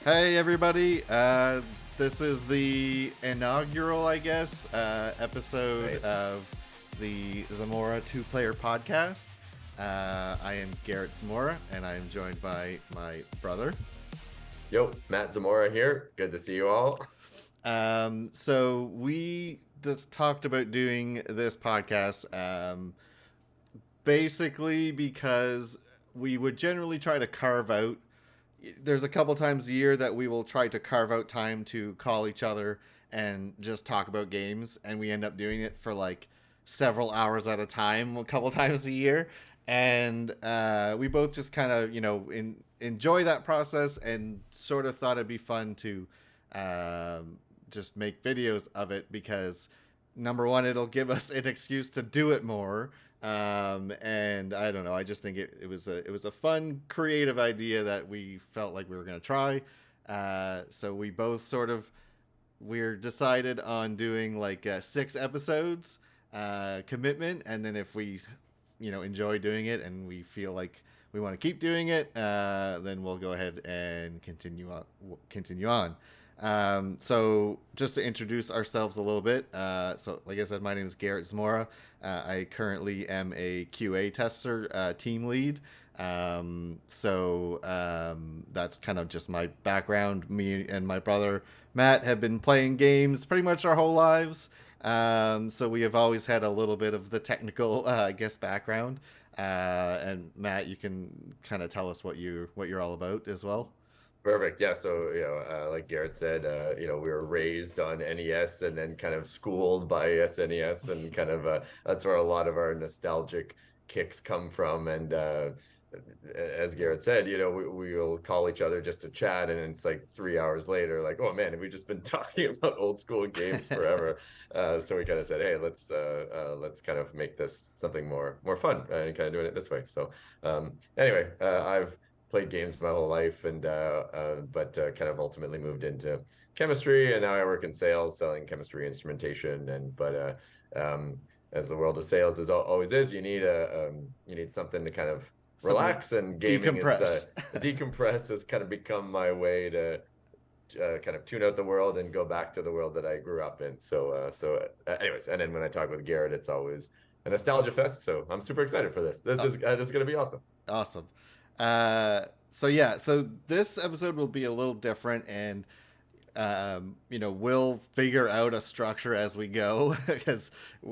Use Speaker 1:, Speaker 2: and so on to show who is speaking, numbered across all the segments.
Speaker 1: Hey everybody, this is the inaugural, I guess, episode
Speaker 2: Nice.
Speaker 1: of the Zamora two-player podcast. I am Garrett Zamora, and I am joined by my brother.
Speaker 2: Yo, Matt Zamora here. Good to see you all.
Speaker 1: So we just talked about doing this podcast, basically because we would generally try to carve out. There's a couple times a year that we will try to carve out time to call each other and just talk about games, and we end up doing it for like several hours at a time a couple times a year. And we both just kind of enjoy that process and sort of thought it'd be fun to just make videos of it because number one, it'll give us an excuse to do it more. And I don't know. I just think it was a fun, creative idea that we felt like we were gonna try. So we both we're decided on doing like 6 episodes commitment, and then if we enjoy doing it and we feel like we want to keep doing it, then we'll go ahead and continue on. So just to introduce ourselves a little bit, so like I said, my name is Garrett Zamora. I currently am a QA tester, team lead. That's kind of just my background. Me and my brother Matt have been playing games pretty much our whole lives. So we have always had a little bit of the technical, I guess, background. And Matt, you can kind of tell us what you're all about as well.
Speaker 2: Perfect. Yeah. So, like Garrett said, we were raised on NES and then kind of schooled by SNES, and kind of that's where a lot of our nostalgic kicks come from. And as Garrett said, we'll call each other just to chat, and it's like 3 hours later, like, oh man, have we just been talking about old school games forever? So we kind of said, hey, let's kind of make this something more fun and kind of doing it this way. So anyway, I've played games my whole life, and but kind of ultimately moved into chemistry, and now I work in sales, selling chemistry instrumentation. And but as the world of sales always is, you need something to kind of
Speaker 1: Something
Speaker 2: relax, and
Speaker 1: to
Speaker 2: gaming is
Speaker 1: decompress.
Speaker 2: decompress has kind of become my way to kind of tune out the world and go back to the world that I grew up in. Anyways, and then when I talk with Garrett, it's always a nostalgia fest. So I'm super excited for this. This is going to be awesome.
Speaker 1: Awesome. So this episode will be a little different, and we'll figure out a structure as we go because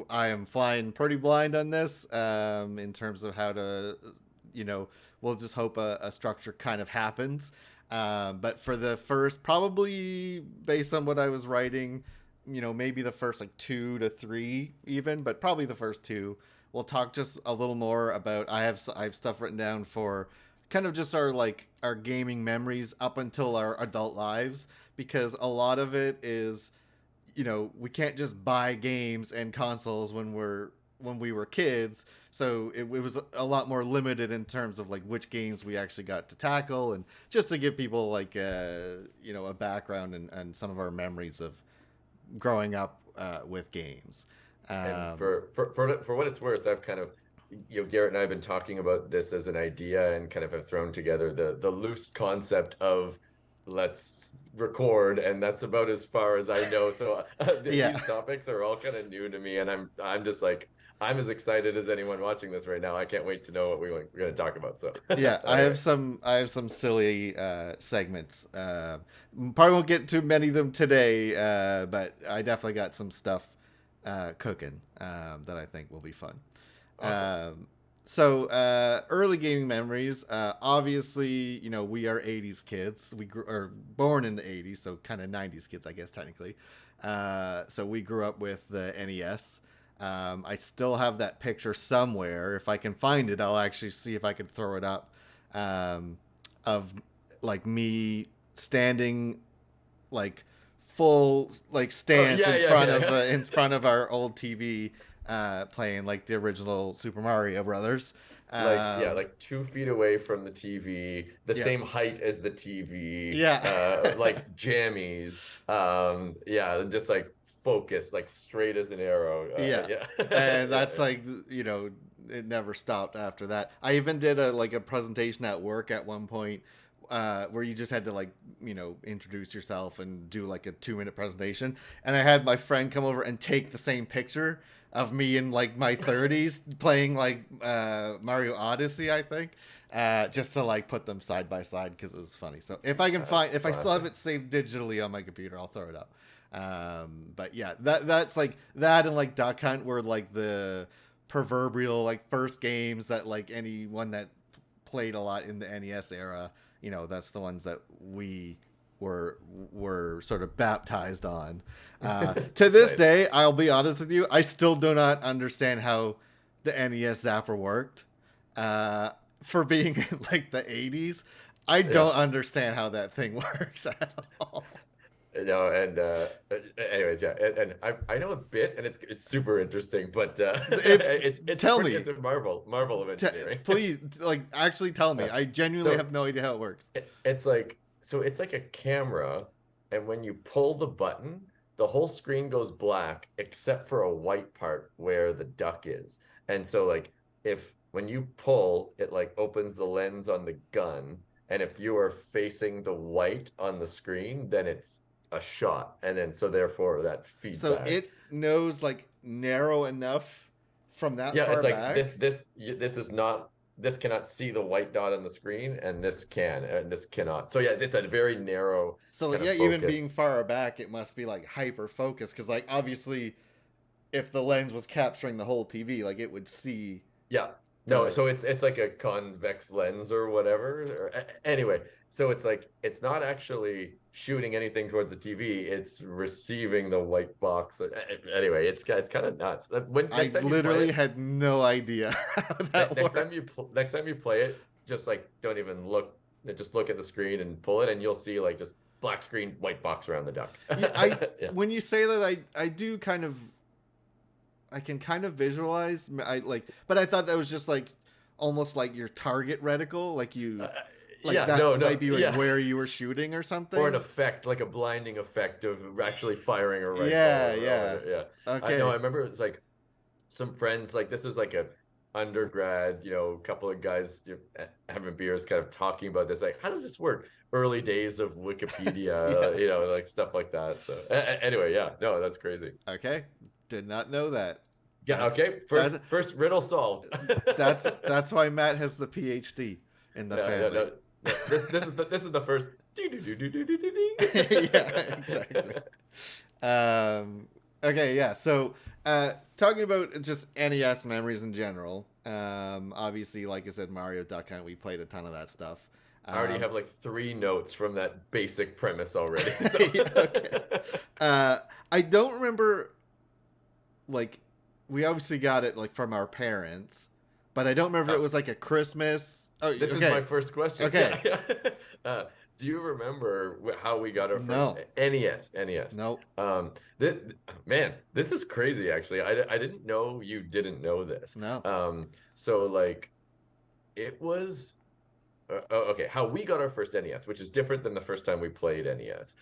Speaker 1: I am flying pretty blind on this in terms of how to, we'll just hope a structure kind of happens. But for the first, probably based on what I was writing, maybe the first like 2 to 3 even, but probably the first two, we'll talk just a little more about. I have stuff written down for kind of just our gaming memories up until our adult lives, because a lot of it is, we can't just buy games and consoles when we were kids, so it was a lot more limited in terms of like which games we actually got to tackle, and just to give people like a background and some of our memories of growing up with games.
Speaker 2: And
Speaker 1: um,
Speaker 2: for what it's worth, I've kind of, Garrett and I have been talking about this as an idea, and kind of have thrown together the loose concept of let's record, and that's about as far as I know. So
Speaker 1: yeah.
Speaker 2: these topics are all kind of new to me, and I'm just like, I'm as excited as anyone watching this right now. I can't wait to know what we're going to talk about. So
Speaker 1: Yeah,
Speaker 2: anyway.
Speaker 1: I have some silly segments. Probably won't get too many of them today, but I definitely got some stuff cooking that I think will be fun.
Speaker 2: Awesome.
Speaker 1: Early gaming memories. Obviously, we are '80s kids. We are born in the '80s, so kind of '90s kids, I guess technically. So we grew up with the NES. I still have that picture somewhere. If I can find it, I'll actually see if I can throw it up. Of like me standing like full like
Speaker 2: Oh
Speaker 1: stance
Speaker 2: yeah,
Speaker 1: in
Speaker 2: yeah,
Speaker 1: front
Speaker 2: yeah,
Speaker 1: of
Speaker 2: yeah.
Speaker 1: in front of our old TV, playing like the original Super Mario Brothers.
Speaker 2: Like, yeah,
Speaker 1: Um,
Speaker 2: like 2 feet away from the TV, the
Speaker 1: yeah,
Speaker 2: same height as the TV,
Speaker 1: yeah.
Speaker 2: like jammies, yeah, just like focused, like straight as an arrow.
Speaker 1: Yeah,
Speaker 2: Yeah.
Speaker 1: and
Speaker 2: Yeah,
Speaker 1: that's
Speaker 2: yeah.
Speaker 1: like, it never stopped after that. I even did a presentation at work at one point where you just had to like introduce yourself and do like a 2 minute presentation, and I had my friend come over and take the same picture of me in like my 30s playing like Mario Odyssey, I think, just to like put them side by side because it was funny. So if I can
Speaker 2: That's
Speaker 1: find, if I still have
Speaker 2: classic.
Speaker 1: it saved digitally on my computer, I'll throw it up. But yeah, that's like that, and like Duck Hunt were like the proverbial like first games that like anyone that played a lot in the NES era, that's the ones that we were sort of baptized on. To this
Speaker 2: Nice.
Speaker 1: day, I'll be honest with you, I still do not understand how the NES Zapper worked. Uh, for being in like the 80s, I
Speaker 2: Yeah.
Speaker 1: don't understand how that thing works at all.
Speaker 2: No, and anyways, yeah, and I know a bit, and it's super interesting, but
Speaker 1: If tell
Speaker 2: it's
Speaker 1: me,
Speaker 2: a marvel of
Speaker 1: t-
Speaker 2: engineering.
Speaker 1: please, like actually tell me.
Speaker 2: Yeah.
Speaker 1: I genuinely
Speaker 2: So
Speaker 1: have no idea how it works.
Speaker 2: it's like it's like a camera, and when you pull the button, the whole screen goes black except for a white part where the duck is. And so like if when you pull, it like opens the lens on the gun, and if you are facing the white on the screen, then it's a shot. And then so therefore that
Speaker 1: So
Speaker 2: feedback.
Speaker 1: it knows like narrow enough from that
Speaker 2: Yeah,
Speaker 1: far
Speaker 2: it's like
Speaker 1: back.
Speaker 2: this is not, this cannot see the white dot on the screen, and this can, and this cannot. So yeah, it's a very narrow
Speaker 1: So like
Speaker 2: kind of
Speaker 1: yeah, even
Speaker 2: focus.
Speaker 1: being far back, it must be like hyper focused because like obviously if the lens was capturing the whole TV, like it would see
Speaker 2: Yeah. No,
Speaker 1: the.
Speaker 2: so it's like a convex lens or whatever. Anyway, so it's like it's not actually shooting anything towards the TV. It's receiving the white box. Anyway, it's kind of nuts. When
Speaker 1: I
Speaker 2: next time you play
Speaker 1: literally
Speaker 2: it,
Speaker 1: had no idea how that worked.
Speaker 2: next time you play it, just like don't even look. Just look at the screen and pull it, and you'll see like just black screen, white box around the duck.
Speaker 1: Yeah, I
Speaker 2: Yeah.
Speaker 1: when you say that, I do kind of, I can kind of visualize. I like, but I thought that was just like almost like your target reticle, like
Speaker 2: Uh,
Speaker 1: you like
Speaker 2: yeah. No.
Speaker 1: that
Speaker 2: No.
Speaker 1: might be like
Speaker 2: Yeah.
Speaker 1: where you were shooting or
Speaker 2: Or an
Speaker 1: something.
Speaker 2: effect, like a blinding effect of actually firing a rifle
Speaker 1: Yeah,
Speaker 2: or
Speaker 1: yeah.
Speaker 2: whatever. Yeah. I know. I
Speaker 1: Okay.
Speaker 2: remember it was like some friends, like this is like a undergrad, couple of guys having beers, kind of talking about this. Like, how does this work? Early days of Wikipedia,
Speaker 1: Yeah.
Speaker 2: like stuff like that. So anyway, yeah, no, that's crazy.
Speaker 1: Okay. Did not know that.
Speaker 2: Yeah.
Speaker 1: That's
Speaker 2: Okay.
Speaker 1: that.
Speaker 2: First riddle solved.
Speaker 1: That's why Matt has the PhD in the
Speaker 2: No, no,
Speaker 1: family.
Speaker 2: no, no. This is the first.
Speaker 1: Yeah, exactly. Okay, yeah. So, talking about just NES memories in general. Obviously, like I said, Mario Duck Hunt. We played a ton of that stuff.
Speaker 2: I already
Speaker 1: Um,
Speaker 2: have like 3 notes from that basic premise already. So
Speaker 1: okay. Uh, I don't remember like we obviously got it like from our parents, but I don't remember it
Speaker 2: oh,
Speaker 1: was like a Christmas. Oh,
Speaker 2: this is my
Speaker 1: okay,
Speaker 2: first question.
Speaker 1: okay.
Speaker 2: Yeah, yeah. Do you remember how we got our first
Speaker 1: No,
Speaker 2: NES? NES.
Speaker 1: no.
Speaker 2: This, man, this is crazy. Actually, I didn't know you didn't know this.
Speaker 1: No.
Speaker 2: So like it was. Okay, how we got our first NES, which is different than the first time we played NES.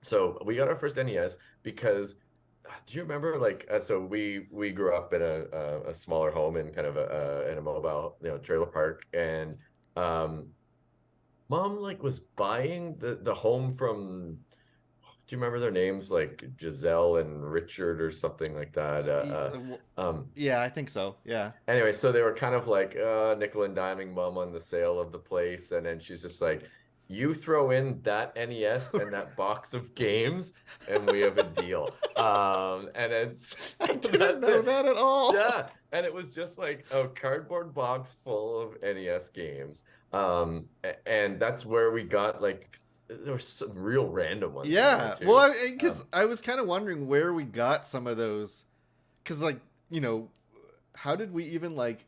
Speaker 2: So we got our first NES because do you remember like so we grew up in a smaller home in kind of in a mobile trailer park, and um mom like was buying the home from, do you remember their names, like Giselle and Richard or something like that?
Speaker 1: Yeah, I think so. Yeah.
Speaker 2: Anyway, so they were kind of like nickel and diming mom on the sale of the place, and then she's just like, "You throw in that NES and that box of games, and we have a deal." And it's
Speaker 1: I didn't
Speaker 2: that's
Speaker 1: know
Speaker 2: it.
Speaker 1: that at all.
Speaker 2: Yeah, and it was just like a cardboard box full of NES games. And that's where we got like there were some real random ones in there
Speaker 1: Yeah.
Speaker 2: too.
Speaker 1: Well, because
Speaker 2: Um,
Speaker 1: I was kind of wondering where we got some of those. Because, like, you know, how did we even, like,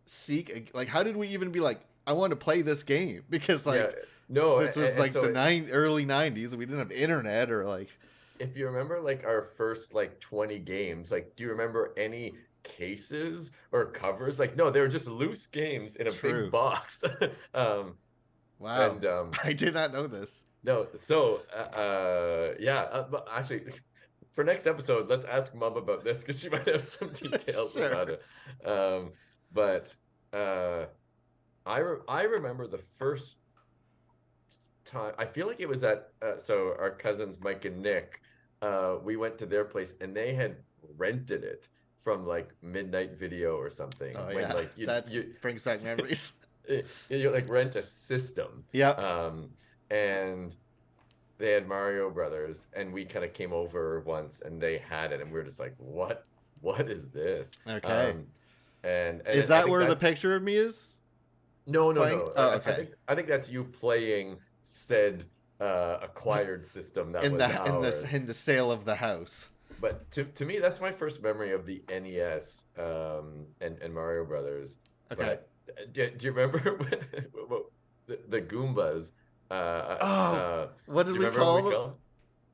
Speaker 1: seek, like, how did we even be like, I want to play this game? Because,
Speaker 2: yeah,
Speaker 1: like,
Speaker 2: no,
Speaker 1: this was,
Speaker 2: and
Speaker 1: like,
Speaker 2: so
Speaker 1: the early 90s, and we didn't have internet or, like,
Speaker 2: if you remember like our first like 20 games, like do you remember any cases or covers? Like no, they were just loose games in a big
Speaker 1: true.
Speaker 2: box. um
Speaker 1: Wow.
Speaker 2: and
Speaker 1: I did not know this.
Speaker 2: no, so yeah, but actually for next episode let's ask mom about this because she might have some details
Speaker 1: Sure.
Speaker 2: about it. But uh I remember the first time. I feel like it was at so our cousins Mike and Nick. We went to their place and they had rented it from like Midnight Video or something.
Speaker 1: Oh
Speaker 2: When
Speaker 1: yeah,
Speaker 2: like
Speaker 1: that's brings back memories.
Speaker 2: you like rent a system,
Speaker 1: Yep.
Speaker 2: um, and they had Mario Brothers, and we kind of came over once and they had it, and we were just like, what is this?
Speaker 1: Okay. Is
Speaker 2: And I
Speaker 1: that
Speaker 2: think
Speaker 1: where the
Speaker 2: that
Speaker 1: picture of me is
Speaker 2: no, no,
Speaker 1: playing?
Speaker 2: no.
Speaker 1: Oh,
Speaker 2: I
Speaker 1: okay.
Speaker 2: think that's you playing said acquired system that
Speaker 1: In
Speaker 2: was
Speaker 1: the in
Speaker 2: ours.
Speaker 1: the in the sale of the house.
Speaker 2: But to me, that's my first memory of the NES and Mario Brothers.
Speaker 1: Okay.
Speaker 2: But do you remember the Goombas?
Speaker 1: Oh, what
Speaker 2: Do
Speaker 1: did
Speaker 2: you
Speaker 1: we
Speaker 2: remember what
Speaker 1: call
Speaker 2: we
Speaker 1: them?
Speaker 2: called them?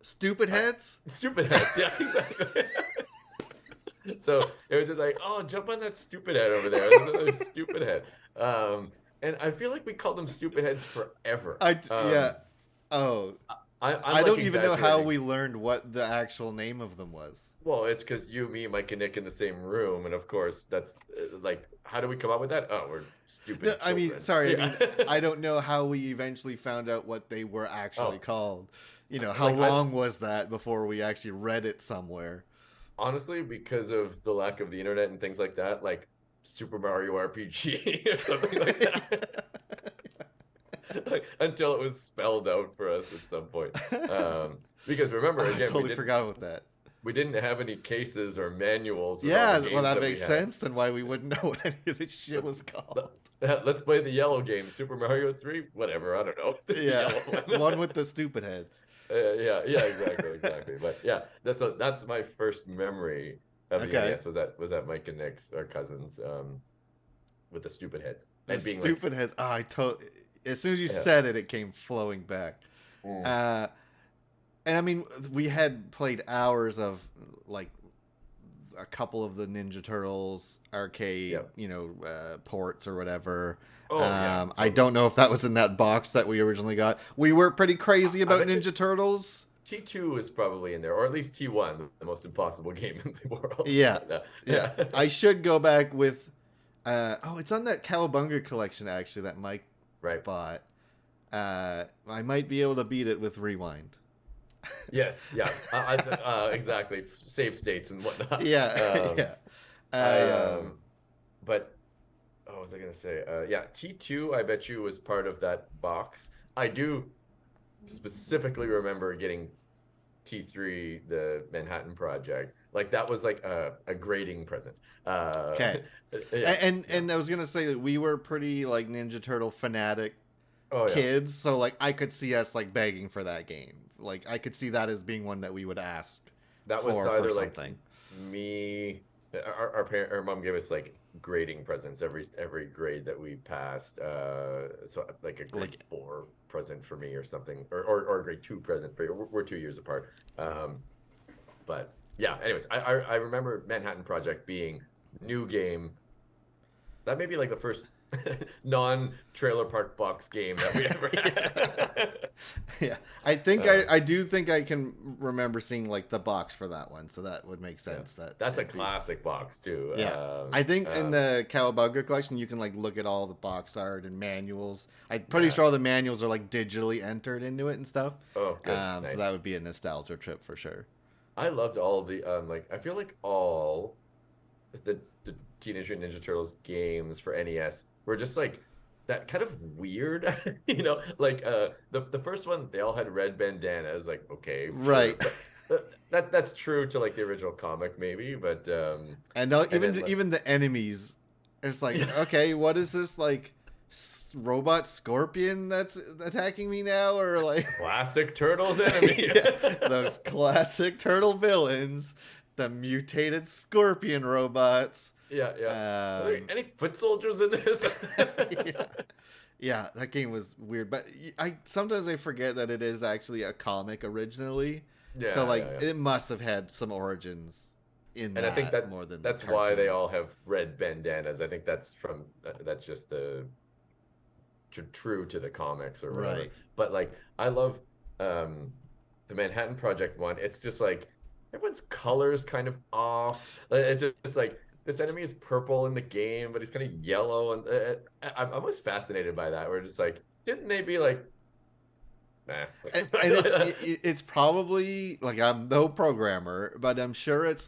Speaker 1: Stupid heads.
Speaker 2: Stupid heads. Yeah, exactly. So it was just like, oh, jump on that stupid head over there. There's another stupid head. Um, and I feel like we called them stupid heads forever.
Speaker 1: Yeah. Oh,
Speaker 2: I'm
Speaker 1: I
Speaker 2: like
Speaker 1: don't even know how
Speaker 2: exaggerating.
Speaker 1: we learned what the actual name of them was.
Speaker 2: Well, it's because you, me, Mike, and Nick in the same room, and of course, that's like, how do we come up with that? Oh, we're
Speaker 1: No,
Speaker 2: stupid
Speaker 1: I mean,
Speaker 2: children.
Speaker 1: sorry. I
Speaker 2: Yeah.
Speaker 1: mean, I don't know how we eventually found out what they were actually
Speaker 2: Oh,
Speaker 1: called. How
Speaker 2: like I
Speaker 1: long was that before we actually read it somewhere?
Speaker 2: honestly, because of the lack of the internet and things like that, like Super Mario RPG or something like that. Like, until it was spelled out for us at some point. Because remember,
Speaker 1: I
Speaker 2: again,
Speaker 1: totally forgot about that.
Speaker 2: we didn't have any cases or manuals with all the
Speaker 1: Yeah, well,
Speaker 2: games
Speaker 1: that
Speaker 2: that we
Speaker 1: makes
Speaker 2: had.
Speaker 1: sense. Then why we wouldn't know what any of this shit
Speaker 2: Let,
Speaker 1: was called?
Speaker 2: let's play the yellow game, Super Mario 3, whatever, I don't know, the
Speaker 1: Yeah,
Speaker 2: yellow one.
Speaker 1: the one with the stupid heads.
Speaker 2: Yeah, exactly. But yeah, that's my first memory of the
Speaker 1: Okay,
Speaker 2: NES was that Mike and Nick's, our cousins, with the stupid heads
Speaker 1: the
Speaker 2: and being like,
Speaker 1: stupid heads. Oh, I totally. As soon as you
Speaker 2: yeah,
Speaker 1: said it, it came flowing back.
Speaker 2: mm,
Speaker 1: Uh, and I mean, we had played hours of like a couple of the Ninja Turtles arcade,
Speaker 2: yeah,
Speaker 1: ports or whatever.
Speaker 2: oh yeah,
Speaker 1: I
Speaker 2: totally.
Speaker 1: don't know if that was in that box that we originally got. We were pretty crazy
Speaker 2: I
Speaker 1: about
Speaker 2: bet you
Speaker 1: Ninja Turtles.
Speaker 2: T2 is probably in there, or at least T1, the most impossible game in the world.
Speaker 1: Yeah,
Speaker 2: But,
Speaker 1: yeah.
Speaker 2: yeah,
Speaker 1: I should go back with. It's on that Cowabunga collection actually that Mike
Speaker 2: right.
Speaker 1: bought. I might be able to beat it with Rewind.
Speaker 2: Yes, yeah, exactly. Save states and whatnot.
Speaker 1: Yeah,
Speaker 2: Um,
Speaker 1: yeah.
Speaker 2: I
Speaker 1: Um,
Speaker 2: but what was I gonna say? Yeah, T2, I bet you was part of that box. I do specifically remember getting T3, the Manhattan Project. Like that was like a grading present.
Speaker 1: okay.
Speaker 2: Yeah, yeah.
Speaker 1: And I was gonna say that we were pretty like Ninja Turtle fanatic
Speaker 2: Oh yeah.
Speaker 1: kids, so like I could see us like begging for that game. Like I could see that as being one that we would ask
Speaker 2: That was
Speaker 1: for
Speaker 2: either like
Speaker 1: something.
Speaker 2: me, our parent, our mom gave us like grading presents every grade that we passed. So like a grade
Speaker 1: Like
Speaker 2: 4 present for me or something, or a grade 2 present for you. We're 2 years apart. But yeah. Anyways, I remember Manhattan Project being new game. That may be like the first non-trailer park box game that we ever
Speaker 1: yeah.
Speaker 2: had.
Speaker 1: Yeah. I think
Speaker 2: uh,
Speaker 1: I do think I can remember seeing like the box for that one, so that would make
Speaker 2: yeah,
Speaker 1: sense that
Speaker 2: that's a
Speaker 1: it'd be.
Speaker 2: classic box too.
Speaker 1: Yeah. I think in the Cowabunga collection you can like look at all the box art and manuals. I'm pretty
Speaker 2: Yeah.
Speaker 1: sure all the manuals are like digitally entered into it and stuff.
Speaker 2: Oh, good,
Speaker 1: So
Speaker 2: nice.
Speaker 1: that would be a nostalgia trip for sure.
Speaker 2: I loved all the like I feel like all the Teenage Mutant Ninja Turtles games for NES were just like that kind of weird, like the first one they all had red bandanas, like okay, sure,
Speaker 1: Right.
Speaker 2: but that's true to like the original comic maybe, but
Speaker 1: And
Speaker 2: and then
Speaker 1: even the enemies, it's like,
Speaker 2: yeah,
Speaker 1: okay, what is this like robot scorpion that's attacking me now, or like,
Speaker 2: classic Turtles enemy.
Speaker 1: yeah, those classic turtle villains, the mutated scorpion robots.
Speaker 2: Yeah. Are there
Speaker 1: Um,
Speaker 2: any foot soldiers in this?
Speaker 1: yeah, yeah, that game was weird, but I sometimes I forget that it is actually a comic originally, so like
Speaker 2: Yeah.
Speaker 1: it must have had some origins in
Speaker 2: And I think
Speaker 1: that more than the
Speaker 2: that's why they
Speaker 1: cartoon.
Speaker 2: all have red bandanas. I think that's just the true to the comics or whatever.
Speaker 1: Right.
Speaker 2: But like I love um the Manhattan Project one. It's just like everyone's colors kind of off. It's just like this enemy is purple in the game, but he's kind of yellow, and I'm almost fascinated by that. We're just like, didn't they be like, nah?
Speaker 1: And it's probably like I'm no programmer, but I'm sure it's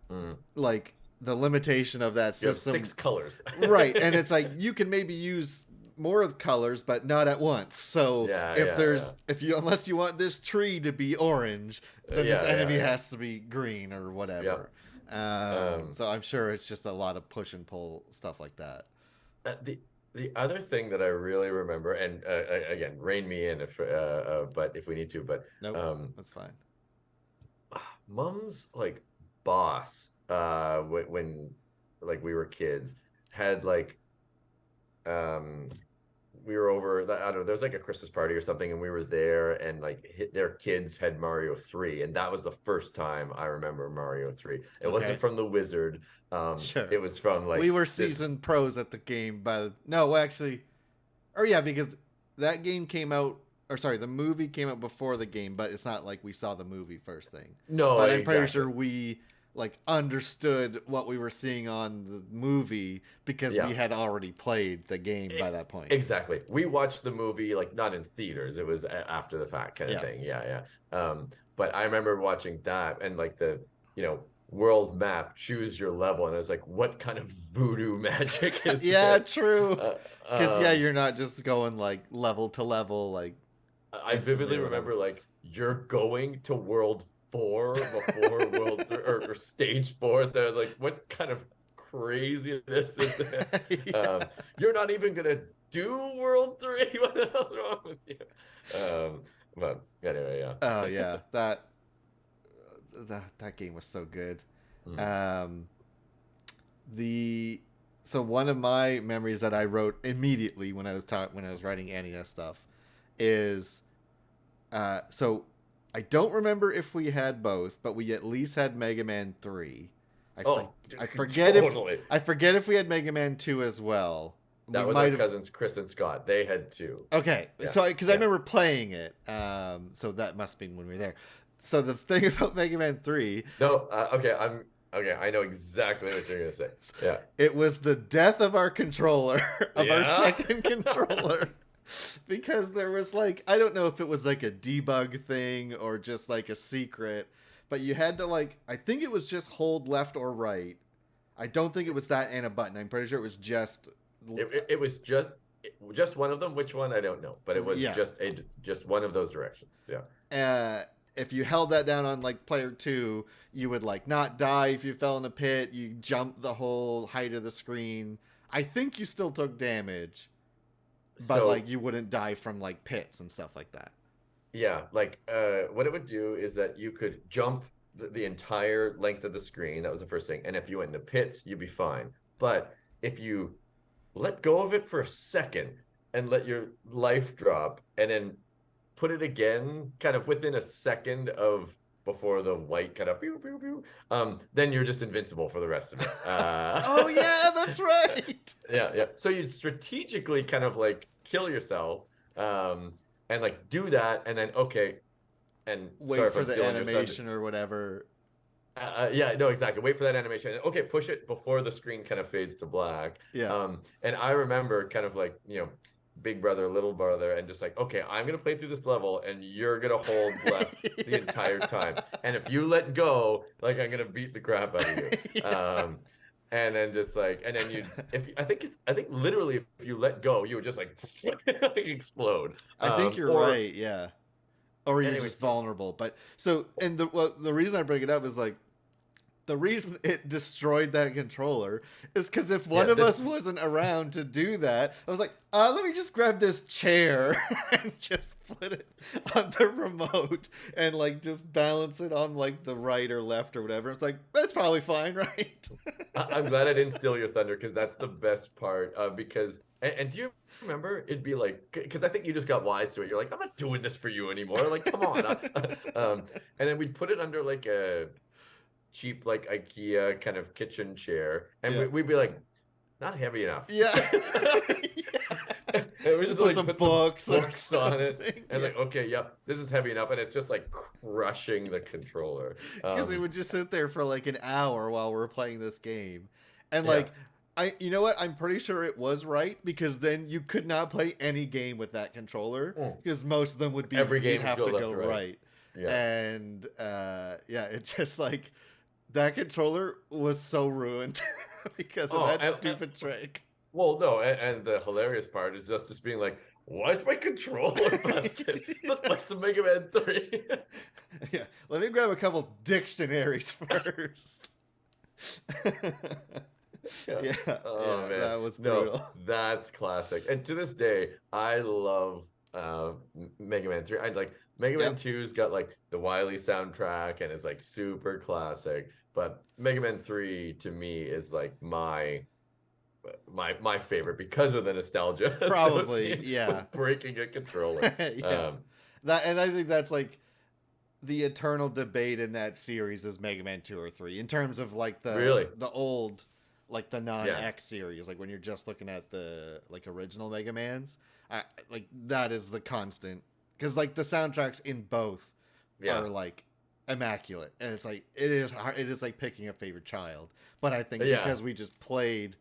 Speaker 2: Mm.
Speaker 1: like the limitation of that
Speaker 2: You have
Speaker 1: system,
Speaker 2: 6 colors.
Speaker 1: right? And it's like you can maybe use more of the colors, but not at once. So
Speaker 2: Yeah,
Speaker 1: if
Speaker 2: yeah, yeah.
Speaker 1: there's if you unless you want this tree to be orange, then this
Speaker 2: Yeah,
Speaker 1: enemy
Speaker 2: yeah, yeah.
Speaker 1: has to be green or whatever.
Speaker 2: Yep. Um,
Speaker 1: So I'm sure it's just a lot of push and pull stuff like that.
Speaker 2: uh, the the other thing that I really remember, and again, rein me in but if we need to, but
Speaker 1: Nope,
Speaker 2: um,
Speaker 1: that's fine.
Speaker 2: Mom's like boss, when like we were kids, had like um we were over, I don't know, there was like a Christmas party or something, and we were there, and like their kids had Mario 3, and that was the first time I remember Mario 3. It wasn't
Speaker 1: Okay,
Speaker 2: from the Wizard.
Speaker 1: sure.
Speaker 2: It was from
Speaker 1: We
Speaker 2: like
Speaker 1: were
Speaker 2: this.
Speaker 1: seasoned pros at the game, but no, actually, or yeah, because that game came out, or sorry, the movie came out before the game, but it's not like we saw the movie first thing.
Speaker 2: No,
Speaker 1: But I'm pretty
Speaker 2: exactly.
Speaker 1: sure we like understood what we were seeing on the movie because we
Speaker 2: Yeah.
Speaker 1: had already played the game
Speaker 2: E-
Speaker 1: by that point.
Speaker 2: Exactly. We watched the movie like not in theaters. It was after the fact kind of
Speaker 1: Yeah.
Speaker 2: thing. Yeah, yeah. But I remember watching that, and like the, world map, choose your level, and I was like, what kind of voodoo magic is
Speaker 1: Yeah,
Speaker 2: this?
Speaker 1: true.
Speaker 2: Uh,
Speaker 1: Because yeah,
Speaker 2: um,
Speaker 1: you're not just going like level to level like
Speaker 2: I
Speaker 1: instantly
Speaker 2: vividly
Speaker 1: or whatever.
Speaker 2: remember like you're going to World 4 before World or Stage 4. So like, what kind of craziness is this?
Speaker 1: Yeah.
Speaker 2: You're not even gonna do World 3. What the hell's wrong with you? But anyway,
Speaker 1: Oh
Speaker 2: yeah.
Speaker 1: yeah, that game was so good.
Speaker 2: Mm.
Speaker 1: Um, the so one of my memories that I wrote immediately when I was writing NES stuff is so I don't remember if we had both, but we at least had Mega Man 3. I for,
Speaker 2: Oh,
Speaker 1: I forget if
Speaker 2: totally.
Speaker 1: I forget if we had Mega Man 2 as well. We
Speaker 2: That was our
Speaker 1: might have.
Speaker 2: cousins Chris and Scott. They had two.
Speaker 1: Okay,
Speaker 2: Yeah,
Speaker 1: so because I
Speaker 2: yeah.
Speaker 1: remember playing it, so that must have been when we were there. So the thing about Mega Man 3,
Speaker 2: No, okay. I'm okay. I know exactly what you're gonna say. Yeah.
Speaker 1: it was the death of our controller, of our
Speaker 2: Yeah.
Speaker 1: second controller, because there was like, I don't know if it was like a debug thing or just like a secret, but you had to like, I think it was just hold left or right. I don't think it was that and a button. I'm pretty sure it was just,
Speaker 2: It was just one of them. Which one I don't know, but it was
Speaker 1: yeah.
Speaker 2: just one of those directions. Yeah.
Speaker 1: uh, if you held that down on like player 2, you would like not die if you fell in a pit. You jump the whole height of the screen. I think you still took damage, but like
Speaker 2: So
Speaker 1: you wouldn't die from like pits and stuff like that.
Speaker 2: yeah, like what it would do is that you could jump the entire length of the screen. That was the first thing. And if you went into pits, you'd be fine. But if you let go of it for a second and let your life drop, and then put it again kind of within a second of before the white kind of pew, pew, pew, then you're just invincible for the rest of it.
Speaker 1: Oh yeah, that's right.
Speaker 2: Yeah, yeah. So you'd strategically kind of like kill yourself, um, and like do that, and then okay, and sorry
Speaker 1: Wait
Speaker 2: if
Speaker 1: for
Speaker 2: I'm
Speaker 1: the
Speaker 2: stealing your thunder.
Speaker 1: animation or whatever.
Speaker 2: Yeah, no, exactly. Wait for that animation. Okay, push it before the screen kind of fades to black.
Speaker 1: Yeah.
Speaker 2: And I remember kind of like, big brother, little brother, and just like, okay, I'm gonna play through this level, and you're gonna hold left the entire time. And if you let go, like I'm gonna beat the crap out of you.
Speaker 1: Yeah.
Speaker 2: And then just like, and then I think literally if you let go, you would just like, like explode.
Speaker 1: I think you're
Speaker 2: Or
Speaker 1: right. Yeah. Or you're
Speaker 2: anyway,
Speaker 1: just
Speaker 2: so
Speaker 1: vulnerable. But so, and the reason I bring it up is like the reason it destroyed that controller is because if
Speaker 2: yeah,
Speaker 1: one of us wasn't around to do that, I was like, let me just grab this chair and just put it on the remote and like just balance it on like the right or left or whatever. It's like, that's probably fine, right?
Speaker 2: I'm glad I didn't steal your thunder, because that's the best part. Because and do you remember it'd be like, because I think you just got wise to it. You're like, I'm not doing this for you anymore. Like, come on. And then we'd put it under like a cheap like IKEA kind of kitchen chair, and
Speaker 1: Yeah.
Speaker 2: we'd be like, not heavy enough.
Speaker 1: Yeah. Yeah.
Speaker 2: It was
Speaker 1: Just
Speaker 2: just
Speaker 1: put
Speaker 2: like
Speaker 1: some
Speaker 2: put some
Speaker 1: books or
Speaker 2: books on it,
Speaker 1: something.
Speaker 2: and it's like, okay, yep, this is heavy enough, and it's just like crushing the controller.
Speaker 1: Because it would just sit there for like an hour while we're playing this game. And
Speaker 2: Yeah.
Speaker 1: like you know what? I'm pretty sure it was right because then you could not play any game with that controller
Speaker 2: Mm.
Speaker 1: because most of them would be
Speaker 2: Every
Speaker 1: you'd
Speaker 2: game would
Speaker 1: have
Speaker 2: go
Speaker 1: to
Speaker 2: left
Speaker 1: go
Speaker 2: to right.
Speaker 1: right.
Speaker 2: Yeah.
Speaker 1: And yeah, it just like that controller was so ruined because of
Speaker 2: Oh,
Speaker 1: that stupid trick.
Speaker 2: well, no, and the hilarious part is just being like, why is my controller busted? Let's play some Mega Man 3.
Speaker 1: Yeah, let me grab a couple dictionaries first.
Speaker 2: Yeah.
Speaker 1: Yeah,
Speaker 2: Oh
Speaker 1: yeah,
Speaker 2: man.
Speaker 1: that was
Speaker 2: No,
Speaker 1: brutal.
Speaker 2: that's classic. And to this day, I love Mega Man 3. I like Mega Man
Speaker 1: Yep.
Speaker 2: 2's got like the Wily soundtrack and it's like super classic. But Mega Man 3 to me is like my favorite because of the nostalgia
Speaker 1: Probably,
Speaker 2: associated
Speaker 1: yeah.
Speaker 2: with breaking a controller.
Speaker 1: Yeah. That and I think that's like the eternal debate in that series is Mega Man 2 or 3 in terms of like
Speaker 2: Really?
Speaker 1: the old like the
Speaker 2: Yeah.
Speaker 1: non-X series like when you're just looking at the like original Mega Mans. Like that is the constant cuz like the soundtracks in both
Speaker 2: Yeah.
Speaker 1: are like immaculate and it's like it is like picking a favorite child. But I think
Speaker 2: Yeah.
Speaker 1: because we just played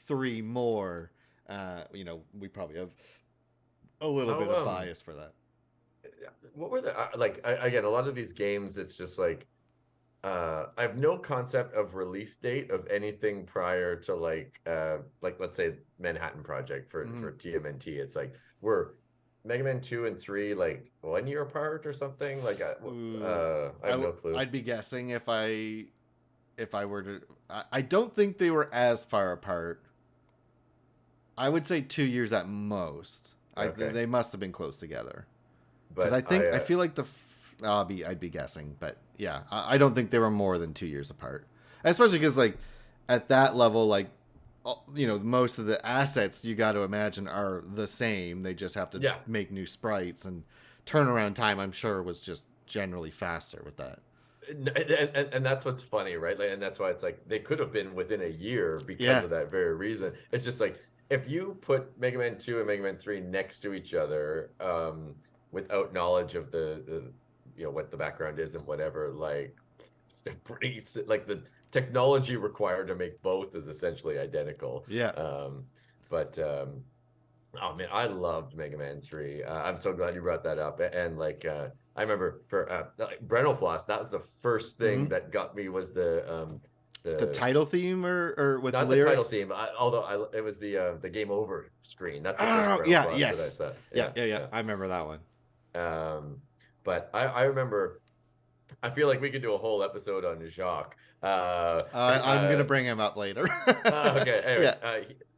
Speaker 1: 3 more we probably have a little bit
Speaker 2: How
Speaker 1: of bias for that.
Speaker 2: what were the like again, a lot of these games it's just like I have no concept of release date of anything prior to like let's say Manhattan Project
Speaker 1: Mhm.
Speaker 2: for TMNT. It's like we're Mega Man 2 and 3 like 1 year apart or something. Like
Speaker 1: Ooh,
Speaker 2: I have no clue.
Speaker 1: I'd be guessing if I were to. I don't think they were as far apart. I would say 2 years at most.
Speaker 2: Okay.
Speaker 1: They must have been close together because
Speaker 2: But I
Speaker 1: I feel like I'd be guessing, but yeah, I don't think they were more than 2 years apart. Especially because like at that level, like most of the assets you got to imagine are the same. They just have to
Speaker 2: yeah.
Speaker 1: make new sprites and turnaround time. I'm sure was just generally faster with that.
Speaker 2: And that's what's funny, right? Like, and that's why it's like they could have been within a year because
Speaker 1: Yeah.
Speaker 2: of that very reason. It's just like if you put Mega Man 2 and Mega Man 3 next to each other, without knowledge of the what the background is and whatever, like they're pretty like the technology required to make both is essentially identical.
Speaker 1: Yeah.
Speaker 2: But Oh man, I loved Mega Man 3. I'm so glad you brought that up. And like I remember for like Brental Floss, that was the first
Speaker 1: Hmm.
Speaker 2: thing that got me was
Speaker 1: The
Speaker 2: the
Speaker 1: title theme or with
Speaker 2: not the title
Speaker 1: lyrics.
Speaker 2: theme, although it was the game over screen. That's the first
Speaker 1: Oh
Speaker 2: Brental
Speaker 1: yeah,
Speaker 2: Floss that I
Speaker 1: yes,
Speaker 2: saw.
Speaker 1: yeah,
Speaker 2: Yeah,
Speaker 1: yeah, yeah.
Speaker 2: yeah.
Speaker 1: I remember that one.
Speaker 2: But I remember I feel like we could do a whole episode on Jacques.
Speaker 1: I'm gonna bring him up later.
Speaker 2: Okay.
Speaker 1: Yeah.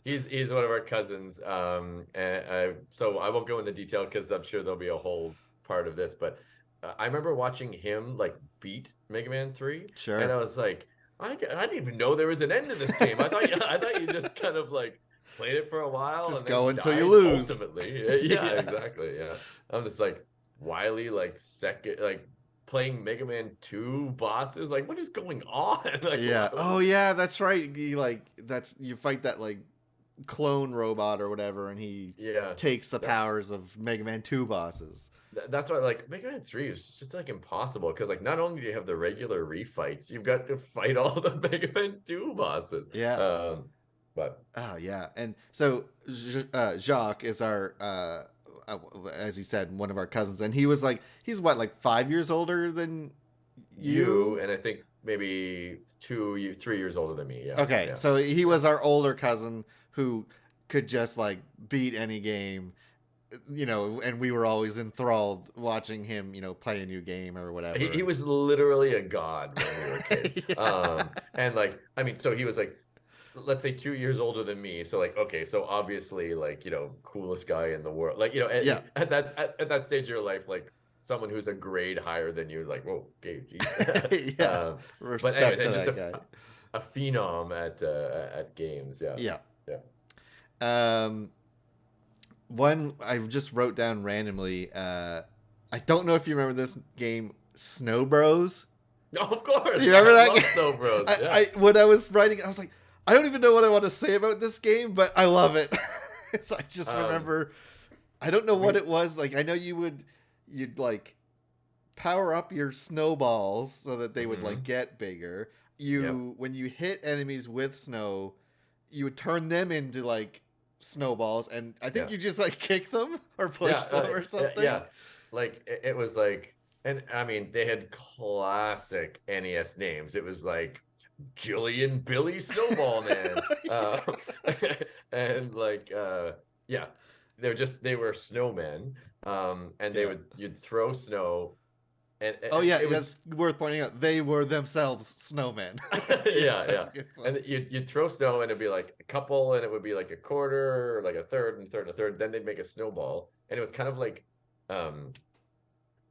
Speaker 2: Anyways, he's one of our cousins. And so I won't go into detail because I'm sure there'll be a whole part of this. But I remember watching him like beat Mega Man 3, and
Speaker 1: Sure.
Speaker 2: I was like, I didn't even know there was an end to this game. I thought you just kind of like played it for a while
Speaker 1: Just
Speaker 2: and
Speaker 1: go
Speaker 2: then
Speaker 1: until you
Speaker 2: died
Speaker 1: lose.
Speaker 2: ultimately. Yeah,
Speaker 1: Yeah.
Speaker 2: exactly. Yeah, I'm just like Wily, like second, like playing Mega Man 2 bosses. Like, what is going on? Like,
Speaker 1: Yeah. Oh yeah, that's right. You fight that like clone robot or whatever, and he
Speaker 2: yeah.
Speaker 1: takes the
Speaker 2: That,
Speaker 1: powers of Mega Man 2 bosses.
Speaker 2: that's why like Mega Man 3 is just like impossible because like not only do you have the regular refights, you've got to fight all the Mega Man 2 bosses.
Speaker 1: Yeah.
Speaker 2: But
Speaker 1: Oh yeah, and so Jacques is our, as he said, one of our cousins, and he was like, he's what, like 5 years older than
Speaker 2: you
Speaker 1: you?
Speaker 2: and I think maybe 3 years older than me. Yeah,
Speaker 1: Okay,
Speaker 2: yeah,
Speaker 1: so he
Speaker 2: yeah.
Speaker 1: was our older cousin who could just like beat any game, and we were always enthralled watching him, play a new game or
Speaker 2: He
Speaker 1: whatever.
Speaker 2: was literally a god when we were kids.
Speaker 1: Yeah.
Speaker 2: And like I mean, so he was like let's say 2 years older than me. So like, okay, so obviously like, coolest guy in the world. Like,
Speaker 1: Yeah.
Speaker 2: at that stage of your life, like someone who's a grade higher than you is like, whoa, okay, geez.
Speaker 1: Yeah.
Speaker 2: But anyway,
Speaker 1: Respect to
Speaker 2: and just
Speaker 1: that guy.
Speaker 2: a phenom at games. Yeah.
Speaker 1: Yeah.
Speaker 2: Yeah.
Speaker 1: Um, one I just wrote down randomly. I don't know if you remember this game, Snow Bros.
Speaker 2: No, of course.
Speaker 1: You remember
Speaker 2: I
Speaker 1: that
Speaker 2: love
Speaker 1: game?
Speaker 2: Snow Bros. Yeah.
Speaker 1: When I was writing, I was like, I don't even know what I want to say about this game, but I love it. So I just
Speaker 2: Um,
Speaker 1: remember, I don't know what
Speaker 2: we
Speaker 1: it was. Like I know you'd like power up your snowballs so that they would like
Speaker 2: hmm
Speaker 1: get bigger.
Speaker 2: Yep.
Speaker 1: When you hit enemies with snow, you would turn them into like snowballs, and I think
Speaker 2: Yeah.
Speaker 1: you just like kick them or
Speaker 2: Yeah.
Speaker 1: push them or something.
Speaker 2: Yeah. Like it was like, and I mean, they had classic NES names. It was like Jillian Billy Snowball Man. And like yeah, they were snowmen. And
Speaker 1: Yeah.
Speaker 2: you'd throw snow
Speaker 1: Oh
Speaker 2: and
Speaker 1: yeah,
Speaker 2: it was
Speaker 1: that's worth pointing out. They were themselves snowmen. Yeah,
Speaker 2: yeah,
Speaker 1: that's
Speaker 2: yeah.
Speaker 1: a good
Speaker 2: And
Speaker 1: point.
Speaker 2: you'd throw snow and it'd be like a couple and it would be like a quarter or like a third and third and a third. Then they'd make a snowball. And it was kind of like um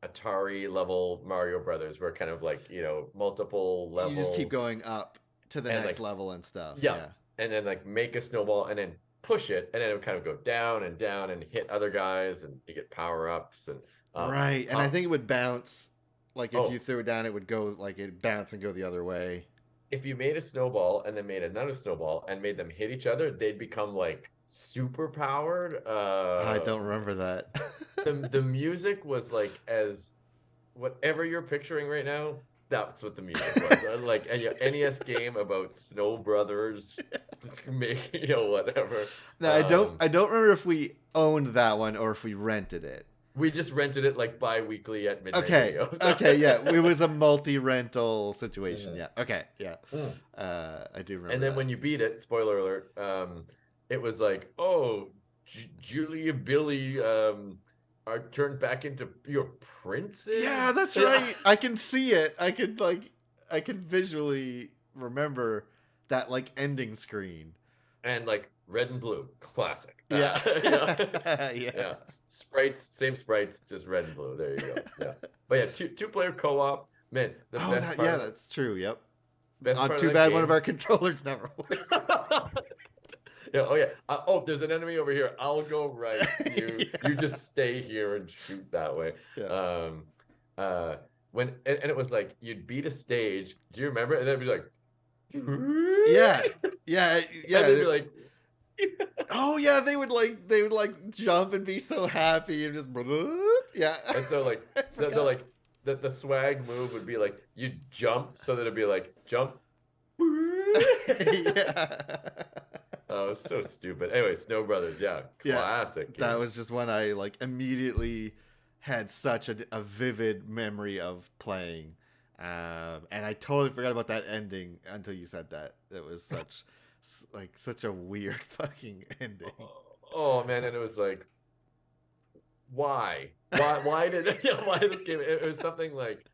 Speaker 2: Atari level Mario Brothers where kind of like, multiple
Speaker 1: You just keep
Speaker 2: levels
Speaker 1: going up to the
Speaker 2: and
Speaker 1: next
Speaker 2: like
Speaker 1: level and stuff.
Speaker 2: yeah.
Speaker 1: Yeah.
Speaker 2: And then like make a snowball and then push it and then it would kind of go down and hit other guys and you get power ups and
Speaker 1: Right. And I
Speaker 2: how
Speaker 1: think it would bounce like if you
Speaker 2: oh
Speaker 1: threw it down it would go like it bounce and go the other way.
Speaker 2: if you made a snowball and then made another snowball and made them hit each other, they'd become like super powered.
Speaker 1: I don't remember that.
Speaker 2: The music was like as whatever you're picturing right now. That's what the music was. Like a NES game about snow brothers making whatever.
Speaker 1: No,
Speaker 2: Um,
Speaker 1: I don't remember if we owned that one or if we rented it.
Speaker 2: we just rented it like bi-weekly at Midnight
Speaker 1: Okay.
Speaker 2: Video. So.
Speaker 1: Okay, yeah. It was a multi-rental situation.
Speaker 2: Mhm.
Speaker 1: Yeah. Okay. Yeah.
Speaker 2: Mm.
Speaker 1: I do
Speaker 2: And
Speaker 1: remember
Speaker 2: then
Speaker 1: that.
Speaker 2: when you beat it, spoiler alert, it was like, oh, Julia Billy are turned back into your
Speaker 1: Yeah,
Speaker 2: princes.
Speaker 1: that's
Speaker 2: Yeah.
Speaker 1: right. I can see it. I could visually remember that like ending screen.
Speaker 2: And like red and blue, classic.
Speaker 1: Yeah.
Speaker 2: Yeah,
Speaker 1: Yeah.
Speaker 2: yeah. Sprites, same sprites, just red and blue. There you go. Yeah, but yeah, two-player co-op. Man, the
Speaker 1: Oh,
Speaker 2: best
Speaker 1: yeah,
Speaker 2: part of
Speaker 1: that's true. Yep.
Speaker 2: that
Speaker 1: Too bad one of
Speaker 2: game.
Speaker 1: our controllers never worked.
Speaker 2: Yeah. Oh yeah. Oh, there's an enemy over here. I'll go right. You
Speaker 1: Yeah.
Speaker 2: just stay here and shoot that way.
Speaker 1: Yeah.
Speaker 2: Um, uh, and it was like you'd beat a stage. Do you remember? And then it'd be like,
Speaker 1: Yeah. Yeah.
Speaker 2: and they'd
Speaker 1: Yeah.
Speaker 2: be like,
Speaker 1: Oh yeah, they would like jump and be so happy and just yeah.
Speaker 2: and so like
Speaker 1: I
Speaker 2: the
Speaker 1: forgot.
Speaker 2: like the swag move would be like you jump so that it'd be like jump.
Speaker 1: Yeah.
Speaker 2: Oh, it's so stupid. Anyway, Snow Brothers, yeah,
Speaker 1: Yeah.
Speaker 2: classic
Speaker 1: That
Speaker 2: game.
Speaker 1: was just one I like immediately had such a vivid memory of playing. And I totally forgot about that ending until you said that. It was such a weird fucking ending.
Speaker 2: Oh man, and it was like, why did why this game? It was something like,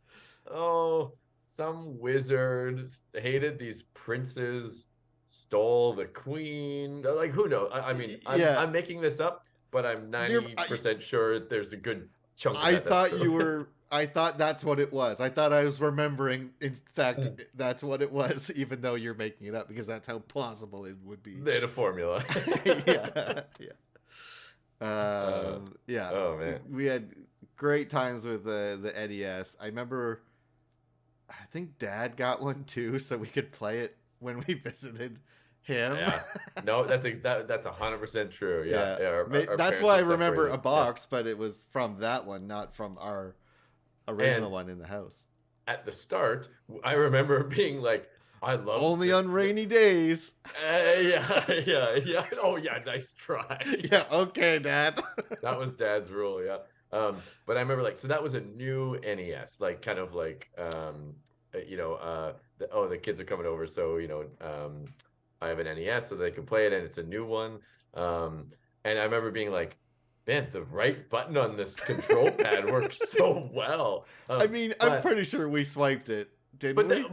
Speaker 2: oh, some wizard hated these princes, stole the queen. Like who knows? I mean,
Speaker 1: Yeah,
Speaker 2: I'm making this up, but I'm
Speaker 1: you're,
Speaker 2: 90% sure there's a good chunk of
Speaker 1: I
Speaker 2: that that's
Speaker 1: thought
Speaker 2: true.
Speaker 1: you were. I thought that's what it was. I thought I was remembering. In fact,
Speaker 2: Mm.
Speaker 1: that's what it was. Even though you're making it up, because that's how plausible it would be.
Speaker 2: They had a formula.
Speaker 1: Yeah, yeah.
Speaker 2: Uh,
Speaker 1: Yeah.
Speaker 2: oh man.
Speaker 1: We had great times with the NES. I remember. I think Dad got one too, so we could play it when we visited him.
Speaker 2: Yeah. No, that's 100% true. Yeah.
Speaker 1: Yeah.
Speaker 2: Yeah. Our
Speaker 1: That's
Speaker 2: parents
Speaker 1: why
Speaker 2: were
Speaker 1: I remember a
Speaker 2: separated. Yeah.
Speaker 1: box, but it was from that one, not from our original
Speaker 2: And
Speaker 1: one in the house.
Speaker 2: at the start, I remember being like, I love
Speaker 1: Only
Speaker 2: this.
Speaker 1: on rainy days.
Speaker 2: Yeah, yeah, yeah. Oh, yeah. Nice try.
Speaker 1: Yeah, okay, Dad.
Speaker 2: That was Dad's rule. Yeah. But I remember like, so that was a new NES, like kind of like, the kids are coming over. So, I have an NES so they can play it and it's a new one. And I remember being like, man, the right button on this control pad works so well.
Speaker 1: I mean, I'm
Speaker 2: But
Speaker 1: pretty sure we swiped it, didn't we?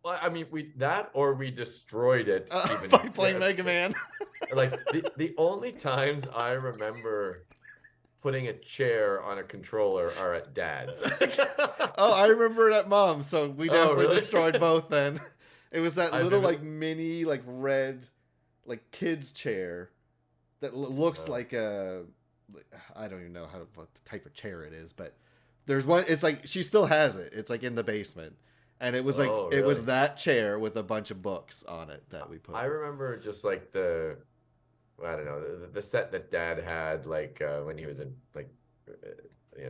Speaker 2: I mean, we destroyed it even
Speaker 1: By playing Mega Man.
Speaker 2: like the only times I remember putting a chair on a controller are at Dad's.
Speaker 1: Oh, I remember it at Mom's, so we
Speaker 2: Oh,
Speaker 1: definitely
Speaker 2: really?
Speaker 1: destroyed both then. It was that
Speaker 2: I
Speaker 1: little
Speaker 2: vivid-
Speaker 1: like mini like red like kids chair that looks
Speaker 2: Oh.
Speaker 1: like a I don't even know what the type of chair it is, but there's one. It's like she still has it. It's like in the basement, and it was like
Speaker 2: Oh,
Speaker 1: it was
Speaker 2: really?
Speaker 1: that chair with a bunch of books on it that we put.
Speaker 2: I remember just like the I don't know, the set that Dad had, like when he was in like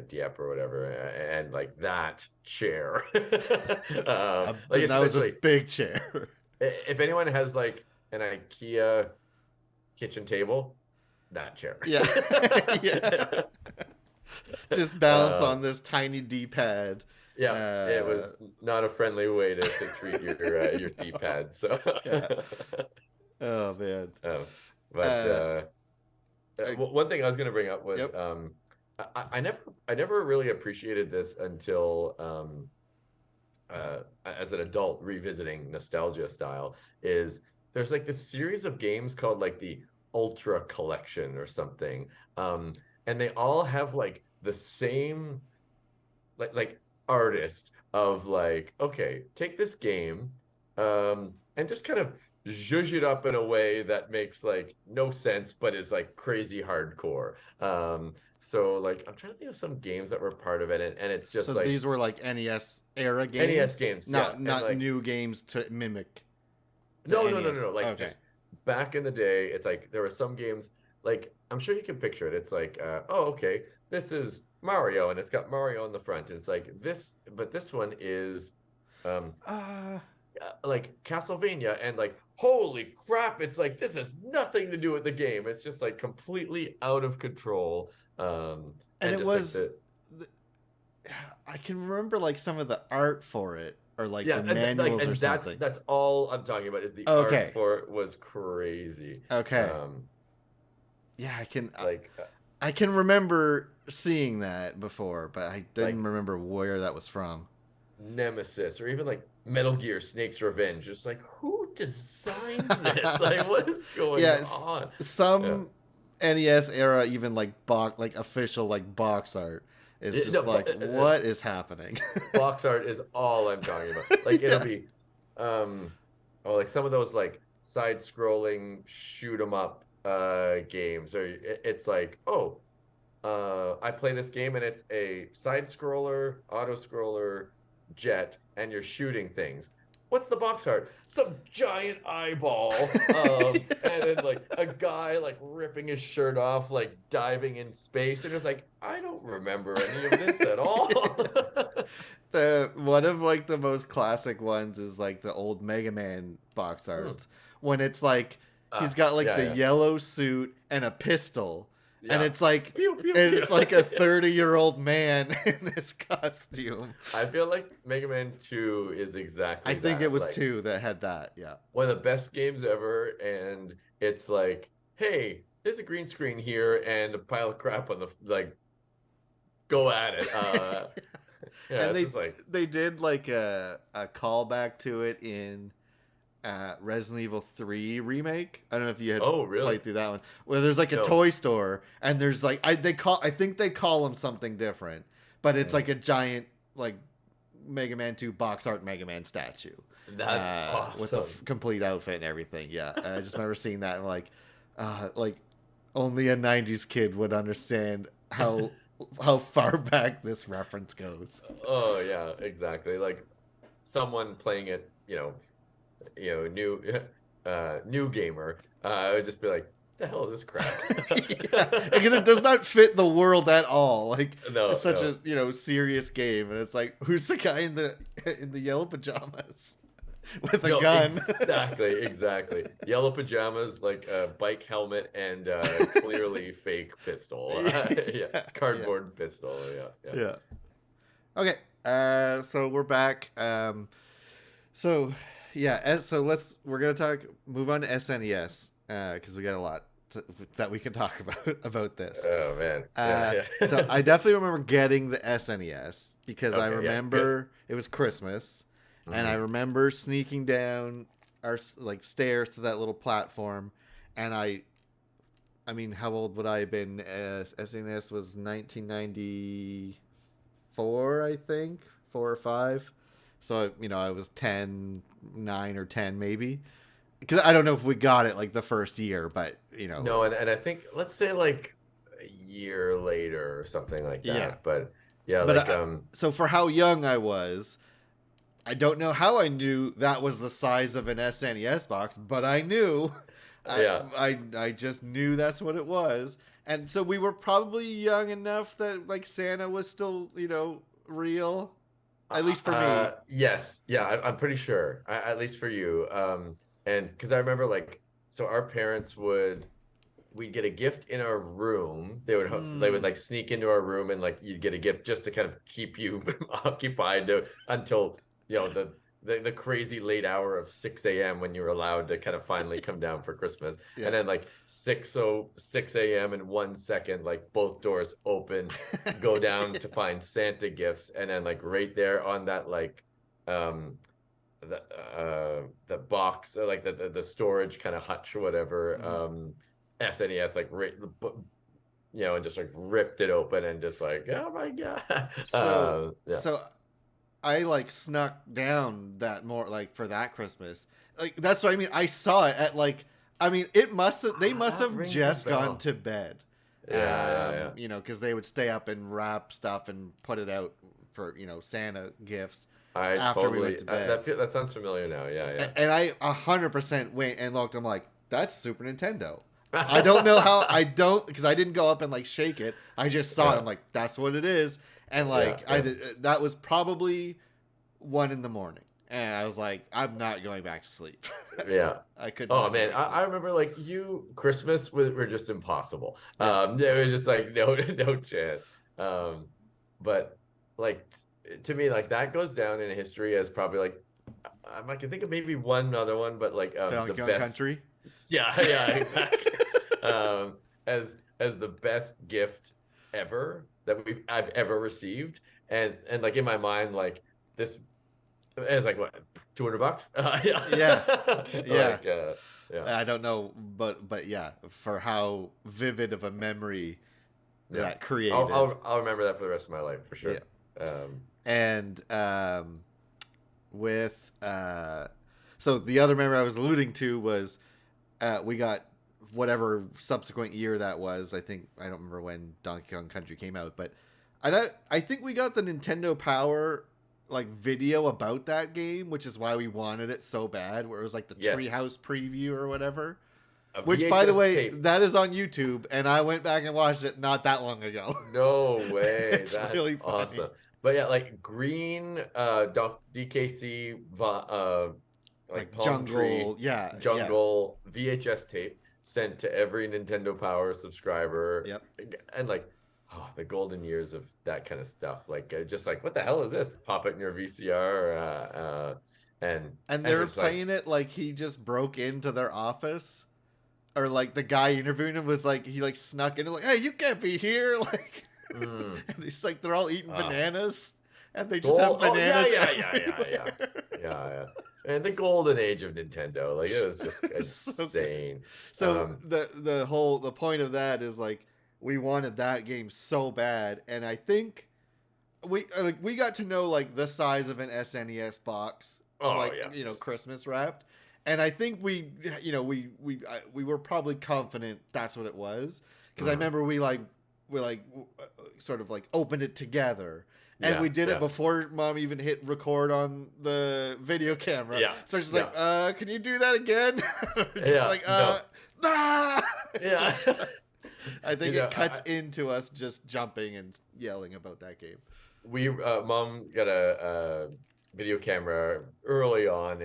Speaker 2: Dieppe or whatever, and like that chair, like
Speaker 1: That was a
Speaker 2: essentially,
Speaker 1: big chair.
Speaker 2: if anyone has like an IKEA kitchen table, that chair.
Speaker 1: Yeah. Yeah. Just balance
Speaker 2: uh,
Speaker 1: on this tiny D-pad.
Speaker 2: yeah, it
Speaker 1: Uh,
Speaker 2: was not a friendly way to treat your
Speaker 1: no.
Speaker 2: D-pad. So,
Speaker 1: Yeah. Oh man.
Speaker 2: um, but
Speaker 1: Uh,
Speaker 2: one thing I was going to bring up was
Speaker 1: yep.
Speaker 2: I never really appreciated this until as an adult revisiting nostalgia style is there's like this series of games called like the Ultra Collection or something, um, and they all have like the same like artist of like, okay, take this game and just kind of zhuzh it up in a way that makes like no sense but is like crazy hardcore. So like I'm trying to think of some games that were part of it, and it's
Speaker 1: So
Speaker 2: just like
Speaker 1: these were like NES era
Speaker 2: NES
Speaker 1: games,
Speaker 2: games, yeah, and
Speaker 1: not
Speaker 2: like
Speaker 1: new games to mimic the
Speaker 2: no,
Speaker 1: NES.
Speaker 2: like
Speaker 1: Okay.
Speaker 2: just back in the day, it's like there were some games like I'm sure you can picture it. It's like, oh, okay, this is Mario, and it's got Mario on the front, and it's like this, but this one is um
Speaker 1: Uh,
Speaker 2: like Castlevania, and like holy crap, it's like this has nothing to do with the game. It's just like completely out of control,
Speaker 1: and
Speaker 2: and
Speaker 1: it
Speaker 2: just like
Speaker 1: was I can remember like some of the art for it or like the
Speaker 2: yeah, like,
Speaker 1: manuals or
Speaker 2: and that's
Speaker 1: something.
Speaker 2: that's all I'm talking about is the art
Speaker 1: Okay.
Speaker 2: for it was crazy.
Speaker 1: Okay.
Speaker 2: Um,
Speaker 1: Yeah,
Speaker 2: like
Speaker 1: I can remember seeing that before, but I didn't
Speaker 2: like
Speaker 1: remember where that was from.
Speaker 2: Nemesis or even like Metal Gear Snake's Revenge. Just like who designed this? Like what is going
Speaker 1: Yes,
Speaker 2: on? Yeah.
Speaker 1: some NES era even like like official like box art is just
Speaker 2: No,
Speaker 1: like what is happening?
Speaker 2: box art is all I'm talking about. Like it'll
Speaker 1: Yeah.
Speaker 2: be um oh like some of those like side scrolling shoot 'em up games or it's like, oh, I play this game and it's a side scroller, auto scroller, jet, and you're shooting things. What's the box art? Some giant eyeball, and then like a guy like ripping his shirt off, like diving in space, and it's like I don't remember any of this at all.
Speaker 1: The one of like the most classic ones is like the old Mega Man box
Speaker 2: Hmm.
Speaker 1: art when it's like he's got like
Speaker 2: Yeah,
Speaker 1: the
Speaker 2: yeah,
Speaker 1: yellow suit and a pistol and
Speaker 2: yeah. Pew pew pew.
Speaker 1: it's like a 30-year-old man in this costume.
Speaker 2: I feel like Mega Man 2 is
Speaker 1: I
Speaker 2: exactly
Speaker 1: think it
Speaker 2: that.
Speaker 1: was
Speaker 2: Like
Speaker 1: two that had that. Yeah.
Speaker 2: one of the best games ever, and it's like, hey, there's a green screen here and a pile of crap on the like, go at it. Yeah,
Speaker 1: And
Speaker 2: it's just like,
Speaker 1: they did like a callback to it in Resident Evil 3 remake. I don't know if you had
Speaker 2: oh, really?
Speaker 1: played through that one. Where there's like a
Speaker 2: No.
Speaker 1: toy store and there's like I think they call them something different, but it's
Speaker 2: Mm.
Speaker 1: like a giant like Mega Man 2 box art Mega Man statue.
Speaker 2: That's
Speaker 1: With the
Speaker 2: awesome.
Speaker 1: complete outfit and everything. Yeah. I just remember seeing that and like only a 90s kid would understand how far back this reference goes.
Speaker 2: Oh, yeah, exactly. Like someone playing it, new, new gamer, would just be like, the hell is this crap?
Speaker 1: Yeah, because it does not fit the world at all. Like it's
Speaker 2: No,
Speaker 1: such
Speaker 2: no.
Speaker 1: a serious game, and it's like who's the guy in the yellow pajamas with a
Speaker 2: No,
Speaker 1: gun?
Speaker 2: exactly. Yellow pajamas, like a bike helmet, and clearly fake pistol. Yeah,
Speaker 1: Yeah, yeah,
Speaker 2: cardboard pistol. Yeah, yeah.
Speaker 1: yeah. Okay, so we're back. So yeah, so we're gonna move on to SNES because we got a lot that we can talk about this.
Speaker 2: Oh man. Yeah,
Speaker 1: So
Speaker 2: yeah.
Speaker 1: I definitely remember getting the SNES because I
Speaker 2: Okay, yeah, good.
Speaker 1: remember it was Christmas, and I
Speaker 2: Hmm.
Speaker 1: remember sneaking down our like stairs to that little platform, and I mean, how old would I have been? SNES was 1994, I think, 4 or 5. So I was 10, 9 or 10 maybe. Because I don't know if we got it like the first year, but
Speaker 2: No, and I think let's say like a year later or something like
Speaker 1: yeah.
Speaker 2: that. But yeah,
Speaker 1: But
Speaker 2: like
Speaker 1: so for how young I was, I don't know how I knew that was the size of an SNES box, but I knew.
Speaker 2: Yeah.
Speaker 1: I just knew that's what it was, and so we were probably young enough that like Santa was still real, at least for me.
Speaker 2: Yes, yeah, I'm pretty sure. At least for you. And because I remember like, so our parents would we'd get a gift in our room. So they would
Speaker 1: Mm.
Speaker 2: like sneak into our room and like you'd get a gift just to kind of keep you occupied until the crazy late hour of 6 a.m. when you were allowed to kind of finally come down for Christmas. And
Speaker 1: Yeah.
Speaker 2: then like 6 a.m. in 1 second, like both doors open, go down to find Santa gifts, and then like right there on that like um the box, like the storage kind of hutch or whatever,
Speaker 1: Mhm.
Speaker 2: SNES like and just like ripped it open and just like, oh my god.
Speaker 1: So
Speaker 2: Yeah.
Speaker 1: so I like snuck down that more like for that Christmas. Like that's what I mean. I saw it at like I mean it must have they must
Speaker 2: That
Speaker 1: have
Speaker 2: rings a
Speaker 1: just gone
Speaker 2: bell.
Speaker 1: to bed.
Speaker 2: Yeah.
Speaker 1: Because they would stay up and wrap stuff and put it out for, Santa gifts
Speaker 2: I
Speaker 1: after we went
Speaker 2: totally
Speaker 1: to bed.
Speaker 2: that sounds familiar now. Yeah,
Speaker 1: And I 100% went and looked. I'm like, that's Super Nintendo. I don't know how.
Speaker 2: yeah.
Speaker 1: I don't because I didn't go up and like shake it. I just saw it.
Speaker 2: Yeah,
Speaker 1: I'm like, that's what it is. And like I
Speaker 2: yeah,
Speaker 1: did. That was probably 1 in the morning, and I was like, I'm not going back to sleep.
Speaker 2: yeah.
Speaker 1: I could
Speaker 2: Oh
Speaker 1: not go
Speaker 2: man,
Speaker 1: back to
Speaker 2: I
Speaker 1: sleep.
Speaker 2: remember like Christmas were just impossible.
Speaker 1: Yeah.
Speaker 2: There was just like no chance. Um, but like to me, like that goes down in history as probably like I can think of maybe one other one, but like the
Speaker 1: Donkey Kong
Speaker 2: best.
Speaker 1: Country.
Speaker 2: Yeah, exactly. As the best gift ever I've ever received, and like in my mind, like this is like what, $200?
Speaker 1: Yeah.
Speaker 2: Yeah.
Speaker 1: Yeah.
Speaker 2: Like yeah,
Speaker 1: I don't know, but yeah, for how vivid of a memory
Speaker 2: yeah.
Speaker 1: that created.
Speaker 2: I'll remember that for the rest of my life for
Speaker 1: Yeah.
Speaker 2: sure. Um,
Speaker 1: And with so the other memory I was alluding to was we got whatever subsequent year that was. I think I don't remember when Donkey Kong Country came out, but I think we got the Nintendo Power like video about that game, which is why we wanted it so bad. Where it was like the
Speaker 2: yes,
Speaker 1: Treehouse preview or whatever.
Speaker 2: a
Speaker 1: Which, by the
Speaker 2: VHS
Speaker 1: way,
Speaker 2: tape.
Speaker 1: that is on YouTube, and I went back and watched it not that long ago.
Speaker 2: No way.
Speaker 1: It's
Speaker 2: That's
Speaker 1: really funny.
Speaker 2: awesome. But yeah, like green DKC like
Speaker 1: Like
Speaker 2: palm
Speaker 1: jungle,
Speaker 2: tree
Speaker 1: yeah, yeah,
Speaker 2: jungle VHS tape sent to every Nintendo Power subscriber,
Speaker 1: yep.
Speaker 2: and like, oh, the golden years of that kind of stuff. Like just like, what the hell is this? Pop it in your VCR,
Speaker 1: And they
Speaker 2: and we're
Speaker 1: were
Speaker 2: just like,
Speaker 1: playing it like he just broke into their office, or like the guy interviewing him was like he like snuck in and like, hey, you can't be here, like,
Speaker 2: mm,
Speaker 1: and he's like they're all eating
Speaker 2: ah,
Speaker 1: bananas, and they just have
Speaker 2: gold. Oh
Speaker 1: bananas
Speaker 2: yeah.
Speaker 1: everywhere.
Speaker 2: Yeah. And the golden age of Nintendo, like it was just
Speaker 1: So good.
Speaker 2: insane.
Speaker 1: So the point of that is like we wanted that game so bad, and I think we got to know like the size of an SNES box,
Speaker 2: Oh
Speaker 1: like
Speaker 2: yeah.
Speaker 1: Christmas wrapped, and I think we were probably confident that's what it was because I
Speaker 2: Mm,
Speaker 1: remember sort of like opened it together. And
Speaker 2: yeah,
Speaker 1: we did it
Speaker 2: yeah,
Speaker 1: before Mom even hit record on the video camera.
Speaker 2: yeah,
Speaker 1: So she's
Speaker 2: yeah,
Speaker 1: like, can you do that again?" Just
Speaker 2: yeah.
Speaker 1: like,
Speaker 2: No,
Speaker 1: ah!
Speaker 2: yeah.
Speaker 1: Just, I think it cuts
Speaker 2: I,
Speaker 1: into us just jumping and yelling about that game.
Speaker 2: we mom got a video camera early on,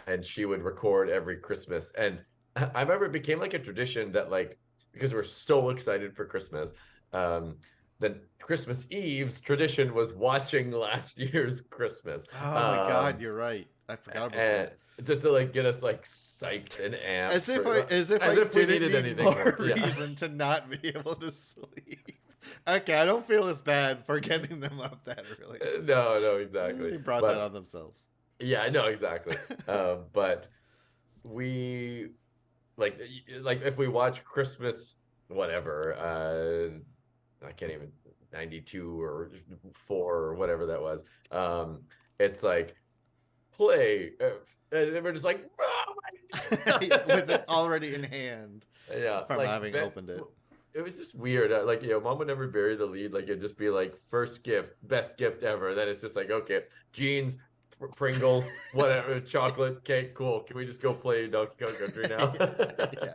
Speaker 2: and she would record every Christmas, and I remember it became like a tradition that like, because we're so excited for Christmas, um the Christmas Eve's tradition was watching last year's Christmas,
Speaker 1: Oh my God,
Speaker 2: um
Speaker 1: you're right. I forgot about
Speaker 2: and
Speaker 1: that.
Speaker 2: just to like get us like psyched and amped for,
Speaker 1: As if
Speaker 2: as
Speaker 1: I
Speaker 2: if we
Speaker 1: didn't
Speaker 2: needed
Speaker 1: need
Speaker 2: anything more.
Speaker 1: more
Speaker 2: Yeah.
Speaker 1: reason to not be able to sleep. Okay, I don't feel as bad for getting them up that early.
Speaker 2: No, exactly.
Speaker 1: They brought that on
Speaker 2: But
Speaker 1: themselves.
Speaker 2: yeah, I know exactly. But we like if we watch Christmas whatever, I can't even, 92 or 4 or whatever that was. It's like play, and we're just like, oh my
Speaker 1: With it
Speaker 2: God.
Speaker 1: already in hand
Speaker 2: Yeah,
Speaker 1: from
Speaker 2: like
Speaker 1: having opened it.
Speaker 2: it was just weird. Like, Mom would never bury the lead. Like it'd just be like first gift, best gift ever. Then it's just like, okay, jeans, Pringles, whatever, chocolate, cake, cool. Can we just go play Donkey Kong Country now?
Speaker 1: Yeah.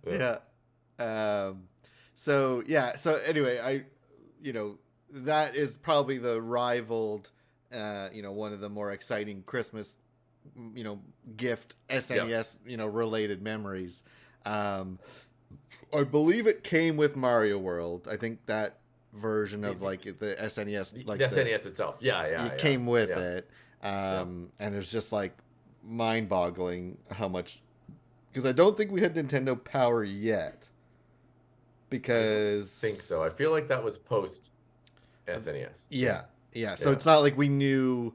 Speaker 2: Yeah.
Speaker 1: Yeah. Um, so yeah. So anyway, you know, that is probably the rivaled, one of the more exciting Christmas, gift
Speaker 2: Yep.
Speaker 1: SNES, related memories. Um, I believe it came with Mario World. I think that version
Speaker 2: The,
Speaker 1: of
Speaker 2: the,
Speaker 1: like the SNES,
Speaker 2: the SNES itself. Yeah, yeah,
Speaker 1: it
Speaker 2: yeah,
Speaker 1: came with
Speaker 2: yeah,
Speaker 1: it,
Speaker 2: yeah.
Speaker 1: and it's just like mind-boggling how much, because I don't think we had Nintendo Power yet,
Speaker 2: I don't think so. I
Speaker 1: because
Speaker 2: feel like that was post SNES. Yeah,
Speaker 1: yeah, yeah. So
Speaker 2: yeah.
Speaker 1: it's not like we knew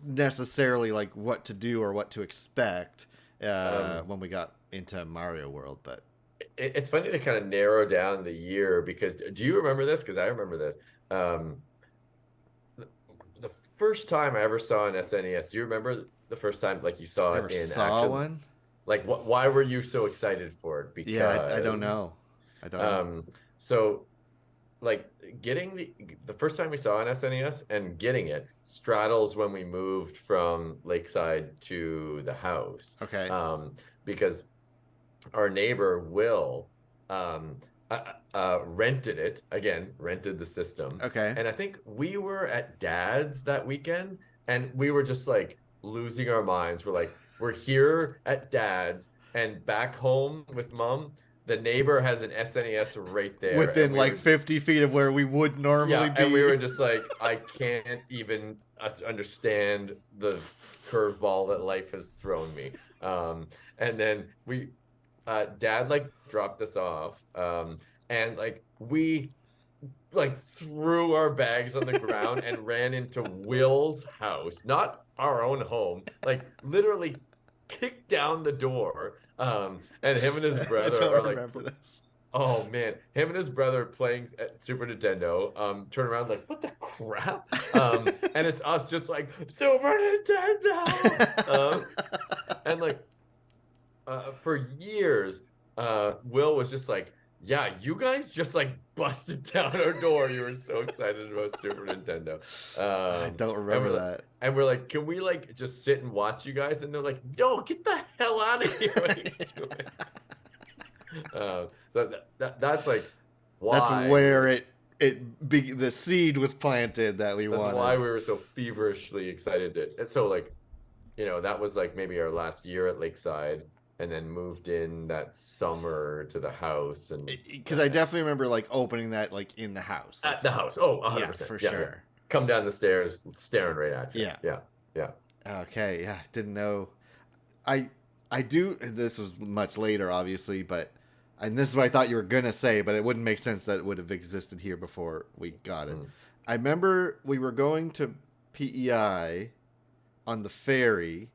Speaker 1: necessarily like what to do or what to expect
Speaker 2: Um,
Speaker 1: when we got into Mario World, but
Speaker 2: it's funny to kind of narrow down the year because do you remember this? Because I remember this. Um, the, the first time I ever saw an SNES, do you remember the first time like you saw
Speaker 1: ever
Speaker 2: it in
Speaker 1: saw
Speaker 2: action?
Speaker 1: one.
Speaker 2: Like what? Why were you so excited for it?
Speaker 1: Yeah, I don't
Speaker 2: Because
Speaker 1: know. I don't know.
Speaker 2: um, so like getting the first time we saw an SNES and getting it straddles when we moved from Lakeside to the house.
Speaker 1: Okay.
Speaker 2: Um, because our neighbor Will um, rented it again, rented the system,
Speaker 1: Okay.
Speaker 2: and I think we were at Dad's that weekend, and we were just like losing our minds. We're like, we're here at Dad's, and back home with Mom, the neighbor has an SNES right there, and
Speaker 1: Within
Speaker 2: we
Speaker 1: like
Speaker 2: were
Speaker 1: 50 feet of where we would normally
Speaker 2: yeah, and we
Speaker 1: be.
Speaker 2: were just like, I can't even understand the curveball that life has thrown me. And then dad like dropped us off, and like we like threw our bags on the ground and ran into Will's house, not our own home, like literally kicked down the door. And him and his
Speaker 1: I
Speaker 2: brother
Speaker 1: don't
Speaker 2: are like
Speaker 1: remember this.
Speaker 2: oh man, him and his brother playing at Super Nintendo, turn around like, what the crap? And it's us just like Super Nintendo. And like for years, Will was just like, yeah, you guys just like busted down our door. You were so excited about Super Nintendo.
Speaker 1: I don't
Speaker 2: And
Speaker 1: remember that.
Speaker 2: we're like, can we like just sit and watch you guys? And they're like, no, get the hell out of here. What are you doing? So that's like
Speaker 1: That's
Speaker 2: why we
Speaker 1: where
Speaker 2: were
Speaker 1: the seed was planted that we
Speaker 2: that's why
Speaker 1: wanted.
Speaker 2: we were so feverishly excited and so like that was like maybe our last year at Lakeside and then moved in that summer to the house and
Speaker 1: Because I definitely remember like opening that like in the house. Like,
Speaker 2: at the house. Oh,
Speaker 1: yeah,
Speaker 2: 100%.
Speaker 1: for
Speaker 2: Yeah, yeah.
Speaker 1: sure.
Speaker 2: Come down the stairs staring right at you.
Speaker 1: Yeah.
Speaker 2: Yeah. Yeah.
Speaker 1: Okay. Yeah. Didn't know. I I do. This was much later, obviously, but and this is what I thought you were gonna say, but it wouldn't make sense that it would have existed here before we got it.
Speaker 2: Mm.
Speaker 1: I remember we were going to PEI on the ferry,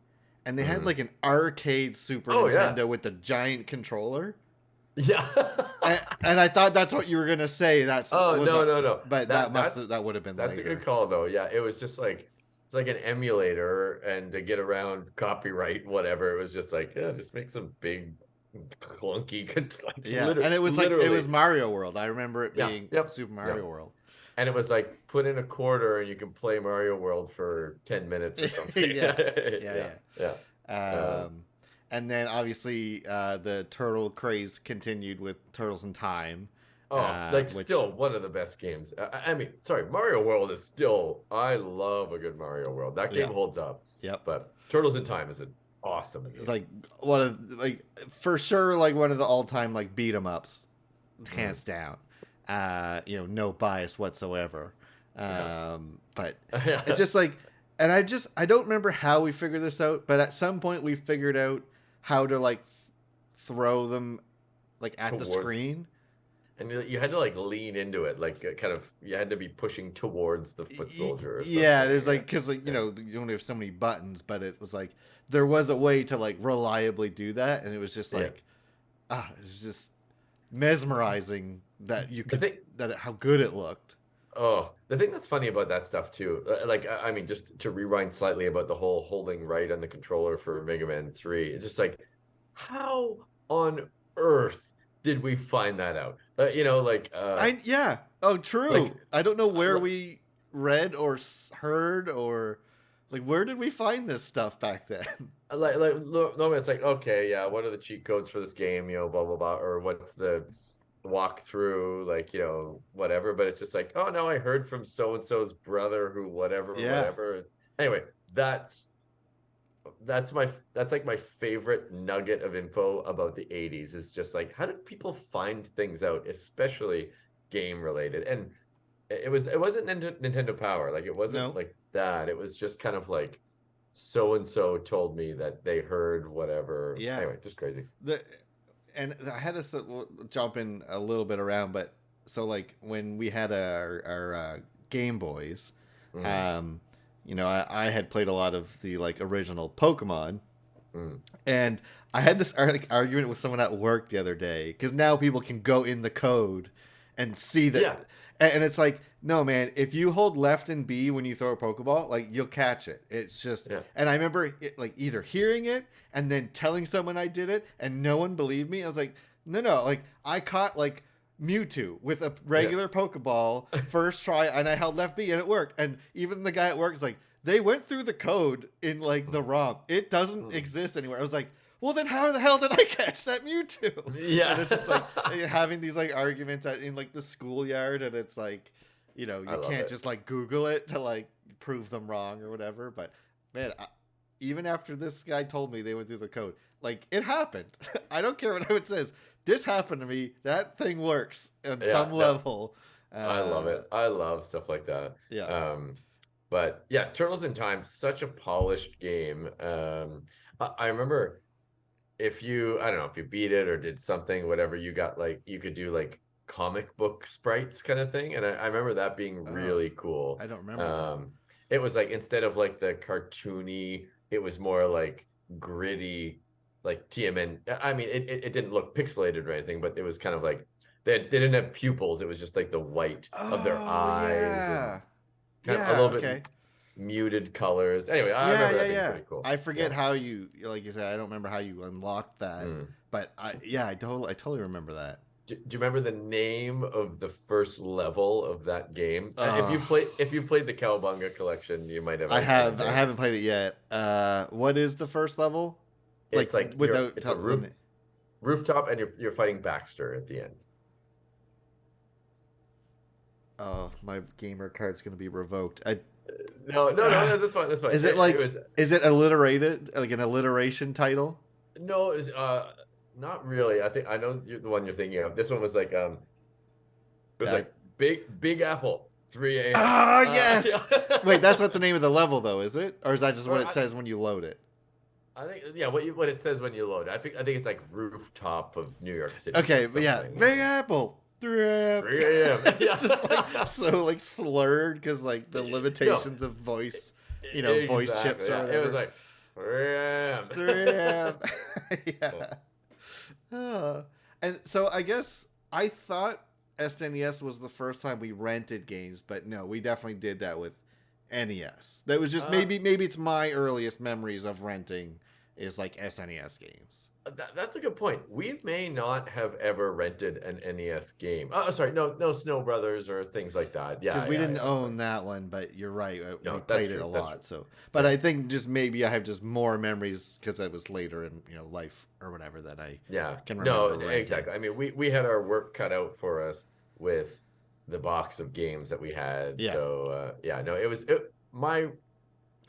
Speaker 1: and they had
Speaker 2: Mm.
Speaker 1: like an arcade Super
Speaker 2: Oh yeah.
Speaker 1: Nintendo with the giant controller.
Speaker 2: Yeah.
Speaker 1: And I thought that's what you were gonna say. That's
Speaker 2: Oh
Speaker 1: was
Speaker 2: no,
Speaker 1: a,
Speaker 2: no, no.
Speaker 1: but
Speaker 2: That
Speaker 1: that would have been
Speaker 2: that's a good
Speaker 1: later.
Speaker 2: call though. Yeah, it was just like it's like an emulator, and to get around copyright, whatever, it was just like yeah, just make some big clunky, like
Speaker 1: Yeah, and it was
Speaker 2: literally,
Speaker 1: Mario World. I remember it
Speaker 2: yeah,
Speaker 1: being
Speaker 2: yep,
Speaker 1: Super
Speaker 2: yep.
Speaker 1: Mario World.
Speaker 2: And it was like put in a quarter and you can play Mario World for 10 minutes or something.
Speaker 1: Yeah,
Speaker 2: Yeah,
Speaker 1: yeah,
Speaker 2: yeah.
Speaker 1: yeah.
Speaker 2: Um,
Speaker 1: And then obviously the turtle craze continued with Turtles in Time,
Speaker 2: oh, like
Speaker 1: which
Speaker 2: still one of the best games. I mean, sorry, Mario World is still. I love a good Mario World. That game
Speaker 1: yeah,
Speaker 2: holds up.
Speaker 1: yep,
Speaker 2: But Turtles in Time is an awesome
Speaker 1: it's
Speaker 2: game.
Speaker 1: like one of like for sure like one of the all time like beat 'em ups,
Speaker 2: Mm,
Speaker 1: hands down. No bias whatsoever.
Speaker 2: yeah.
Speaker 1: But it's just like, and I don't remember how we figured this out, but at some point we figured out how to like throw them like at the
Speaker 2: Towards
Speaker 1: screen.
Speaker 2: and you had to like lean into it, like kind of you had to be pushing towards the foot soldier or
Speaker 1: Yeah,
Speaker 2: something.
Speaker 1: there's
Speaker 2: Yeah,
Speaker 1: like because like
Speaker 2: yeah,
Speaker 1: you only have so many buttons, but it was like there was a way to like reliably do that, and it was just
Speaker 2: yeah.
Speaker 1: like it was just mesmerizing that you
Speaker 2: The
Speaker 1: could
Speaker 2: thing
Speaker 1: how good it looked.
Speaker 2: Oh, the thing that's funny about that stuff too, like I mean, just to rewind slightly about the whole holding right on the controller for Mega Man 3, it's just like, how on earth did we find that out?
Speaker 1: I yeah. Oh,
Speaker 2: like,
Speaker 1: true. I don't know where
Speaker 2: like
Speaker 1: we read or heard or. Like, where did we find this stuff back then?
Speaker 2: Normally it's like, okay, yeah, what are the cheat codes for this game, blah blah blah, or what's the walkthrough, like, whatever. But it's just like, oh no, I heard from so and so's brother who whatever,
Speaker 1: Yeah.
Speaker 2: whatever. Anyway, that's like my favorite nugget of info about the 80s. Is just like, how did people find things out, especially game related? And it wasn't Nintendo Power, like it wasn't
Speaker 1: No.
Speaker 2: like that. It was just kind of like, so and so told me that they heard whatever.
Speaker 1: Yeah.
Speaker 2: Anyway, just crazy.
Speaker 1: And I had to jump in a little bit around, but so like when we had our Game Boys,
Speaker 2: Mm,
Speaker 1: I had played a lot of the like original Pokemon,
Speaker 2: mm.
Speaker 1: and I had this argument with someone at work the other day because now people can go in the code and see that.
Speaker 2: Yeah.
Speaker 1: And it's like, no, man, if you hold left and B when you throw a Pokeball, like you'll catch it. It's just,
Speaker 2: Yeah.
Speaker 1: and I remember like either hearing it and then telling someone I did it and no one believed me. I was like, no, like I caught like Mewtwo with a regular Pokeball first try and I held left B and it worked. And even the guy at work is like, they went through the code in like the ROM. It doesn't exist anywhere. I was like, well, then how the hell did I catch that Mewtwo?
Speaker 2: Yeah.
Speaker 1: And it's just like having these like arguments in like the schoolyard, and it's like, you
Speaker 2: I love
Speaker 1: can't
Speaker 2: it.
Speaker 1: just like Google it to like prove them wrong or whatever. But man, even after this guy told me they went through the code, like it happened. I don't care what it says. This happened to me. That thing works on some level.
Speaker 2: I love it. I love stuff like that.
Speaker 1: Yeah.
Speaker 2: But yeah, Turtles in Time, such a polished game. I remember, I don't know if you beat it or did something, whatever, you got like, you could do like comic book sprites kind of thing. And I remember that being
Speaker 1: Oh,
Speaker 2: really cool.
Speaker 1: I don't remember that.
Speaker 2: It was like, instead of like the cartoony, it was more like gritty, like TMN. I mean, it didn't look pixelated or anything, but it was kind of like, they didn't have pupils. It was just like the white of their
Speaker 1: Oh
Speaker 2: eyes and
Speaker 1: yeah.
Speaker 2: kind of a
Speaker 1: Yeah.
Speaker 2: little bit
Speaker 1: Okay.
Speaker 2: muted colors. Anyway, I
Speaker 1: Yeah,
Speaker 2: remember
Speaker 1: yeah,
Speaker 2: that being
Speaker 1: yeah.
Speaker 2: pretty cool.
Speaker 1: I forget
Speaker 2: Yeah.
Speaker 1: how you, like you said, I don't remember how you unlocked that,
Speaker 2: Mm.
Speaker 1: but I totally remember that.
Speaker 2: Do you remember the name of the first level of that game?
Speaker 1: Oh,
Speaker 2: If you played the Cowabunga collection, you might have
Speaker 1: I
Speaker 2: a
Speaker 1: have. I
Speaker 2: name.
Speaker 1: haven't played it yet. What is the first level? Like
Speaker 2: It's like
Speaker 1: without
Speaker 2: it's a rooftop, and you're fighting Baxter at the end.
Speaker 1: oh, my gamer card's gonna be revoked.
Speaker 2: No, this one,
Speaker 1: Is it
Speaker 2: it
Speaker 1: like?
Speaker 2: was
Speaker 1: Is it alliterated? Like an alliteration title?
Speaker 2: no, it was, not really. I think I know the one you're thinking of. This one was like, it was
Speaker 1: Yeah.
Speaker 2: like Big Apple 3 a.m.
Speaker 1: Ah, yes.
Speaker 2: Yeah.
Speaker 1: Wait, that's not the name of the level though, is it? Or is that just what
Speaker 2: Or
Speaker 1: it says when you load it?
Speaker 2: I think, yeah, what it says when you load. I think it's like rooftop of New York City.
Speaker 1: Okay,
Speaker 2: Or
Speaker 1: but yeah,
Speaker 2: something.
Speaker 1: Big Apple.
Speaker 2: 3 a.m.
Speaker 1: It's just like so like slurred because like the limitations of voice, voice chips
Speaker 2: Exactly,
Speaker 1: or
Speaker 2: yeah.
Speaker 1: whatever.
Speaker 2: It was like 3 a.m.
Speaker 1: 3 yeah. Oh. And so I guess I thought SNES was the first time we rented games, but no, we definitely did that with NES. That was just
Speaker 2: Uh,
Speaker 1: maybe it's my earliest memories of renting is like SNES games.
Speaker 2: that's a good point. We may not have ever rented an NES game. Oh, sorry, no Snow Brothers or things like that. Yeah,
Speaker 1: Because we didn't
Speaker 2: yeah.
Speaker 1: own that one, but you're right. We
Speaker 2: No, that's
Speaker 1: played it
Speaker 2: true.
Speaker 1: a
Speaker 2: That's
Speaker 1: lot.
Speaker 2: true.
Speaker 1: So, but
Speaker 2: Yeah.
Speaker 1: I think just maybe I have just more memories because I was later in life or whatever that I
Speaker 2: Yeah.
Speaker 1: can
Speaker 2: No,
Speaker 1: remember renting.
Speaker 2: exactly. I mean, we had our work cut out for us with the box of games that we had.
Speaker 1: Yeah.
Speaker 2: So, yeah, no, my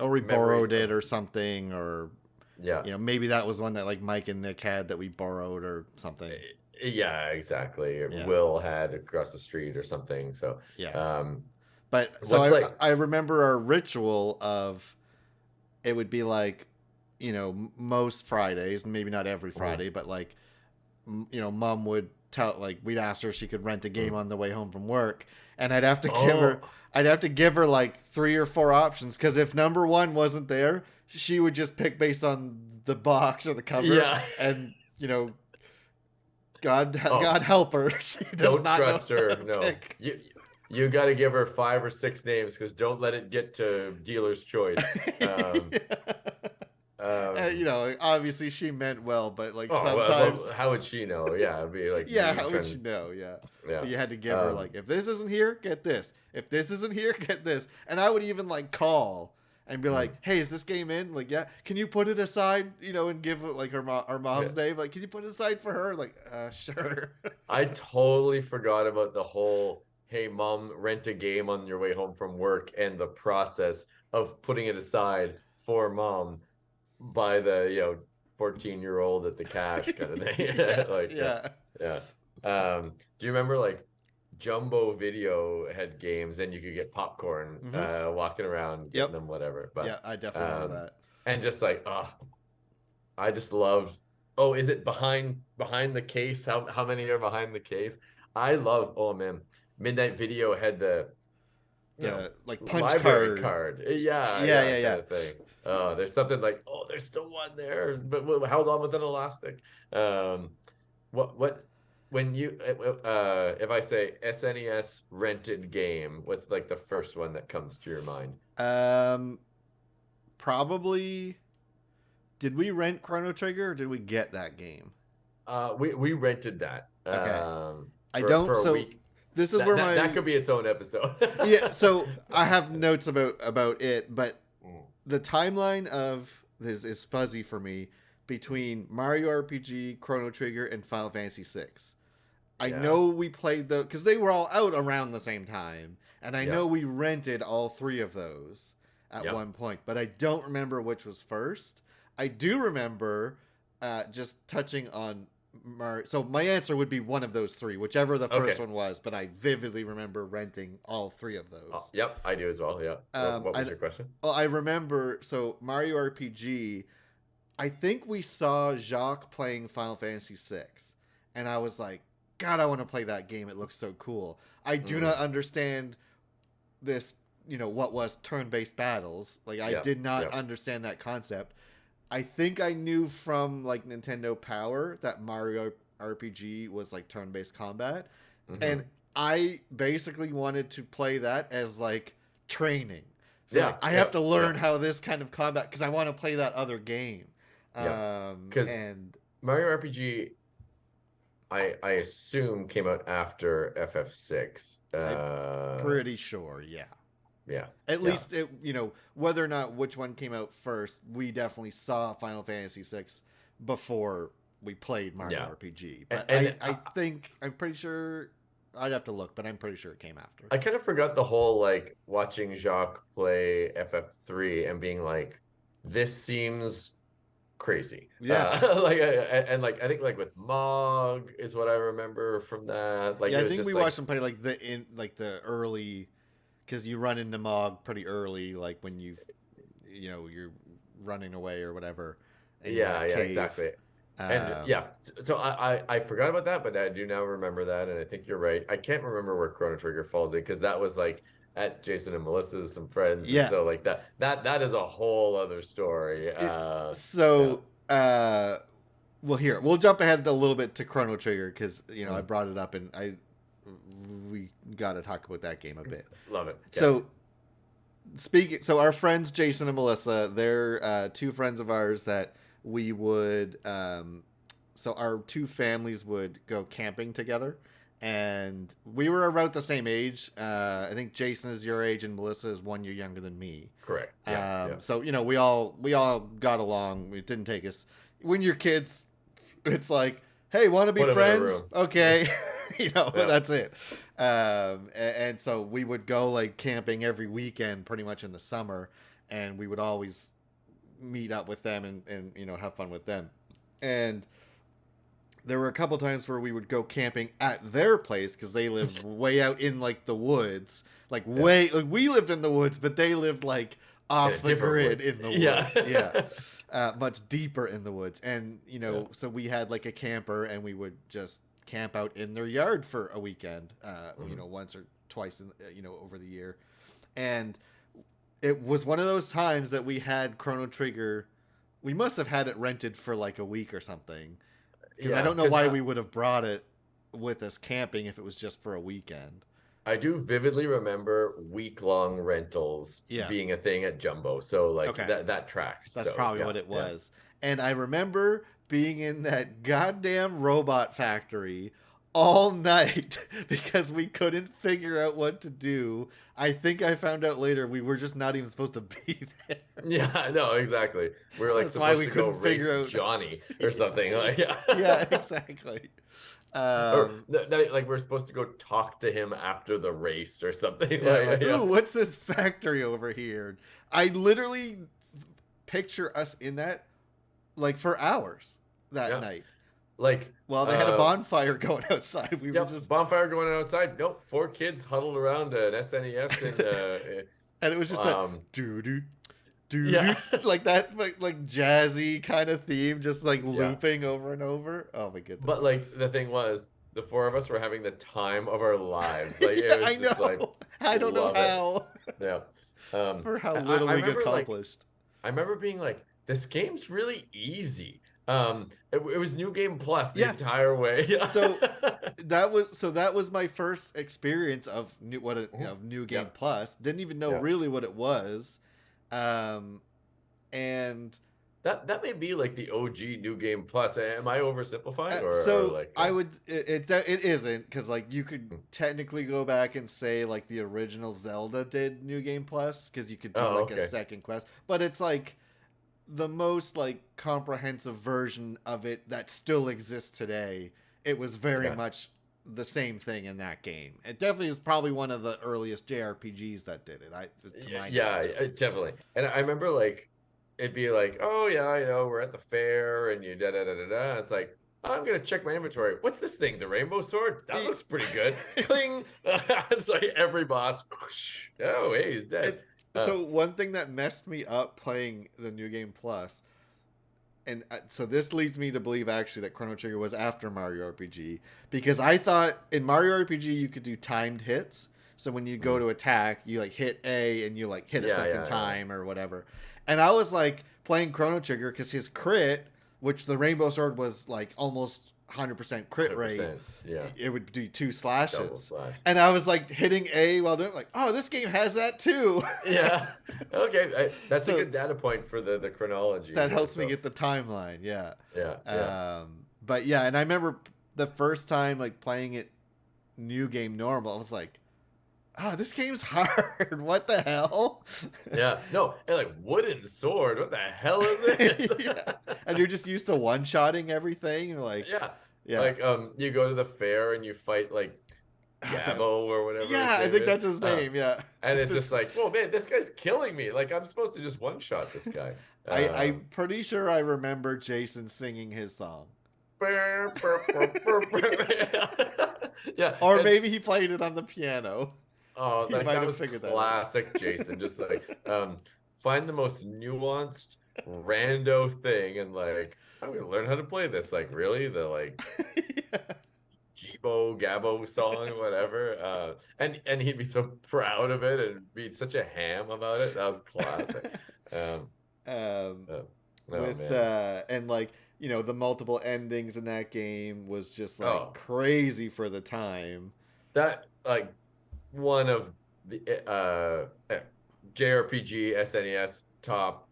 Speaker 1: Or we
Speaker 2: memories
Speaker 1: borrowed it
Speaker 2: of,
Speaker 1: or something, or
Speaker 2: yeah.
Speaker 1: maybe that was one that like Mike and Nick had that we borrowed or something.
Speaker 2: Yeah, exactly.
Speaker 1: Yeah.
Speaker 2: Will had across the street or something. So,
Speaker 1: Yeah.
Speaker 2: um,
Speaker 1: But so
Speaker 2: what's like,
Speaker 1: I remember our ritual of it would be like, most Fridays, maybe not every Friday, but like, Mom would tell, like, we'd ask her if she could rent a game on the way home from work, and I'd have to give her like 3 or 4 options because if number one wasn't there, she would just pick based on the box or the cover,
Speaker 2: yeah.
Speaker 1: and God help her. She does
Speaker 2: Don't
Speaker 1: not
Speaker 2: trust
Speaker 1: know
Speaker 2: her.
Speaker 1: how to
Speaker 2: No,
Speaker 1: pick.
Speaker 2: you got to give her 5 or 6 names because don't let it get to dealer's choice.
Speaker 1: Obviously she meant well, but like
Speaker 2: Oh,
Speaker 1: sometimes,
Speaker 2: well, how would she know? Yeah, it'd be like,
Speaker 1: yeah,
Speaker 2: me
Speaker 1: how would
Speaker 2: trying
Speaker 1: she know? Yeah.
Speaker 2: yeah.
Speaker 1: But you had to give her like, if this isn't here, get this. If this isn't here, get this. And I would even like call and be like,
Speaker 2: Mm.
Speaker 1: "Hey, is this game in?" Like, "Yeah." "Can you put it aside?" And give it like our
Speaker 2: Yeah.
Speaker 1: mom's name. Like, "Can you put it aside for her?" Like, sure.
Speaker 2: I totally forgot about the whole, hey, mom, rent a game on your way home from work and the process of putting it aside for mom by the, 14-year-old at the cash kind of thing.
Speaker 1: Yeah,
Speaker 2: Like,
Speaker 1: yeah.
Speaker 2: yeah. Do you remember like Jumbo Video had games and you could get popcorn
Speaker 1: Mm-hmm.
Speaker 2: walking around getting
Speaker 1: Yep.
Speaker 2: them, whatever.
Speaker 1: Yeah,
Speaker 2: But
Speaker 1: I definitely remember
Speaker 2: um
Speaker 1: that.
Speaker 2: and just like, I just loved. Oh, is it behind the case? How many are behind the case? I love. Oh man, Midnight Video had the
Speaker 1: The like punch
Speaker 2: library
Speaker 1: card.
Speaker 2: card. Yeah,
Speaker 1: Yeah,
Speaker 2: yeah,
Speaker 1: yeah,
Speaker 2: kind
Speaker 1: yeah.
Speaker 2: of thing. There's something like, oh, there's still one there, but held on with an elastic. Um, what when you if I say SNES rented game, what's like the first one that comes to your mind?
Speaker 1: Um, Probably. Did we rent Chrono Trigger or did we get that game?
Speaker 2: We rented that
Speaker 1: Okay. I
Speaker 2: for
Speaker 1: don't.
Speaker 2: a
Speaker 1: So
Speaker 2: week.
Speaker 1: this is
Speaker 2: That
Speaker 1: where
Speaker 2: that that
Speaker 1: my
Speaker 2: could be its own episode.
Speaker 1: yeah. So I have notes about it, but
Speaker 2: Mm.
Speaker 1: the timeline of this is fuzzy for me between Mario RPG, Chrono Trigger, and Final Fantasy VI. I
Speaker 2: Yeah.
Speaker 1: know we played the because they were all out around the same time, and I know
Speaker 2: Yep.
Speaker 1: we rented all three of those at
Speaker 2: Yep.
Speaker 1: one point, but I don't remember which was first. I do remember just touching on Mario. So my answer would be one of those three, whichever the first
Speaker 2: Okay.
Speaker 1: one was. But I vividly remember renting all three of those.
Speaker 2: Yep. I do as well. Yeah. What was
Speaker 1: I
Speaker 2: your question?
Speaker 1: well, I remember so Mario RPG. I think we saw Jacques playing Final Fantasy VI, and I was like, God, I want to play that game. It looks so cool. I do not
Speaker 2: Mm.
Speaker 1: understand this, what was turn-based battles. Like, I
Speaker 2: Yep.
Speaker 1: did not
Speaker 2: Yep.
Speaker 1: understand that concept. I think I knew from like Nintendo Power that Mario RPG was like turn-based combat, and
Speaker 2: Hmm.
Speaker 1: I basically wanted to play that as like training. For like,
Speaker 2: Yeah.
Speaker 1: I have to
Speaker 2: Yep.
Speaker 1: learn
Speaker 2: Yep.
Speaker 1: how this kind of combat because I want to play that other game.
Speaker 2: Yep. Because
Speaker 1: And
Speaker 2: Mario RPG, I assume came out after FF6.
Speaker 1: I'm pretty sure, yeah.
Speaker 2: Yeah.
Speaker 1: At
Speaker 2: Yeah.
Speaker 1: least whether or not which one came out first, we definitely saw Final Fantasy VI before we played Mario
Speaker 2: Yeah.
Speaker 1: RPG.
Speaker 2: And,
Speaker 1: But
Speaker 2: and
Speaker 1: I think I'm pretty sure I'd have to look, but I'm pretty sure it came after.
Speaker 2: I kind of forgot the whole like watching Jacques play FF3 and being like, this seems crazy.
Speaker 1: Yeah.
Speaker 2: And like I think like with Mog is what I remember from that. Like
Speaker 1: Yeah,
Speaker 2: it
Speaker 1: I
Speaker 2: was
Speaker 1: think we
Speaker 2: just
Speaker 1: watched
Speaker 2: like,
Speaker 1: them play like the early because you run into Mog pretty early, like when you're running away or whatever in
Speaker 2: yeah,
Speaker 1: that
Speaker 2: yeah,
Speaker 1: cave.
Speaker 2: exactly. And
Speaker 1: Um,
Speaker 2: yeah, so I forgot about that, but I do now remember that, and I think you're right. I can't remember where Chrono Trigger falls in because that was like at Jason and Melissa's, some friends, and
Speaker 1: yeah,
Speaker 2: so like that is a whole other story.
Speaker 1: it's
Speaker 2: Yeah.
Speaker 1: so. Well, here we'll jump ahead a little bit to Chrono Trigger because I
Speaker 2: Mm,
Speaker 1: brought it up and we got to talk about that game a bit.
Speaker 2: love it. Yeah.
Speaker 1: So so our friends Jason and Melissa, they're two friends of ours that we would so our two families would go camping together, and we were about the same age. I think Jason is your age and Melissa is 1 year younger than me.
Speaker 2: Correct. Yeah. Yeah.
Speaker 1: So we all got along. It didn't take us when you're kids. It's like, hey, want to be
Speaker 2: Put them in a
Speaker 1: friends?
Speaker 2: room.
Speaker 1: Okay,
Speaker 2: Yeah.
Speaker 1: that's it. And so we would go like camping every weekend, pretty much in the summer, and we would always meet up with them and have fun with them. And there were a couple times where we would go camping at their place because they lived way out in like the woods, like
Speaker 2: Yeah.
Speaker 1: way like we lived in the woods, but they lived like
Speaker 2: In a
Speaker 1: off the
Speaker 2: different
Speaker 1: grid
Speaker 2: woods.
Speaker 1: in the
Speaker 2: Yeah.
Speaker 1: woods. Yeah. Much deeper in the woods. And,
Speaker 2: Yeah.
Speaker 1: so we had like a camper and we would just camp out in their yard for a weekend,
Speaker 2: Mhm.
Speaker 1: once or twice, over the year. And it was one of those times that we had Chrono Trigger. We must have had it rented for like a week or something. Because I
Speaker 2: Yeah.
Speaker 1: don't know
Speaker 2: Because
Speaker 1: why we would have brought it with us camping if it was just for a weekend.
Speaker 2: I do vividly remember week-long rentals
Speaker 1: Yeah.
Speaker 2: being a thing at Jumbo. So like
Speaker 1: Okay.
Speaker 2: that tracks.
Speaker 1: That's
Speaker 2: So
Speaker 1: probably
Speaker 2: yeah.
Speaker 1: what it
Speaker 2: Yeah.
Speaker 1: was. And I remember being in that goddamn robot factory all night because we couldn't figure out what to do. I think I found out later we were just not even supposed to be there.
Speaker 2: Yeah, no, exactly. We're like
Speaker 1: That's why
Speaker 2: supposed
Speaker 1: we
Speaker 2: to go
Speaker 1: couldn't
Speaker 2: race
Speaker 1: figure out.
Speaker 2: Johnny or something.
Speaker 1: yeah,
Speaker 2: Like, yeah.
Speaker 1: yeah, exactly.
Speaker 2: Or
Speaker 1: Um,
Speaker 2: like we're supposed to go talk to him after the race or something.
Speaker 1: yeah,
Speaker 2: Like,
Speaker 1: like,
Speaker 2: yeah.
Speaker 1: ooh, what's this factory over here? I literally picture us in that like for hours that
Speaker 2: Yeah.
Speaker 1: night
Speaker 2: Like,
Speaker 1: while they had a bonfire going outside. We were
Speaker 2: yep,
Speaker 1: just,
Speaker 2: bonfire going on outside. Nope, four kids huddled around an SNES and
Speaker 1: and it was just that
Speaker 2: um
Speaker 1: doo doo doo
Speaker 2: yeah.
Speaker 1: doo like that like jazzy kind of theme just like
Speaker 2: Yeah.
Speaker 1: looping over and over. Oh my
Speaker 2: But
Speaker 1: goodness.
Speaker 2: like the thing was, the four of us were having the time of our lives. Like
Speaker 1: Yeah,
Speaker 2: it
Speaker 1: I
Speaker 2: was just like
Speaker 1: know. I don't know
Speaker 2: love it.
Speaker 1: how
Speaker 2: Yeah.
Speaker 1: for how
Speaker 2: I,
Speaker 1: little
Speaker 2: I
Speaker 1: we
Speaker 2: remember like
Speaker 1: accomplished.
Speaker 2: I remember being like, this game's really easy. It was New Game Plus the
Speaker 1: Yeah.
Speaker 2: entire way. Yeah.
Speaker 1: So that was my first experience of
Speaker 2: Mhm.
Speaker 1: of New
Speaker 2: Yeah.
Speaker 1: Game Plus. Didn't even know
Speaker 2: Yeah.
Speaker 1: really what it was. Um and
Speaker 2: That may be like the OG New Game Plus. Am I oversimplifying or
Speaker 1: so
Speaker 2: like
Speaker 1: I would it isn't because like you could
Speaker 2: hmm.
Speaker 1: technically go back and say like the original Zelda did New Game Plus because you could do
Speaker 2: Oh,
Speaker 1: like a
Speaker 2: okay.
Speaker 1: second quest, but it's like the most like comprehensive version of it that still exists today. It was very
Speaker 2: Yeah.
Speaker 1: much the same thing in that game. It definitely is probably one of the earliest JRPGs that did it. To my
Speaker 2: Yeah,
Speaker 1: knowledge at least.
Speaker 2: definitely. And I remember like it'd be like, oh yeah, we're at the fair and you da da da da da. It's like, I'm gonna check my inventory. What's this thing? The rainbow sword? That looks pretty good. Cling. It's like every boss. Whoosh. Oh, hey, he's
Speaker 1: And
Speaker 2: dead. Uh,
Speaker 1: so one thing that messed me up playing the New Game Plus, and so this leads me to believe actually that Chrono Trigger was after Mario RPG because I thought in Mario RPG you could do timed hits. So when you go
Speaker 2: mhm.
Speaker 1: to attack, you like hit A and you like hit a
Speaker 2: Yeah,
Speaker 1: second
Speaker 2: yeah, yeah.
Speaker 1: time or whatever. And I was like playing Chrono Trigger because his crit, which the Rainbow Sword was like almost 100% crit rate,
Speaker 2: 100%. Yeah.
Speaker 1: it would do two
Speaker 2: Double
Speaker 1: slashes.
Speaker 2: slash.
Speaker 1: And I was like hitting A while doing like, oh, this game has that too.
Speaker 2: Yeah. Okay. That's a
Speaker 1: So
Speaker 2: good data point for the chronology
Speaker 1: that
Speaker 2: here.
Speaker 1: helps me
Speaker 2: So
Speaker 1: get the timeline. Yeah.
Speaker 2: yeah, yeah.
Speaker 1: But yeah, and I remember the first time like playing it new game normal, I was like, oh, this game's hard. What the hell?
Speaker 2: Yeah. No, and like wooden sword. What the hell is this?
Speaker 1: Yeah. And you're just used to one-shotting everything. You're like,
Speaker 2: Yeah.
Speaker 1: yeah.
Speaker 2: Like you go to the fair and you fight like
Speaker 1: That,
Speaker 2: Gabbo or whatever his
Speaker 1: yeah, I
Speaker 2: name
Speaker 1: think
Speaker 2: is.
Speaker 1: that's his name. Yeah.
Speaker 2: And it's just
Speaker 1: This,
Speaker 2: like, whoa man, this guy's killing me. Like I'm supposed to just one shot this guy.
Speaker 1: I'm pretty sure I remember Jason singing his song.
Speaker 2: Yeah.
Speaker 1: Or
Speaker 2: And
Speaker 1: maybe he played it on the piano.
Speaker 2: oh,
Speaker 1: He
Speaker 2: like
Speaker 1: might
Speaker 2: that
Speaker 1: have
Speaker 2: was
Speaker 1: figured that out.
Speaker 2: classic Jason. Just like find the most nuanced rando thing and like I'm gonna learn how to play this. Like really? The like
Speaker 1: Yeah.
Speaker 2: Jibo Gabbo song, whatever. And he'd be so proud of it and be such a ham about it. That was classic. Um,
Speaker 1: um,
Speaker 2: uh, oh
Speaker 1: with
Speaker 2: man.
Speaker 1: and like the multiple endings in that game was just like
Speaker 2: Oh,
Speaker 1: crazy for the time.
Speaker 2: that like one of the JRPG SNES top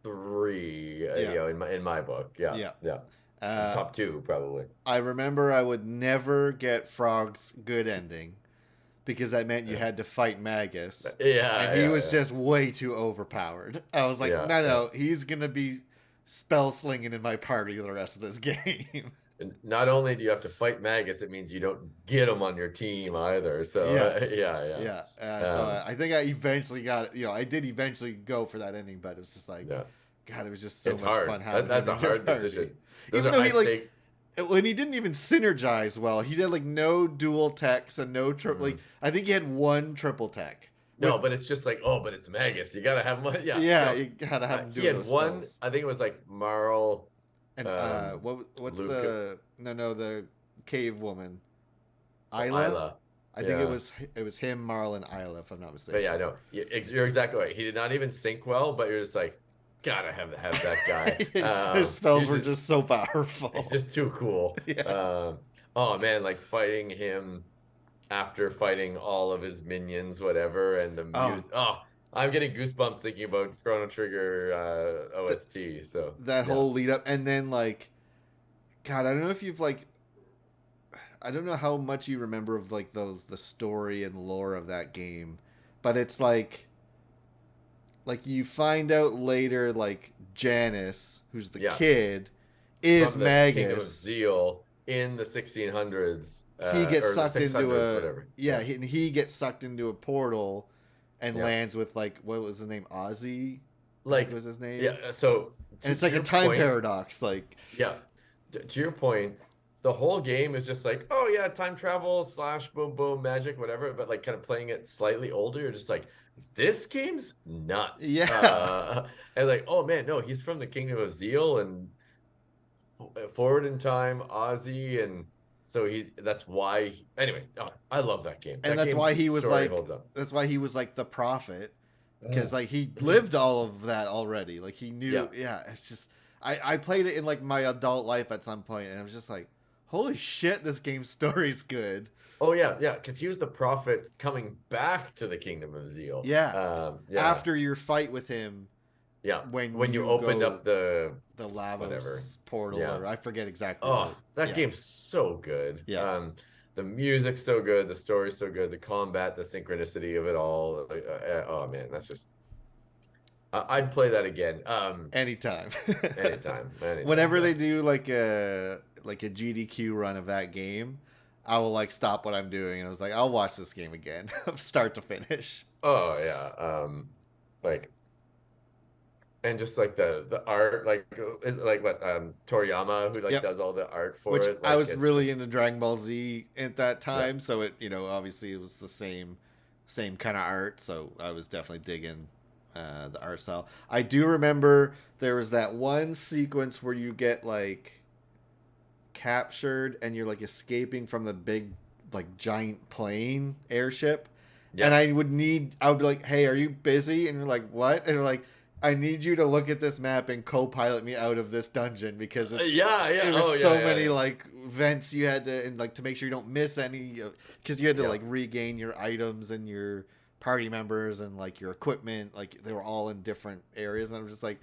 Speaker 2: three,
Speaker 1: Yeah,
Speaker 2: in my book. Yeah,
Speaker 1: yeah.
Speaker 2: yeah.
Speaker 1: Uh,
Speaker 2: Top two probably.
Speaker 1: I remember I would never get Frog's good ending because that meant you
Speaker 2: Yeah,
Speaker 1: had to fight Magus, and
Speaker 2: yeah,
Speaker 1: he
Speaker 2: yeah,
Speaker 1: was
Speaker 2: yeah,
Speaker 1: just way too overpowered. I was like,
Speaker 2: yeah,
Speaker 1: no,
Speaker 2: yeah.
Speaker 1: no, he's gonna be spell slinging in my party the rest of this game.
Speaker 2: And not only do you have to fight Magus, it means you don't get him on your team either. So
Speaker 1: Yeah,
Speaker 2: yeah,
Speaker 1: yeah.
Speaker 2: yeah,
Speaker 1: So I think I eventually got it. I did eventually go for that ending, but it was just like,
Speaker 2: yeah.
Speaker 1: God, it was just so
Speaker 2: It's
Speaker 1: much fun
Speaker 2: hard.
Speaker 1: having
Speaker 2: That's
Speaker 1: him
Speaker 2: a
Speaker 1: in your
Speaker 2: hard
Speaker 1: party.
Speaker 2: decision. Those
Speaker 1: Even
Speaker 2: are
Speaker 1: though
Speaker 2: high
Speaker 1: he like
Speaker 2: stake.
Speaker 1: when he didn't even synergize well, he did like no dual techs and no triple. Like
Speaker 2: Mm.
Speaker 1: I think he had one triple tech
Speaker 2: No,
Speaker 1: with.
Speaker 2: but it's just like, oh, but it's Magus. You gotta have one. Yeah,
Speaker 1: Yeah,
Speaker 2: no.
Speaker 1: you gotta have him
Speaker 2: He
Speaker 1: doing
Speaker 2: had
Speaker 1: those
Speaker 2: one.
Speaker 1: spells.
Speaker 2: I think it was like Marl,
Speaker 1: And what's
Speaker 2: Luke,
Speaker 1: the the cave woman
Speaker 2: oh,
Speaker 1: Isla?
Speaker 2: Isla.
Speaker 1: I think
Speaker 2: Yeah.
Speaker 1: it was him, Marl, and Isla, if I'm not
Speaker 2: But yeah,
Speaker 1: mistaken.
Speaker 2: no, you're exactly right. He did not even sync well, but you're just like, gotta have that guy.
Speaker 1: His spells
Speaker 2: He's
Speaker 1: were
Speaker 2: just
Speaker 1: just so
Speaker 2: he's
Speaker 1: powerful.
Speaker 2: just too cool.
Speaker 1: Yeah.
Speaker 2: Oh man, like fighting him after fighting all of his minions, whatever, and the
Speaker 1: Oh,
Speaker 2: music. Oh, I'm getting goosebumps thinking about Chrono Trigger
Speaker 1: th-
Speaker 2: OST. So
Speaker 1: that
Speaker 2: yeah.
Speaker 1: whole lead up, and then like, God, I don't know if you've like, I don't know how much you remember of like the story and lore of that game, but it's like you find out later like Janice, who's the
Speaker 2: Yeah,
Speaker 1: kid, is
Speaker 2: from the Kingdom of
Speaker 1: Magus.
Speaker 2: Zeal in the 1600s,
Speaker 1: He gets
Speaker 2: or the
Speaker 1: sucked into
Speaker 2: 600s,
Speaker 1: a
Speaker 2: whatever.
Speaker 1: yeah,
Speaker 2: Yeah,
Speaker 1: and he gets sucked into a portal and
Speaker 2: yeah.
Speaker 1: lands with like what was the name Ozzy, I think
Speaker 2: Like,
Speaker 1: was his name,
Speaker 2: yeah. So
Speaker 1: and it's
Speaker 2: to
Speaker 1: like a
Speaker 2: your
Speaker 1: time
Speaker 2: point,
Speaker 1: paradox. Like
Speaker 2: yeah, to your point, the whole game is just like, oh yeah, time travel slash boom boom magic, whatever. But like, kind of playing it slightly older, you're just like, this game's nuts.
Speaker 1: yeah,
Speaker 2: And like, oh man, no, he's from the Kingdom of Zeal and forward in time, Ozzy, and so that's why. Anyway, oh, I love that game.
Speaker 1: and
Speaker 2: That
Speaker 1: that's why
Speaker 2: game's
Speaker 1: he was
Speaker 2: story
Speaker 1: like
Speaker 2: holds up.
Speaker 1: the prophet because
Speaker 2: Mm.
Speaker 1: like he lived all of that already. Like he
Speaker 2: Yeah.
Speaker 1: knew. Yeah, it's just I played it in like my adult life at some point, and I was just like, holy shit, this game's story's good.
Speaker 2: Oh yeah, yeah, because he was the prophet coming back to the Kingdom of Zeal.
Speaker 1: Yeah,
Speaker 2: Yeah,
Speaker 1: after your fight with him
Speaker 2: yeah.
Speaker 1: when
Speaker 2: When you
Speaker 1: you
Speaker 2: opened
Speaker 1: go
Speaker 2: up the
Speaker 1: the
Speaker 2: whatever.
Speaker 1: Lavos portal,
Speaker 2: Yeah.
Speaker 1: or I forget exactly
Speaker 2: Oh,
Speaker 1: what.
Speaker 2: that
Speaker 1: Yeah,
Speaker 2: game's so good.
Speaker 1: yeah,
Speaker 2: The music's so good, the story's so good, the combat, the synchronicity of it all. Oh man, that's just I'd play that again.
Speaker 1: anytime.
Speaker 2: Anytime, anytime.
Speaker 1: Whenever
Speaker 2: Yeah.
Speaker 1: they do like a GDQ run of that game, I will like stop what I'm doing and I was like, I'll watch this game again, start to finish.
Speaker 2: Oh yeah. Like and just like the art, like is it like what Toriyama who like
Speaker 1: Yep.
Speaker 2: does all the art for
Speaker 1: Which
Speaker 2: it.
Speaker 1: I
Speaker 2: Like
Speaker 1: was
Speaker 2: it's
Speaker 1: really
Speaker 2: just
Speaker 1: into Dragon Ball Z at that
Speaker 2: yeah.
Speaker 1: time, so it obviously it was the same kind of art, so I was definitely digging the art style. I do remember there was that one sequence where you get like captured and you're like escaping from the big like giant plane airship, and
Speaker 2: Yeah.
Speaker 1: I would be like, hey, are you busy? And you're like, what? And you're like, I need you to look at this map and co-pilot me out of this dungeon because
Speaker 2: Yeah, yeah.
Speaker 1: it was
Speaker 2: Oh yeah,
Speaker 1: so
Speaker 2: yeah,
Speaker 1: many
Speaker 2: yeah.
Speaker 1: like vents you had to, and like to make sure you don't miss any, because you had to
Speaker 2: Yeah.
Speaker 1: like regain your items and your party members and like your equipment, like they were all in different areas, and I'm just like,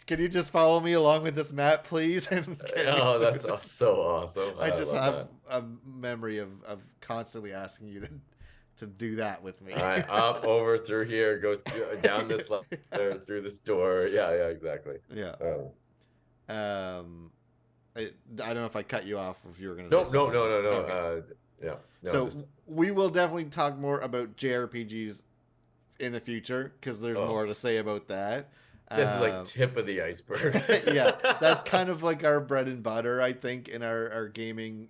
Speaker 1: can you just follow me along with this map, please, and get me
Speaker 2: Oh,
Speaker 1: through
Speaker 2: that's
Speaker 1: this?
Speaker 2: so awesome.
Speaker 1: I
Speaker 2: I
Speaker 1: just
Speaker 2: love
Speaker 1: have
Speaker 2: that.
Speaker 1: a memory of constantly asking you to do that with me.
Speaker 2: All right, up, over, through here, go down this ladder, through this door. Yeah, yeah, exactly.
Speaker 1: Yeah.
Speaker 2: Um,
Speaker 1: I don't know if I cut you off if you were going to say
Speaker 2: nope, no,
Speaker 1: something else.
Speaker 2: no, no, no.
Speaker 1: Okay.
Speaker 2: Yeah, no,
Speaker 1: So
Speaker 2: just
Speaker 1: we will definitely talk more about JRPGs in the future because there's
Speaker 2: oh,
Speaker 1: more to say about that.
Speaker 2: this is like
Speaker 1: Uh,
Speaker 2: tip of the iceberg.
Speaker 1: yeah, that's kind of like our bread and butter, I think, in our gaming,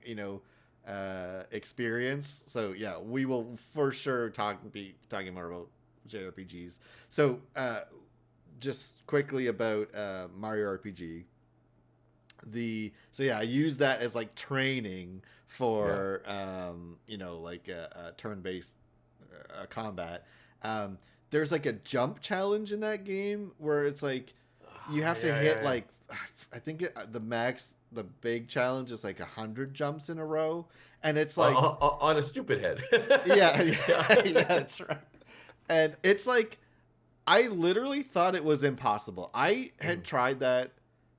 Speaker 1: experience. So yeah, we will for sure be talking more about JRPGs. So just quickly about Mario RPG. I use that as like training
Speaker 2: Yeah.
Speaker 1: for like a turn-based combat. There's like a jump challenge in that game where it's like you have to
Speaker 2: Yeah,
Speaker 1: hit
Speaker 2: yeah, yeah.
Speaker 1: like I think the big challenge is like 100 jumps in a row, and it's like
Speaker 2: On a stupid head.
Speaker 1: yeah,
Speaker 2: Yeah.
Speaker 1: yeah, that's right. And it's like I literally thought it was impossible. I had
Speaker 2: Mm,
Speaker 1: tried that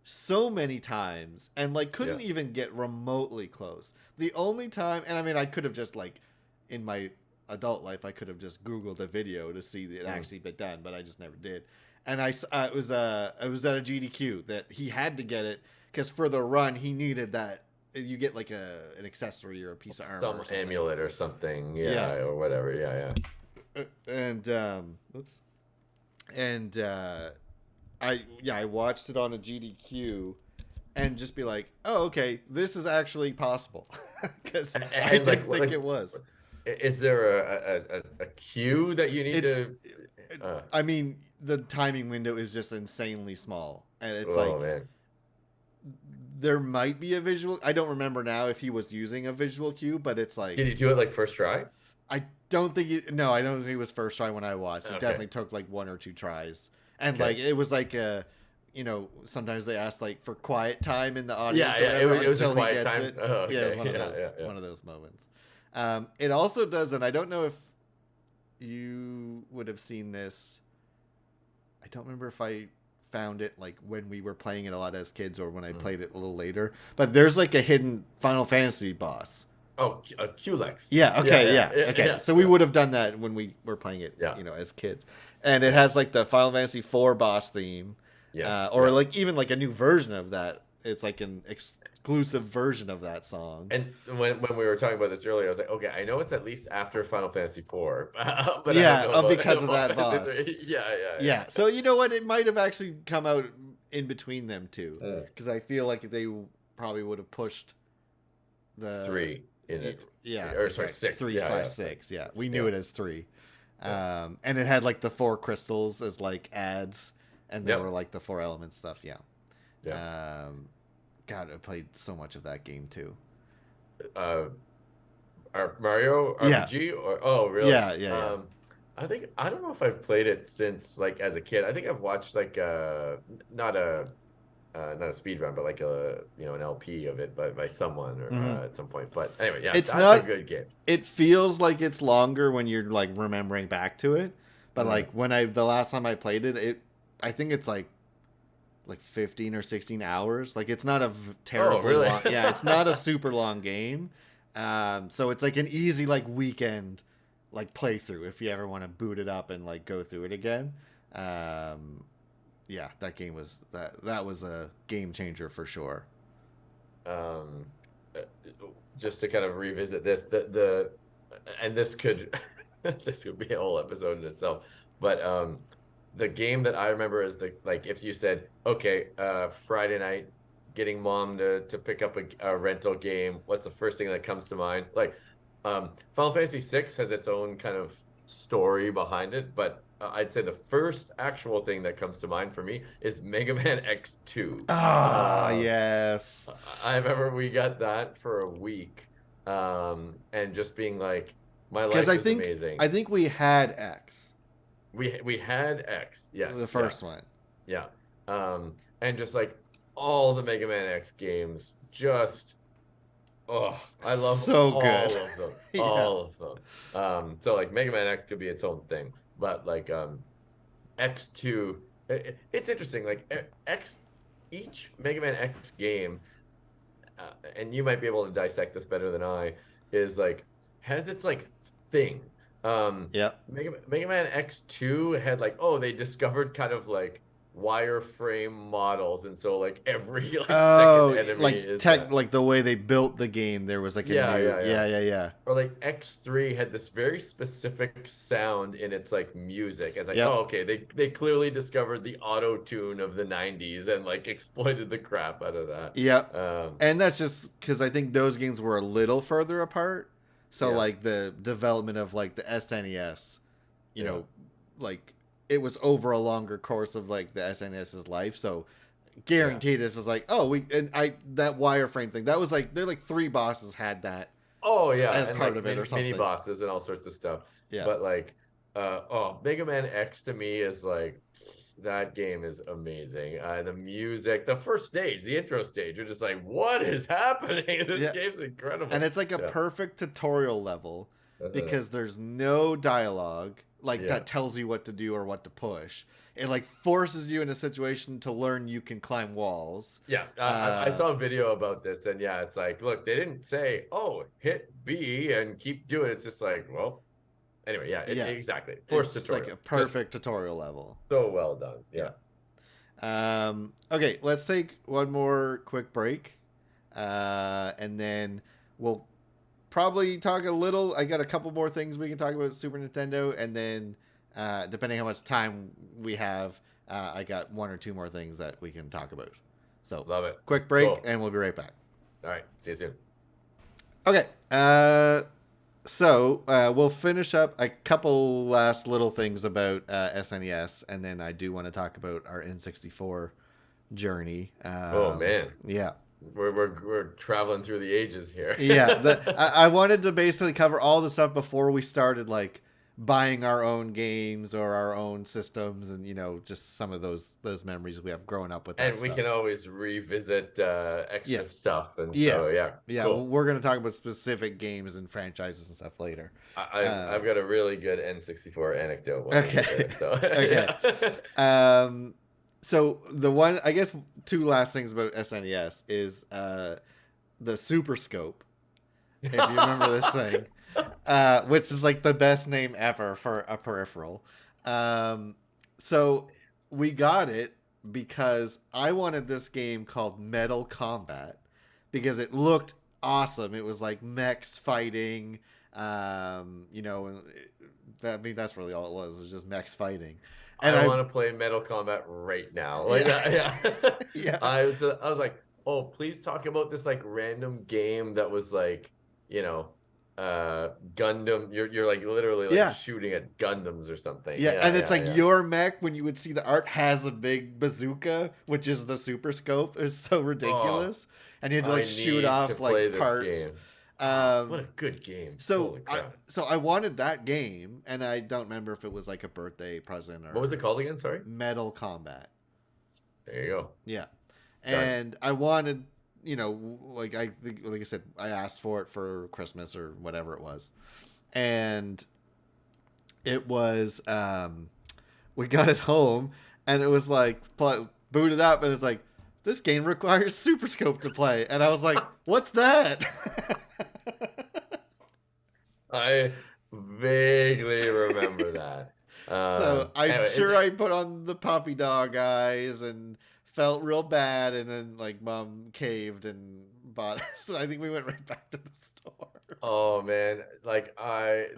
Speaker 1: so many times and like
Speaker 2: yeah.
Speaker 1: couldn't even get remotely close. The only time, and I mean, I could have just like in my adult life, I could have just Googled a video to see that it
Speaker 2: Mm.
Speaker 1: actually been done, but I just never did. And it was at a GDQ that he had to get it because for the run he needed that. You get like an accessory or a piece of armor
Speaker 2: Some
Speaker 1: or something.
Speaker 2: amulet or something,
Speaker 1: Yeah,
Speaker 2: yeah, or whatever. Yeah,
Speaker 1: and oops, and I watched it on a GDQ and just be like, oh, okay, this is actually possible because
Speaker 2: yeah.
Speaker 1: I
Speaker 2: And like,
Speaker 1: didn't think it was.
Speaker 2: is there a cue that you need
Speaker 1: It,
Speaker 2: to?
Speaker 1: I mean, the timing window is just insanely small, and it's
Speaker 2: Oh
Speaker 1: like
Speaker 2: man,
Speaker 1: there might be a visual. I don't remember now if he was using a visual cue, but it's
Speaker 2: did
Speaker 1: like
Speaker 2: you do it like first try?
Speaker 1: I don't think no, I don't think it was first try when I watched. It
Speaker 2: Okay,
Speaker 1: definitely took like one or two tries, and
Speaker 2: okay.
Speaker 1: like it was like sometimes they ask like for quiet time in the audience
Speaker 2: Yeah,
Speaker 1: or
Speaker 2: yeah. It
Speaker 1: whatever
Speaker 2: was a
Speaker 1: until he
Speaker 2: quiet
Speaker 1: gets
Speaker 2: time.
Speaker 1: it.
Speaker 2: Oh,
Speaker 1: Yeah, it was
Speaker 2: okay. Yeah, yeah, yeah.
Speaker 1: one of those moments. It also does, and I don't know if you would have seen this. I don't remember if I found it like when we were playing it a lot as kids or when I
Speaker 2: Mm.
Speaker 1: played it a little later. But there's like a hidden Final Fantasy boss
Speaker 2: Oh, Culex.
Speaker 1: Yeah,
Speaker 2: Yeah,
Speaker 1: okay,
Speaker 2: yeah,
Speaker 1: yeah,
Speaker 2: yeah,
Speaker 1: okay.
Speaker 2: yeah,
Speaker 1: So we
Speaker 2: yeah,
Speaker 1: would have done that when we were playing it,
Speaker 2: yeah,
Speaker 1: as kids. And it
Speaker 2: yeah.
Speaker 1: has like the Final Fantasy IV boss theme,
Speaker 2: Yes,
Speaker 1: or
Speaker 2: yeah.
Speaker 1: like even like a new version of that. It's like an exclusive version of that song.
Speaker 2: And when we were talking about this earlier, I was like, okay, I know it's at least after Final Fantasy IV, but I don't
Speaker 1: Yeah,
Speaker 2: know about
Speaker 1: because of
Speaker 2: Final
Speaker 1: that
Speaker 2: Fantasy
Speaker 1: boss.
Speaker 2: 3. Yeah, yeah,
Speaker 1: Yeah. So you know what? It might have actually come out in between them two,
Speaker 2: yeah.
Speaker 1: because I feel like they probably would have pushed the.
Speaker 2: 3 in it,
Speaker 1: Yeah,
Speaker 2: or sorry,
Speaker 1: exactly.
Speaker 2: 6.
Speaker 1: Three
Speaker 2: Yeah,
Speaker 1: slash
Speaker 2: yeah,
Speaker 1: six. Yeah, we knew
Speaker 2: yeah,
Speaker 1: it as three.
Speaker 2: yeah.
Speaker 1: And it had like the four crystals as like ads, and there were
Speaker 2: Yep,
Speaker 1: like the four elements stuff. Yeah.
Speaker 2: yeah.
Speaker 1: God, I played so much of that game too.
Speaker 2: Uh, Mario
Speaker 1: Yeah,
Speaker 2: RPG, or oh, really?
Speaker 1: yeah, yeah, yeah.
Speaker 2: I think I don't know if I've played it since like as a kid. I think I've watched like not a not a speed run, but like a an LP of it by someone or
Speaker 1: Hmm.
Speaker 2: at some point. But anyway, yeah,
Speaker 1: It's
Speaker 2: that's a
Speaker 1: not.
Speaker 2: good game.
Speaker 1: It feels like it's longer when you're like remembering back to it, but
Speaker 2: Mm.
Speaker 1: like when I the last time I played it, I think it's like 15 or 16 hours. Like it's not a
Speaker 2: Oh,
Speaker 1: terribly
Speaker 2: really?
Speaker 1: long. Yeah, it's not a super long game. So it's like an easy like weekend like playthrough if you ever want to boot it up and like go through it again. Um, yeah, that was a game changer for sure.
Speaker 2: um, uh, just to kind of revisit this, the and this could this could be a whole episode in itself, but the game that I remember is the like if you said, okay, Friday night, getting mom to pick up a rental game, what's the first thing that comes to mind? Like, Final Fantasy VI has its own kind of story behind it, but I'd say the first actual thing that comes to mind for me is Mega Man X2.
Speaker 1: Ah,
Speaker 2: Uh,
Speaker 1: yes.
Speaker 2: I remember we got that for a week, and just being like, my
Speaker 1: Because
Speaker 2: life is
Speaker 1: I
Speaker 2: amazing.
Speaker 1: think we had X,
Speaker 2: We had X,
Speaker 1: the
Speaker 2: yes, yeah,
Speaker 1: first one.
Speaker 2: yeah, and just like all the Mega Man X games, just oh, I love
Speaker 1: So good.
Speaker 2: all of them,
Speaker 1: Yeah.
Speaker 2: all of them. So like Mega Man X could be its own thing, but like X2, it's interesting. Like X, each Mega Man X game, and you might be able to dissect this better than I, is like has its like thing.
Speaker 1: Yep.
Speaker 2: Mega Man X2 had like, oh, they discovered kind of like wireframe models, and so like every like second
Speaker 1: Oh,
Speaker 2: enemy
Speaker 1: like
Speaker 2: is
Speaker 1: tech,
Speaker 2: that.
Speaker 1: like the way they built the game, there was like a
Speaker 2: Yeah,
Speaker 1: new,
Speaker 2: yeah, yeah.
Speaker 1: yeah, yeah, yeah.
Speaker 2: Or like X3 had this very specific sound in its like music. It's like,
Speaker 1: Yep.
Speaker 2: oh, okay, they clearly discovered the auto tune of the 90s and like exploited the crap out of that.
Speaker 1: Yep.
Speaker 2: Um,
Speaker 1: And that's just because I think those games were a little further apart. So
Speaker 2: yeah,
Speaker 1: like the development of like the SNES, you
Speaker 2: yeah,
Speaker 1: know, like it was over a longer course of like the SNES's life. So
Speaker 2: yeah.
Speaker 1: guaranteed this is like, oh, we and I that wireframe thing, that was like they're like three bosses had that
Speaker 2: Oh yeah,
Speaker 1: as
Speaker 2: and
Speaker 1: part
Speaker 2: like
Speaker 1: of it or
Speaker 2: mini
Speaker 1: something.
Speaker 2: bosses and all sorts of stuff.
Speaker 1: Yeah.
Speaker 2: But like oh, Mega Man X to me is like that game is amazing. The music, the first stage, the intro stage, you're just like, what is happening? This
Speaker 1: Yeah.
Speaker 2: game's
Speaker 1: And
Speaker 2: incredible.
Speaker 1: it's like a
Speaker 2: Yeah.
Speaker 1: perfect tutorial level
Speaker 2: Uh-huh.
Speaker 1: because there's no dialogue like
Speaker 2: Yeah.
Speaker 1: that tells you what to do or what to push. It like forces you in a situation to learn you can climb walls.
Speaker 2: Yeah, I
Speaker 1: Uh,
Speaker 2: saw a video about this, and yeah, it's like, look, they didn't say, "Oh, hit B and keep doing it." It's just like, well, anyway, yeah,
Speaker 1: yeah,
Speaker 2: exactly.
Speaker 1: it's
Speaker 2: Forced
Speaker 1: just like
Speaker 2: tutorial,
Speaker 1: a
Speaker 2: just
Speaker 1: perfect tutorial level.
Speaker 2: so well done.
Speaker 1: Yeah.
Speaker 2: Yeah.
Speaker 1: Okay, let's take one more quick break, and then we'll probably talk a little. I got a couple more things we can talk about Super Nintendo, and then depending how much time we have, I got one or two more things that we can talk about. So,
Speaker 2: Love it.
Speaker 1: quick break,
Speaker 2: Cool.
Speaker 1: and we'll be right back.
Speaker 2: All right. See you soon.
Speaker 1: Okay. We'll finish up a couple last little things about SNES, and then I do want to talk about our N64 journey.
Speaker 2: Oh man,
Speaker 1: Yeah.
Speaker 2: we're traveling through the ages here.
Speaker 1: Yeah, I wanted to basically cover all the stuff before we started like buying our own games or our own systems, and just some of those memories we have growing up with that
Speaker 2: And we
Speaker 1: stuff.
Speaker 2: can always revisit
Speaker 1: Yeah,
Speaker 2: extra stuff, and
Speaker 1: yeah,
Speaker 2: so yeah,
Speaker 1: yeah. Well,
Speaker 2: cool.
Speaker 1: we're gonna talk about specific games and franchises and stuff later.
Speaker 2: I've got a really good N64 anecdote when we
Speaker 1: Okay,
Speaker 2: get there. So
Speaker 1: okay.
Speaker 2: yeah.
Speaker 1: Um, so the one, I guess, two last things about SNES is the Super Scope. if you remember this thing, which is like the best name ever for a peripheral. Um, so we got it because I wanted this game called Metal Combat because it looked awesome. It was like mechs fighting. You know, I mean that's really all it was. It was just mechs fighting, and
Speaker 2: I
Speaker 1: I
Speaker 2: want to play Metal Combat right now. Like
Speaker 1: yeah
Speaker 2: that, yeah.
Speaker 1: yeah
Speaker 2: I was like, oh, please talk about this like random game that was like, you know, Gundam. You're like literally like
Speaker 1: yeah
Speaker 2: shooting at Gundams or something.
Speaker 1: yeah,
Speaker 2: Yeah,
Speaker 1: and it's
Speaker 2: yeah,
Speaker 1: like
Speaker 2: yeah.
Speaker 1: your mech when you would see the art has a big bazooka, which is the super scope. Is so
Speaker 2: Oh,
Speaker 1: ridiculous, and you had to like
Speaker 2: I
Speaker 1: shoot
Speaker 2: need to
Speaker 1: off
Speaker 2: play
Speaker 1: like
Speaker 2: this
Speaker 1: parts.
Speaker 2: game. Ah, what
Speaker 1: Um,
Speaker 2: a good game.
Speaker 1: so
Speaker 2: Holy
Speaker 1: I
Speaker 2: crap.
Speaker 1: so I wanted that game, and I don't remember if it was like a birthday present
Speaker 2: What was it
Speaker 1: or
Speaker 2: called again? Sorry.
Speaker 1: Metal Combat.
Speaker 2: There you go.
Speaker 1: Yeah,
Speaker 2: Done.
Speaker 1: and I wanted, you know, like I said, I asked for it for Christmas or whatever it was, and it was we got it home, and it was like booted up, and it's like this game requires Super Scope to play, and I was like, what's that?
Speaker 2: I vaguely remember that.
Speaker 1: So I'm
Speaker 2: Anyway,
Speaker 1: sure I put on the puppy dog eyes and felt real bad, and then like mom caved and bought it. So I think we went right back to the store.
Speaker 2: oh man, like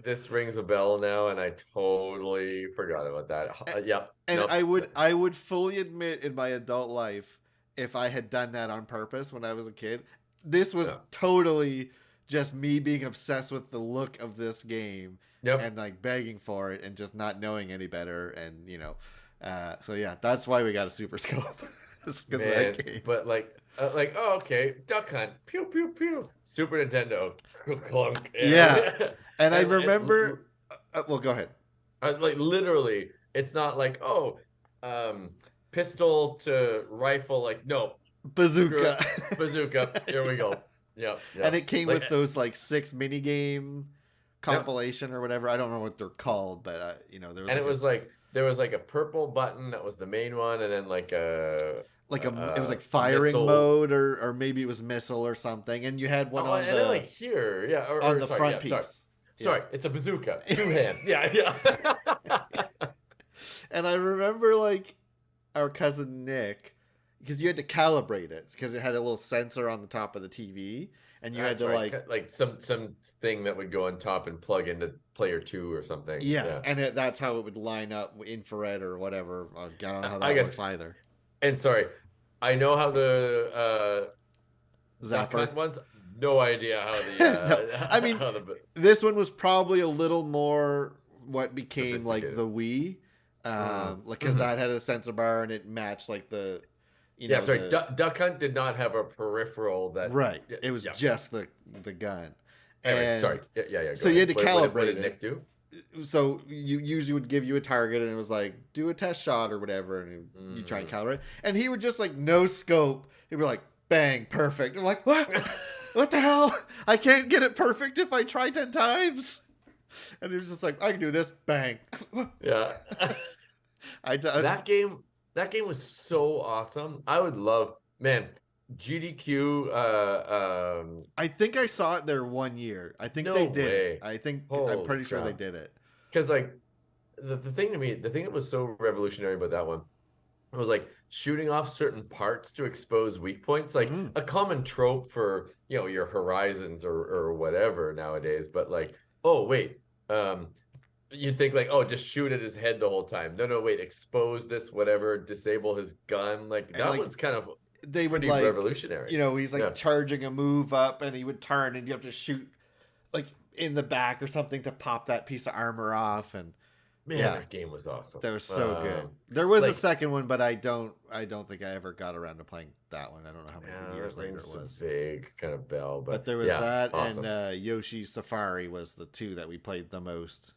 Speaker 2: this rings a bell now, and I totally forgot about that. Yep.
Speaker 1: And
Speaker 2: Nope.
Speaker 1: I would fully admit in my adult life, if I had done that on purpose when I was a kid, this was
Speaker 2: Yeah.
Speaker 1: totally just me being obsessed with the look of this game
Speaker 2: Yep.
Speaker 1: and like begging for it and just not knowing any better. And you know, so yeah, that's why we got a super scope. It's because of
Speaker 2: Man,
Speaker 1: that game.
Speaker 2: but like oh okay, Duck Hunt, pew pew pew, Super Nintendo, clunk,
Speaker 1: Yeah,
Speaker 2: yeah,
Speaker 1: and I
Speaker 2: and
Speaker 1: remember. Well, go ahead.
Speaker 2: like literally, it's not like oh, um, pistol to rifle, like no, screw
Speaker 1: Bazooka.
Speaker 2: it, bazooka, here we go, yep,
Speaker 1: And
Speaker 2: yep,
Speaker 1: it came
Speaker 2: like
Speaker 1: with those like 6 minigame
Speaker 2: yep,
Speaker 1: compilation or whatever. I don't know what they're called, but you know, there was
Speaker 2: and it
Speaker 1: like
Speaker 2: was like there was like a purple button that was the main one, and then like
Speaker 1: it was like
Speaker 2: a
Speaker 1: firing
Speaker 2: missile.
Speaker 1: mode or maybe it was missile or something, and you had one
Speaker 2: Oh, and then like here, yeah,
Speaker 1: on
Speaker 2: or
Speaker 1: the
Speaker 2: sorry,
Speaker 1: front
Speaker 2: yeah, sorry,
Speaker 1: piece. Yeah.
Speaker 2: sorry, it's a bazooka, two hand, yeah, yeah.
Speaker 1: And I remember like our cousin Nick, because you had to calibrate it because it had a little sensor on the top of the TV, and you had
Speaker 2: That's
Speaker 1: to
Speaker 2: right,
Speaker 1: like
Speaker 2: like some thing that would go on top and plug into player two or something.
Speaker 1: yeah,
Speaker 2: Yeah,
Speaker 1: and that's how it would line up infrared or whatever. I don't know how
Speaker 2: I
Speaker 1: that
Speaker 2: guess.
Speaker 1: works either.
Speaker 2: And sorry, I know how the duck
Speaker 1: Zapper.
Speaker 2: hunt ones. No idea how
Speaker 1: No, I
Speaker 2: the
Speaker 1: mean
Speaker 2: how the
Speaker 1: this one was probably a little more what became like
Speaker 2: sophisticated.
Speaker 1: the Wii, like because
Speaker 2: Hmm.
Speaker 1: that had a sensor bar and it matched like the, you
Speaker 2: Yeah,
Speaker 1: know
Speaker 2: sorry,
Speaker 1: the
Speaker 2: duck hunt did not have a peripheral that.
Speaker 1: right.
Speaker 2: Yeah,
Speaker 1: It was
Speaker 2: yeah, yeah.
Speaker 1: just the gun,
Speaker 2: Anyway, sorry.
Speaker 1: and
Speaker 2: Yeah, yeah, yeah.
Speaker 1: so
Speaker 2: Go
Speaker 1: you had
Speaker 2: ahead.
Speaker 1: to
Speaker 2: What
Speaker 1: calibrate
Speaker 2: did
Speaker 1: it.
Speaker 2: Nick do?
Speaker 1: So you usually would give you a target and it was like do a test shot or whatever, and you try and
Speaker 2: Mm.
Speaker 1: calibrate, and he would just like no scope. He'd be like bang perfect. I'm like what? What the hell? I can't get it perfect if I try 10 times. And he was just like, I can do this. Bang.
Speaker 2: Yeah.
Speaker 1: I,
Speaker 2: That game, that game was so awesome. I would love, man, GDQ.
Speaker 1: I think I saw it there one year. I think
Speaker 2: No
Speaker 1: they did it.
Speaker 2: way.
Speaker 1: I'm
Speaker 2: Holy
Speaker 1: pretty sure they
Speaker 2: crap.
Speaker 1: did it.
Speaker 2: Because like the thing to me, the thing that was so revolutionary about that one was like shooting off certain parts to expose weak points, like
Speaker 1: Hmm.
Speaker 2: a common trope for your Horizons or whatever nowadays. But like, oh wait, um, you'd think like, oh, just shoot at his head the whole time. No, no, wait, expose this, whatever, disable his gun. Like
Speaker 1: And
Speaker 2: that
Speaker 1: like
Speaker 2: was kind of
Speaker 1: they would
Speaker 2: pretty
Speaker 1: like,
Speaker 2: revolutionary.
Speaker 1: he's
Speaker 2: Yeah,
Speaker 1: like charging a move up and he would turn and you have to shoot like in the back or something to pop that piece of armor off. And
Speaker 2: man,
Speaker 1: yeah,
Speaker 2: that game was awesome.
Speaker 1: that was so good. There was a
Speaker 2: Like,
Speaker 1: second one, but I don't think I ever got around to playing that one. I don't know how many
Speaker 2: yeah,
Speaker 1: years
Speaker 2: that
Speaker 1: later it
Speaker 2: rings a
Speaker 1: was.
Speaker 2: vague kind of bell,
Speaker 1: But
Speaker 2: but
Speaker 1: there was
Speaker 2: yeah,
Speaker 1: that and
Speaker 2: awesome.
Speaker 1: Yoshi's Safari was the two that we played the most.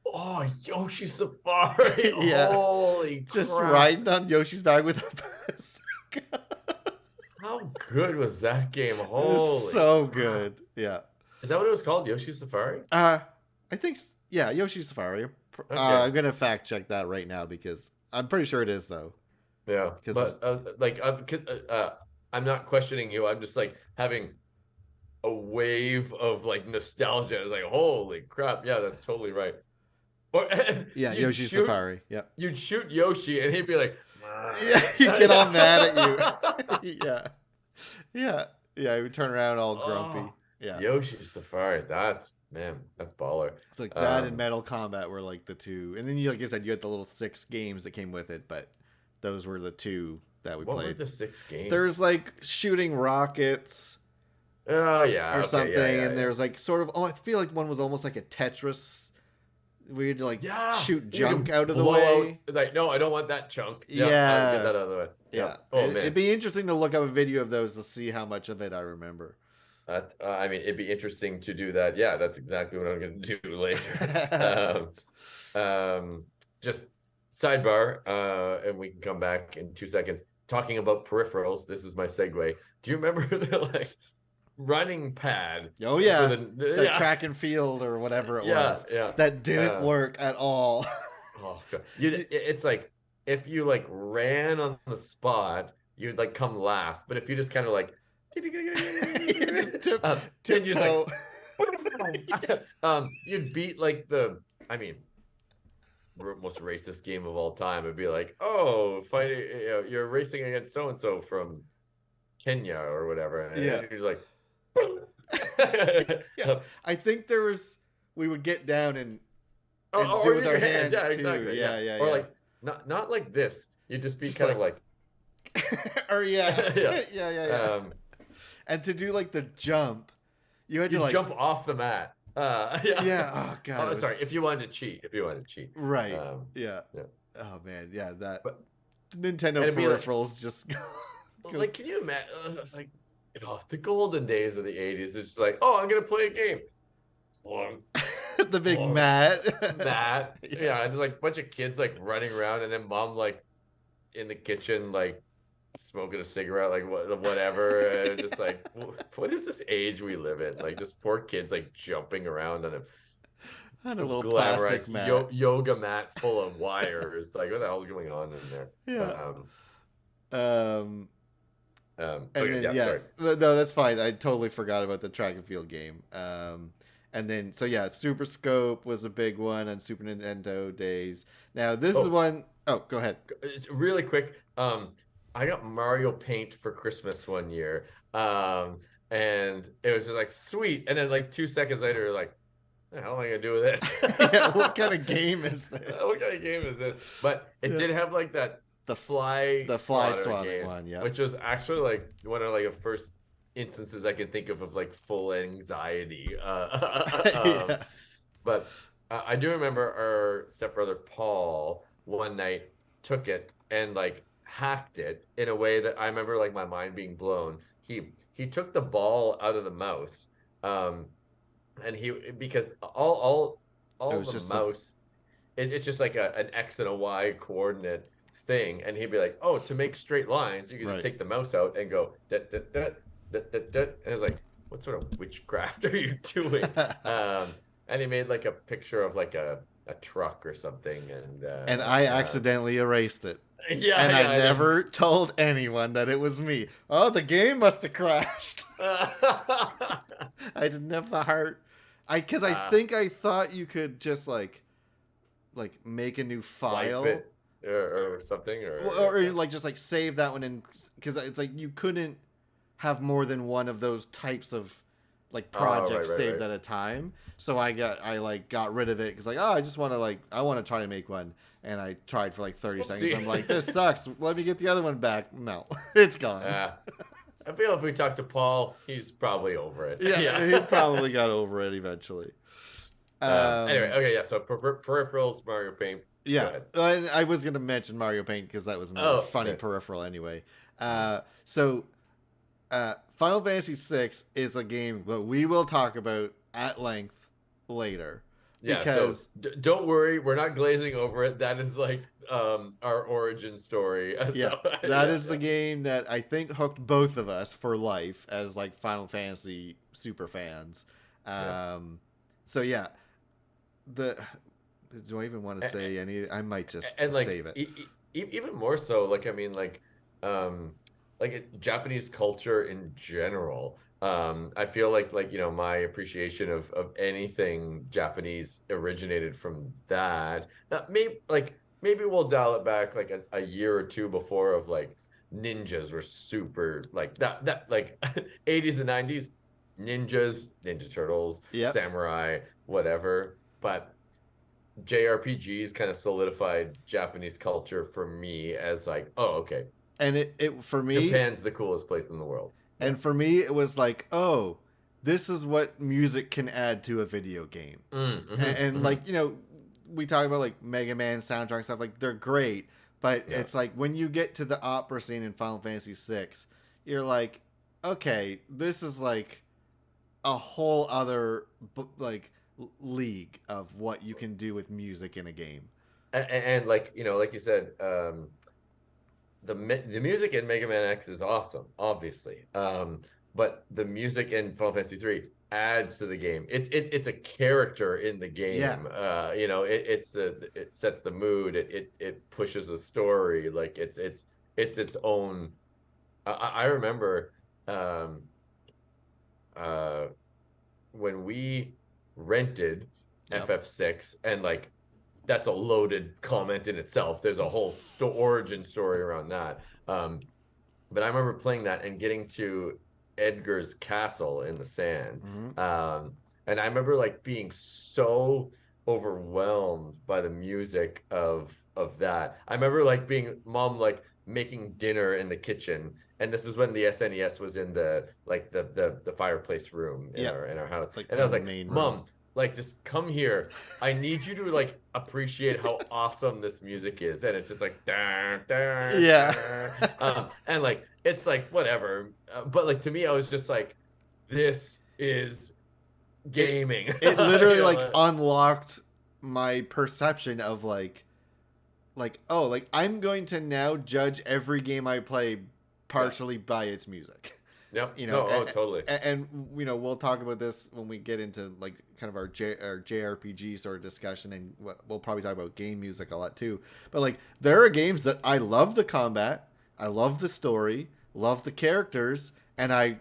Speaker 2: Oh, Yoshi Safari!
Speaker 1: Yeah,
Speaker 2: Holy
Speaker 1: just
Speaker 2: crap!
Speaker 1: riding on Yoshi's back with a bazooka.
Speaker 2: How good was that game?
Speaker 1: It was
Speaker 2: Holy
Speaker 1: so
Speaker 2: crap!
Speaker 1: good. Yeah.
Speaker 2: Is that what it was called? Yoshi Safari?
Speaker 1: I think yeah, Yoshi's Safari.
Speaker 2: Okay,
Speaker 1: I'm gonna fact check that right now because I'm pretty sure it is though.
Speaker 2: yeah,
Speaker 1: Because
Speaker 2: but like, I'm not questioning you. I'm just like having a wave of like nostalgia. It's like, holy crap, yeah, that's totally right. Or and
Speaker 1: Yeah, Yoshi's Safari. Yep.
Speaker 2: you'd shoot Yoshi and he'd be like,
Speaker 1: Yeah, he'd get all mad at you. Yeah. Yeah. Yeah, he would turn around all grumpy.
Speaker 2: oh,
Speaker 1: Yeah.
Speaker 2: Yoshi's Safari. That's man, that's baller.
Speaker 1: It's like that and
Speaker 2: Um,
Speaker 1: Metal Combat were like the two. And then you like I said, you had the little 6 games that came with it, but those were the two that we
Speaker 2: what were
Speaker 1: played.
Speaker 2: the 6 games?
Speaker 1: There's like shooting rockets
Speaker 2: Oh yeah,
Speaker 1: or
Speaker 2: okay,
Speaker 1: something,
Speaker 2: yeah, yeah,
Speaker 1: and
Speaker 2: yeah.
Speaker 1: there's like sort of I feel like one was almost like a Tetris where you had to like
Speaker 2: Yeah,
Speaker 1: shoot
Speaker 2: you
Speaker 1: junk
Speaker 2: could
Speaker 1: out of the
Speaker 2: blow out.
Speaker 1: way.
Speaker 2: It's like, no, I don't want that chunk. Yeah, I'll get
Speaker 1: Yeah.
Speaker 2: that out of the way.
Speaker 1: Yeah.
Speaker 2: Yep. Oh
Speaker 1: It'd
Speaker 2: man,
Speaker 1: be interesting to look up a video of those to see how much of it I remember.
Speaker 2: I mean, it'd be interesting to do that. Yeah, that's exactly what I'm going to do later. Just sidebar, and we can come back in 2 seconds. Talking about peripherals, this is my segue. Do you remember the like running pad
Speaker 1: Oh
Speaker 2: for
Speaker 1: yeah,
Speaker 2: the
Speaker 1: that
Speaker 2: yeah,
Speaker 1: track and field or whatever it
Speaker 2: yeah,
Speaker 1: was
Speaker 2: yeah.
Speaker 1: that didn't
Speaker 2: Uh,
Speaker 1: work at all.
Speaker 2: oh God. It's like if you like ran on the spot, you'd like come last. But if you just kind of like
Speaker 1: Just
Speaker 2: then you just like
Speaker 1: tiptoe.
Speaker 2: you'd beat like the I mean most racist game of all time. It'd be like, oh, fighting, you're racing against so and so from Kenya or whatever, and
Speaker 1: Yeah.
Speaker 2: he's like,
Speaker 1: Yeah, I think there was we would get down and
Speaker 2: oh,
Speaker 1: do
Speaker 2: or
Speaker 1: it with
Speaker 2: use
Speaker 1: our
Speaker 2: your hands,
Speaker 1: hands
Speaker 2: yeah,
Speaker 1: too.
Speaker 2: exactly,
Speaker 1: Yeah, yeah,
Speaker 2: or
Speaker 1: yeah.
Speaker 2: like not like this. You'd just be
Speaker 1: Just
Speaker 2: kind of like,
Speaker 1: or yeah,
Speaker 2: yeah,
Speaker 1: yeah, yeah, yeah. And to do like the jump, you had to
Speaker 2: you
Speaker 1: like
Speaker 2: jump off the mat. Yeah.
Speaker 1: yeah. Oh god.
Speaker 2: Oh,
Speaker 1: It
Speaker 2: sorry.
Speaker 1: was...
Speaker 2: If you wanted to cheat, if you wanted to cheat.
Speaker 1: Right. Yeah.
Speaker 2: Yeah.
Speaker 1: Oh man. Yeah. That
Speaker 2: But
Speaker 1: Nintendo
Speaker 2: and it'd be like,
Speaker 1: peripherals just
Speaker 2: like, can you imagine? Like, the golden days of the '80s. It's just like, oh, I'm gonna play a game. Plunk,
Speaker 1: the big
Speaker 2: plunk,
Speaker 1: mat.
Speaker 2: mat. Yeah, and there's like a bunch of kids like running around, and then mom like in the kitchen like smoking a cigarette, like whatever. And just like, what is this age we live in? Like, just 4 kids like jumping around on a
Speaker 1: On a little
Speaker 2: glamorized
Speaker 1: plastic mat.
Speaker 2: yoga mat full of wires. Like, what the hell's going on in there?
Speaker 1: Yeah. And
Speaker 2: Okay,
Speaker 1: then
Speaker 2: yeah,
Speaker 1: yeah,
Speaker 2: sorry.
Speaker 1: no, that's fine. I totally forgot about the track and field game. And then so yeah, Super Scope was a big one on Super Nintendo days. Now this is the one oh go ahead.
Speaker 2: It's really quick. I got Mario Paint for Christmas one year. And it was just like sweet. And then like 2 seconds later, you're like, the hell am I gonna do with this?
Speaker 1: Yeah, what kind of game is this?
Speaker 2: What kind of game is this? But it did have like that
Speaker 1: The
Speaker 2: fly
Speaker 1: swatting
Speaker 2: game,
Speaker 1: one, yeah.
Speaker 2: which was actually like one of like the first instances I can think of like full anxiety.
Speaker 1: Yeah.
Speaker 2: But I do remember our stepbrother Paul one night took it and like hacked it in a way that I remember like my mind being blown. He took the ball out of the mouse, and because all the mouse it's just like an X and a Y coordinate thing, and he'd be like, oh, to make straight lines, you can just take the mouse out and go da, da, da, da, da, da. And it's like, what sort of witchcraft are you doing? And he made like a picture of like a truck or something,
Speaker 1: and I accidentally erased it.
Speaker 2: Yeah,
Speaker 1: and
Speaker 2: yeah,
Speaker 1: I never told anyone that it was me. Oh, the game must have crashed. I didn't have the heart. Because I think I thought you could just like make a new file
Speaker 2: or something,
Speaker 1: or like just like save that one in, because it's like you couldn't have more than one of those types of like projects saved at a time. So I got rid of it because like, oh, I just want to I want to try to make one, and I tried for like 30 seconds. I'm like, this sucks. Let me get the other one back. No, it's gone.
Speaker 2: I feel if we talk to Paul, he's probably over it.
Speaker 1: Yeah, he probably got over it eventually.
Speaker 2: Anyway, okay, yeah. So peripherals, Mario Paint.
Speaker 1: Yeah, I was gonna mention Mario Paint because that was another funny peripheral anyway. So Final Fantasy VI is a game that we will talk about at length later.
Speaker 2: Yeah, because so don't worry, we're not glazing over it. That is like our origin story.
Speaker 1: Yeah,
Speaker 2: so,
Speaker 1: that is the game that I think hooked both of us for life as like Final Fantasy super fans. So yeah, do I even want to say any? I might just
Speaker 2: like,
Speaker 1: save it.
Speaker 2: Even more so, like I mean, like Japanese culture in general. I feel like my appreciation of anything Japanese originated from that. Maybe we'll dial it back like a year or two before of like ninjas were super like that like 80s and 90s ninjas, Ninja Turtles,
Speaker 1: Yep.
Speaker 2: samurai, whatever. But JRPGs kind of solidified Japanese culture for me as like, oh, okay,
Speaker 1: And it for me,
Speaker 2: Japan's the coolest place in the world. Yeah.
Speaker 1: it was like, oh, this is what music can add to a video game. And
Speaker 2: Mm-hmm.
Speaker 1: like, we talk about like Mega Man soundtrack stuff, like they're great, but
Speaker 2: Yeah.
Speaker 1: it's like when you get to the opera scene in Final Fantasy VI, you're like, okay, this is like a whole other like league of what you can do with music in a game.
Speaker 2: And like, like you said, the music in Mega Man X is awesome, obviously. But the music in Final Fantasy 3 adds to the game. It's a character in the
Speaker 1: Yeah.
Speaker 2: game. It sets the mood. It pushes the story. Like it's its own. I remember um uh when we rented
Speaker 1: Yep.
Speaker 2: FF6, and like that's a loaded comment in itself. There's a whole origin story around that. But I remember playing that and getting to Edgar's castle in the sand.
Speaker 1: Mm-hmm.
Speaker 2: And I remember like being so overwhelmed by the music of that. I remember like being mom like making dinner in the kitchen, and this is when the SNES was in the fireplace room in
Speaker 1: Yep.
Speaker 2: our house.
Speaker 1: Like
Speaker 2: And I
Speaker 1: the
Speaker 2: was like,
Speaker 1: main room.
Speaker 2: "Mom, like just come here. I need you to like appreciate how awesome this music is." And it's just like
Speaker 1: Yeah.
Speaker 2: and like it's like whatever. But like to me, I was just like, this is
Speaker 1: it
Speaker 2: gaming.
Speaker 1: it literally like unlocked my perception of like oh, like I'm going to now judge every game I play
Speaker 2: Yeah.
Speaker 1: partially by its music.
Speaker 2: Yep.
Speaker 1: You know,
Speaker 2: No, oh totally.
Speaker 1: and we'll talk about this when we get into like kind of our JRPG sort of discussion, and we'll probably talk about game music a lot too. But like there are games that I love the combat, I love the story, love the characters, and I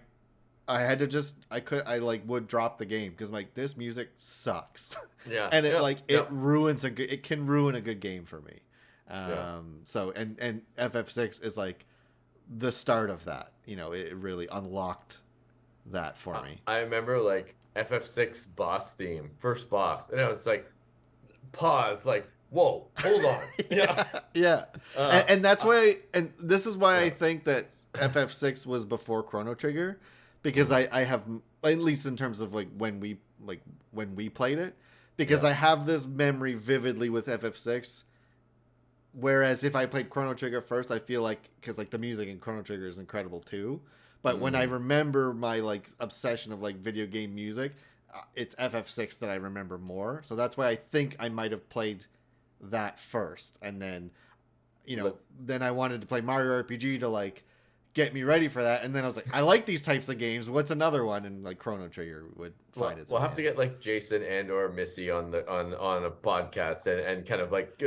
Speaker 1: had to just I like would drop the game because like this music sucks,
Speaker 2: Yeah.
Speaker 1: and it
Speaker 2: Yep.
Speaker 1: like
Speaker 2: Yep.
Speaker 1: it can ruin a good game for me.
Speaker 2: Yeah.
Speaker 1: So and FF6 is like the start of that. It really unlocked that for me.
Speaker 2: I remember like FF6 boss theme, first boss, and I was like, pause, like, whoa, hold on. Yeah.
Speaker 1: Yeah, yeah,
Speaker 2: Uh,
Speaker 1: and that's
Speaker 2: uh
Speaker 1: why, and this is why I
Speaker 2: yeah.
Speaker 1: think that FF6 was before Chrono Trigger, because
Speaker 2: Mhm.
Speaker 1: I have, at least in terms of like when we played it, because
Speaker 2: Yeah.
Speaker 1: I have this memory vividly with FF6. Whereas if I played Chrono Trigger first, I feel like because like the music in Chrono Trigger is incredible too. But when I
Speaker 2: Mm.
Speaker 1: remember my like obsession of like video game music, it's FF6 that I remember more. So that's why I think I might have played that first, and then
Speaker 2: Let,
Speaker 1: then I wanted to play Mario RPG to like get me ready for that. And then I was like, I like these types of games. What's another one? And like Chrono Trigger would find
Speaker 2: Well,
Speaker 1: its
Speaker 2: we'll
Speaker 1: way
Speaker 2: have to
Speaker 1: in.
Speaker 2: get like Jason and or Missy on the on a podcast and kind of like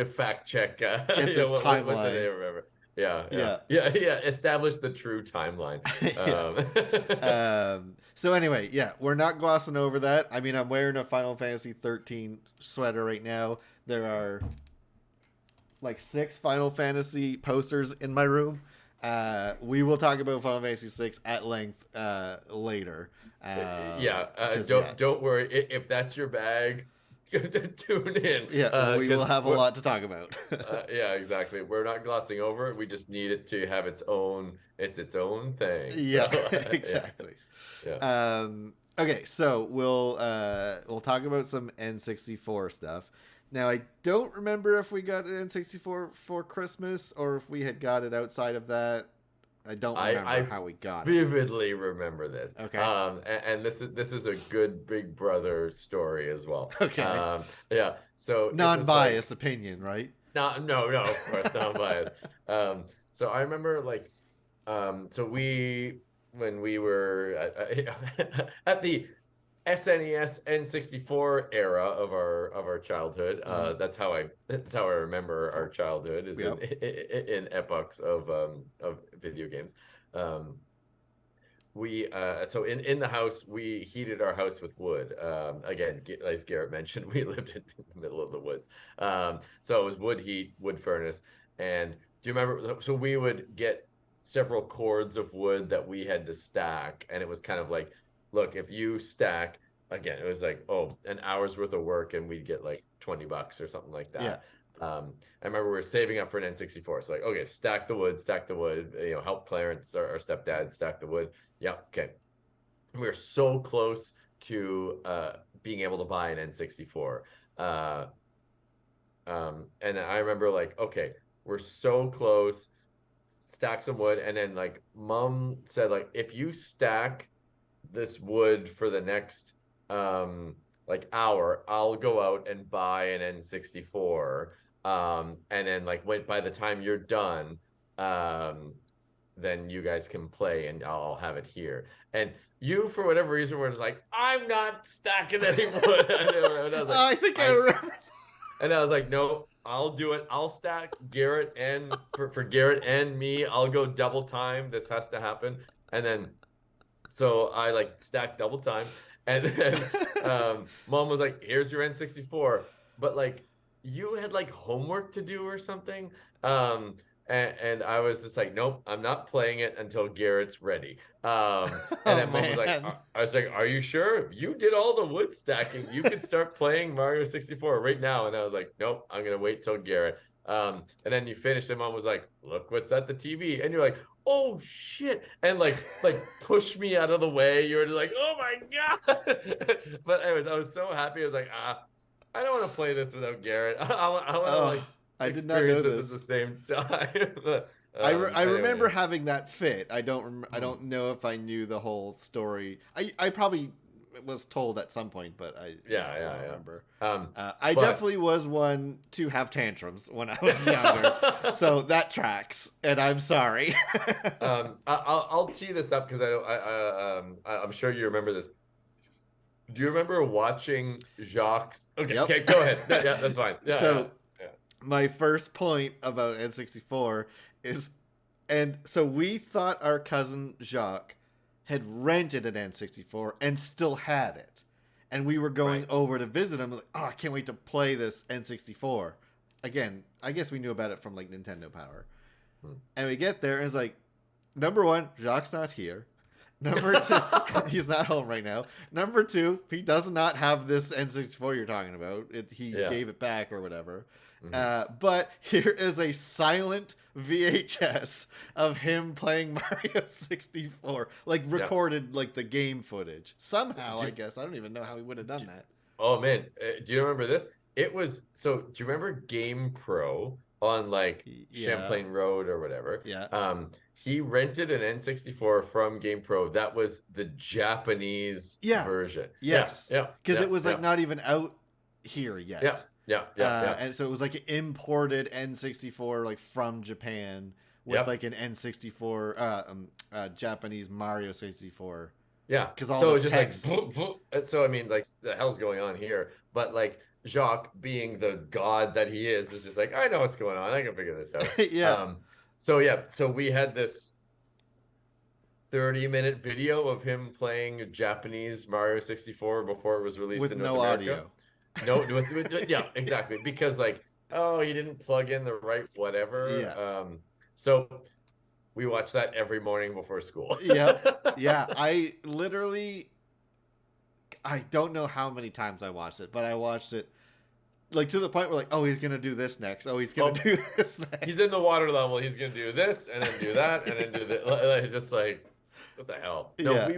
Speaker 2: fact check
Speaker 1: Get this
Speaker 2: what do they
Speaker 1: timeline.
Speaker 2: remember. Yeah, yeah,
Speaker 1: Yeah.
Speaker 2: yeah. Establish the true timeline.
Speaker 1: Yeah.
Speaker 2: Um,
Speaker 1: So anyway, yeah, we're not glossing over that. I mean, I'm wearing a Final Fantasy 13 sweater right now. There are like 6 Final Fantasy posters in my room. We will talk about Final Fantasy 6 at length later.
Speaker 2: yeah,
Speaker 1: Because yeah,
Speaker 2: don't worry if that's your bag. Tune in
Speaker 1: yeah, we will
Speaker 2: because
Speaker 1: have a
Speaker 2: we're
Speaker 1: lot to talk about.
Speaker 2: yeah, exactly. We're not glossing over it. We just need it to have its own thing. So
Speaker 1: Yeah,
Speaker 2: yeah,
Speaker 1: exactly.
Speaker 2: yeah.
Speaker 1: Okay, so we'll talk about some N64 stuff. Now I don't remember if we got an N64 for Christmas or if we had got it outside of that. I don't remember
Speaker 2: I
Speaker 1: how we got it.
Speaker 2: vividly remember this.
Speaker 1: Okay.
Speaker 2: And this is a good Big Brother story as well.
Speaker 1: Okay.
Speaker 2: Yeah. So it was like
Speaker 1: Non-biased opinion, right?
Speaker 2: no, of course, not biased. So I remember like so we when we were at the SNES N64 era of our childhood. That's how I remember our childhood is
Speaker 1: Yep.
Speaker 2: in epochs of video games. Um, we so in the house we heated our house with wood. Again, as Garrett mentioned, we lived in the middle of the woods. So it was wood heat, wood furnace. And do you remember? So we would get several cords of wood that we had to stack, and it was kind of like, look, if you stack, again, it was like, oh, an hour's worth of work, and we'd get like $20 or something like
Speaker 1: Yeah.
Speaker 2: that. I remember we were saving up for an N64. So like, okay, stack the wood, help Clarence, our stepdad, stack the wood. Yeah, okay. We were so close to being able to buy an N64. Uh, and I remember like, okay, we're so close, stack some wood, and then like mom said, like, if you stack this wood for the next like hour, I'll go out and buy an N64. And then like by the time you're done, um, then you guys can play and I'll have it here. And you, for whatever reason, were like, I'm not stacking any wood. And I was like,
Speaker 1: I think I remember.
Speaker 2: and I was like, no, I'll do it. I'll stack Garrett and for Garrett and me, I'll go double time. This has to happen. And then so I like stacked double time. And then mom was like, here's your N64. But like you had like homework to do or something. And I was just like, nope, I'm not playing it until Garrett's ready. And
Speaker 1: Oh
Speaker 2: then mom was like,
Speaker 1: man.
Speaker 2: I was like, are you sure? You did all the wood stacking. You could start playing Mario 64 right now. And I was like, nope, I'm gonna wait till Garrett. And then you finished, and mom was like, look what's at the TV. And you're like, oh shit. And like push me out of the way. You were just like, oh my God. But anyways, I was so happy. I was like, I don't want to play this without Garrett. I want to
Speaker 1: Oh,
Speaker 2: like
Speaker 1: I did not know
Speaker 2: experience this at
Speaker 1: this.
Speaker 2: the same time. But,
Speaker 1: I remember
Speaker 2: anyway.
Speaker 1: having that fit. I don't know if I knew the whole story. I probably was told at some point, but I don't remember. I
Speaker 2: But
Speaker 1: definitely was one to have tantrums when I was younger, so that tracks. And I'm sorry.
Speaker 2: I'll tee this up because I'm sure you remember this. Do you remember watching Jacques? Okay,
Speaker 1: Yep.
Speaker 2: okay, go ahead. Yeah, that's fine. Yeah,
Speaker 1: So
Speaker 2: yeah.
Speaker 1: my first point about N64 is, and so we thought our cousin Jacques had rented an N64 and still had it. And we were going
Speaker 2: Right.
Speaker 1: over to visit him, like, oh, I can't wait to play this N64. Again, I guess we knew about it from like Nintendo Power.
Speaker 2: Hmm.
Speaker 1: And we get there and it's like, number one, Jacques not here. Number two, he's not home right now. Number two, he does not have this N64 you're talking about. He
Speaker 2: Yeah.
Speaker 1: gave it back or whatever.
Speaker 2: Mhm.
Speaker 1: But here is a silent VHS of him playing Mario 64, like
Speaker 2: Yeah.
Speaker 1: recorded like the game footage. Somehow,
Speaker 2: Do-
Speaker 1: I guess. I don't even know how he would have done that.
Speaker 2: Oh man, do you remember this? It was so. Do you remember Game Pro on like
Speaker 1: Yeah.
Speaker 2: Champlain Road or whatever?
Speaker 1: Yeah.
Speaker 2: He rented an N64 from Game Pro. That was the Japanese
Speaker 1: Yeah.
Speaker 2: version.
Speaker 1: Yes.
Speaker 2: Yeah.
Speaker 1: Because
Speaker 2: Yeah.
Speaker 1: it was like
Speaker 2: Yeah.
Speaker 1: not even out here yet.
Speaker 2: Yeah. Yeah. Yeah.
Speaker 1: And so it was like an imported N64 like from Japan with
Speaker 2: Yep.
Speaker 1: like an N64 Japanese Mario 64.
Speaker 2: Yeah.
Speaker 1: 'Cause all
Speaker 2: So
Speaker 1: the
Speaker 2: it's just
Speaker 1: text-
Speaker 2: like, so I mean, like, the hell's going on here? But like Jacques, being the god that he is just like, I know what's going on. I can figure this out.
Speaker 1: Yeah.
Speaker 2: So we had this 30-minute video of him playing Japanese Mario 64 before it was released
Speaker 1: With
Speaker 2: in North
Speaker 1: no
Speaker 2: America.
Speaker 1: audio.
Speaker 2: No, yeah, exactly. Because like, oh, he didn't plug in the right whatever.
Speaker 1: Yeah.
Speaker 2: So we watch that every morning before school.
Speaker 1: Yep. Yeah. I don't know how many times I watched it, but I watched it like to the point where like, oh, he's gonna do this next. Oh, he's gonna do this next.
Speaker 2: He's in the water level. He's gonna do this and then do that and then do that. Just like, what the hell? No,
Speaker 1: Yeah.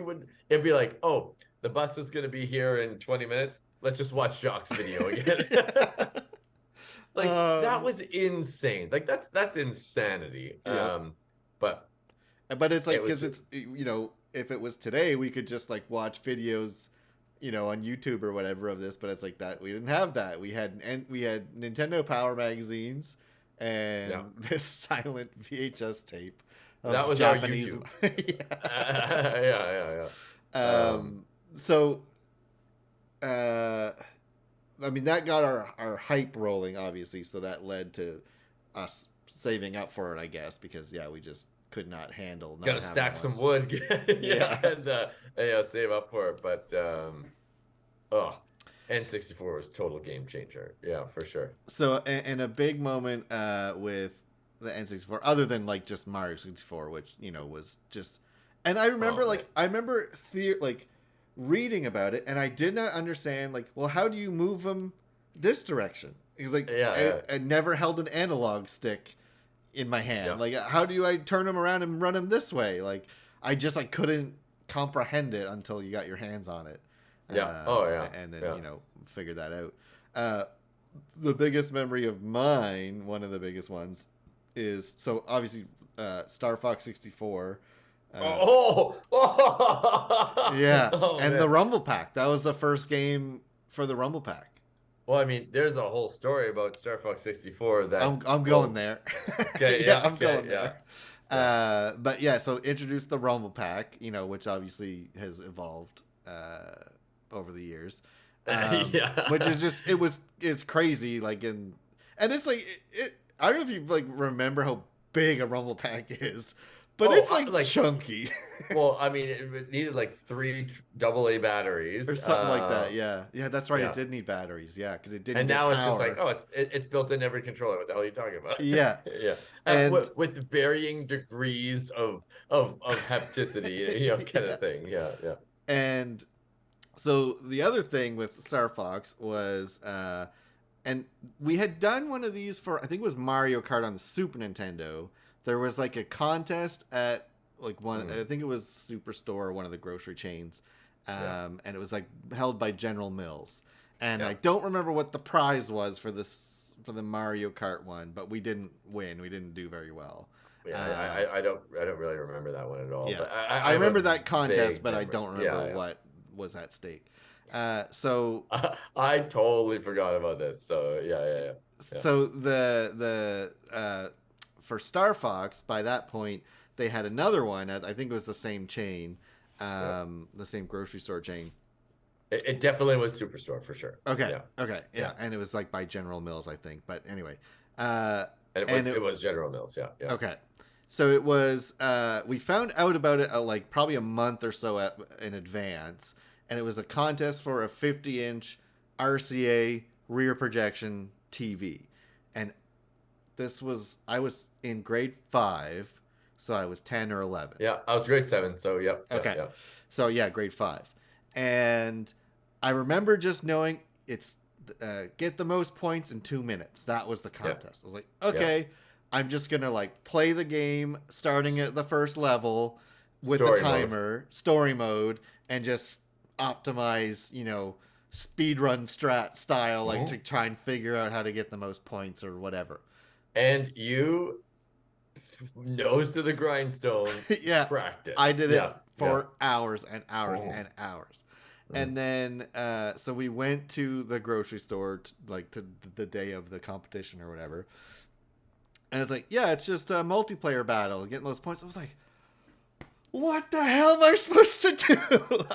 Speaker 2: It'd be like, oh, the bus is gonna be here in 20 minutes. Let's just watch Jacques' video again. Like that was insane. Like that's insanity.
Speaker 1: Yeah.
Speaker 2: But
Speaker 1: it's like
Speaker 2: it was-
Speaker 1: because it's if it was today, we could just like watch videos, on YouTube or whatever of this. But it's like that we didn't have that. We had Nintendo Power magazines and
Speaker 2: Yeah.
Speaker 1: this silent VHS tape. Of
Speaker 2: That was
Speaker 1: Japanese.
Speaker 2: our YouTube.
Speaker 1: Yeah.
Speaker 2: Yeah.
Speaker 1: So uh, I mean, that got our hype rolling, obviously, so that led to us saving up for it, I guess, because yeah, we just could not handle not
Speaker 2: Gotta
Speaker 1: having
Speaker 2: stack
Speaker 1: one.
Speaker 2: some wood, yeah,
Speaker 1: Yeah.
Speaker 2: and save up for it. But oh, N64 was total game changer. Yeah, for sure.
Speaker 1: So, and a big moment with the N64, other than like just Mario 64, which was just, and I remember
Speaker 2: Oh man.
Speaker 1: like like reading about it, and I did not understand like, well, how do you move them this direction? Because like
Speaker 2: Yeah, yeah,
Speaker 1: I never held an analog stick in my hand.
Speaker 2: yeah,
Speaker 1: Like, how do I turn them around and run them this way? Like, I couldn't comprehend it until you got your hands on it,
Speaker 2: yeah. Oh yeah,
Speaker 1: and then
Speaker 2: yeah.
Speaker 1: figured that out. Uh, the biggest memory of mine, one of the biggest ones, is so obviously Star Fox 64.
Speaker 2: Oh, oh,
Speaker 1: Yeah,
Speaker 2: oh
Speaker 1: and the
Speaker 2: man.
Speaker 1: Rumble Pack. That was the first game for the Rumble Pack.
Speaker 2: Well, I mean, there's a whole story about Star Fox 64 that
Speaker 1: I'm going
Speaker 2: will.
Speaker 1: there.
Speaker 2: Okay,
Speaker 1: Yeah,
Speaker 2: yeah,
Speaker 1: I'm
Speaker 2: okay,
Speaker 1: going
Speaker 2: yeah,
Speaker 1: there.
Speaker 2: yeah,
Speaker 1: But yeah, so introduce the Rumble Pack, which obviously has evolved over the years. Which
Speaker 2: yeah.
Speaker 1: is just it's crazy, like and it's like I don't know if you like remember how big a Rumble Pack is, but
Speaker 2: Oh,
Speaker 1: it's like
Speaker 2: like,
Speaker 1: chunky.
Speaker 2: well, I mean, it needed like three AA
Speaker 1: Or
Speaker 2: batteries.
Speaker 1: something like that. Yeah, yeah, that's right. It
Speaker 2: Yeah,
Speaker 1: did need batteries. Yeah, because it didn't
Speaker 2: and
Speaker 1: get
Speaker 2: now it's just like,
Speaker 1: power.
Speaker 2: oh, it's built in every controller. What the hell are you talking about?
Speaker 1: Yeah,
Speaker 2: Yeah,
Speaker 1: and
Speaker 2: with varying degrees of hapticity, kind
Speaker 1: yeah,
Speaker 2: of thing. Yeah, yeah,
Speaker 1: and so the other thing with Star Fox was, and we had done one of these for I think it was Mario Kart on the Super Nintendo. There was like a contest at like one, I
Speaker 2: mm,
Speaker 1: think it was Superstore, one of the grocery chains,
Speaker 2: yeah,
Speaker 1: and it was like held by General Mills. And
Speaker 2: yeah.
Speaker 1: I don't remember what the prize was for the Mario Kart one, but we didn't win. We didn't do very well.
Speaker 2: Yeah,
Speaker 1: Uh,
Speaker 2: I don't really remember that one at all,
Speaker 1: yeah,
Speaker 2: but
Speaker 1: I
Speaker 2: I have a
Speaker 1: remember that contest,
Speaker 2: vague
Speaker 1: but I
Speaker 2: memory.
Speaker 1: don't remember
Speaker 2: Yeah,
Speaker 1: what was at stake. So
Speaker 2: I totally forgot about this. So yeah,
Speaker 1: so for Star Fox, by that point they had another one. I think it was the same chain,
Speaker 2: yeah.
Speaker 1: the same grocery store chain.
Speaker 2: It definitely was Superstore for sure.
Speaker 1: Okay,
Speaker 2: Yeah,
Speaker 1: okay,
Speaker 2: yeah,
Speaker 1: yeah, and it was like by General Mills, I think. But anyway, uh,
Speaker 2: and
Speaker 1: and
Speaker 2: it was General Mills. Yeah, yeah,
Speaker 1: okay, so it was. We found out about it like probably a month or so in advance, and it was a contest for a 50-inch RCA rear projection TV, and I was in grade 5, so I was 10 or 11.
Speaker 2: yeah. I was grade 7, so yep, yep,
Speaker 1: Okay,
Speaker 2: yep.
Speaker 1: so yeah, grade 5, and I remember just knowing it's get the most points in 2 minutes. That was the
Speaker 2: Yeah,
Speaker 1: contest. I was like,
Speaker 2: yeah.
Speaker 1: okay, I'm just gonna like play the game starting at the first level with the
Speaker 2: Story mode.
Speaker 1: timer, story mode, and just optimize, speedrun strat style, like to
Speaker 2: Mhm.
Speaker 1: try and figure out how to get the most points or whatever.
Speaker 2: And you nose to the grindstone
Speaker 1: Yeah, I
Speaker 2: practiced.
Speaker 1: did it
Speaker 2: Yeah, yeah.
Speaker 1: for hours and hours
Speaker 2: Mhm,
Speaker 1: and hours.
Speaker 2: mhm.
Speaker 1: And then, so we went to the grocery store, like to the day of the competition or whatever. And it's like, yeah, it's just a multiplayer battle, getting those points. I was like, what the hell am I supposed to do?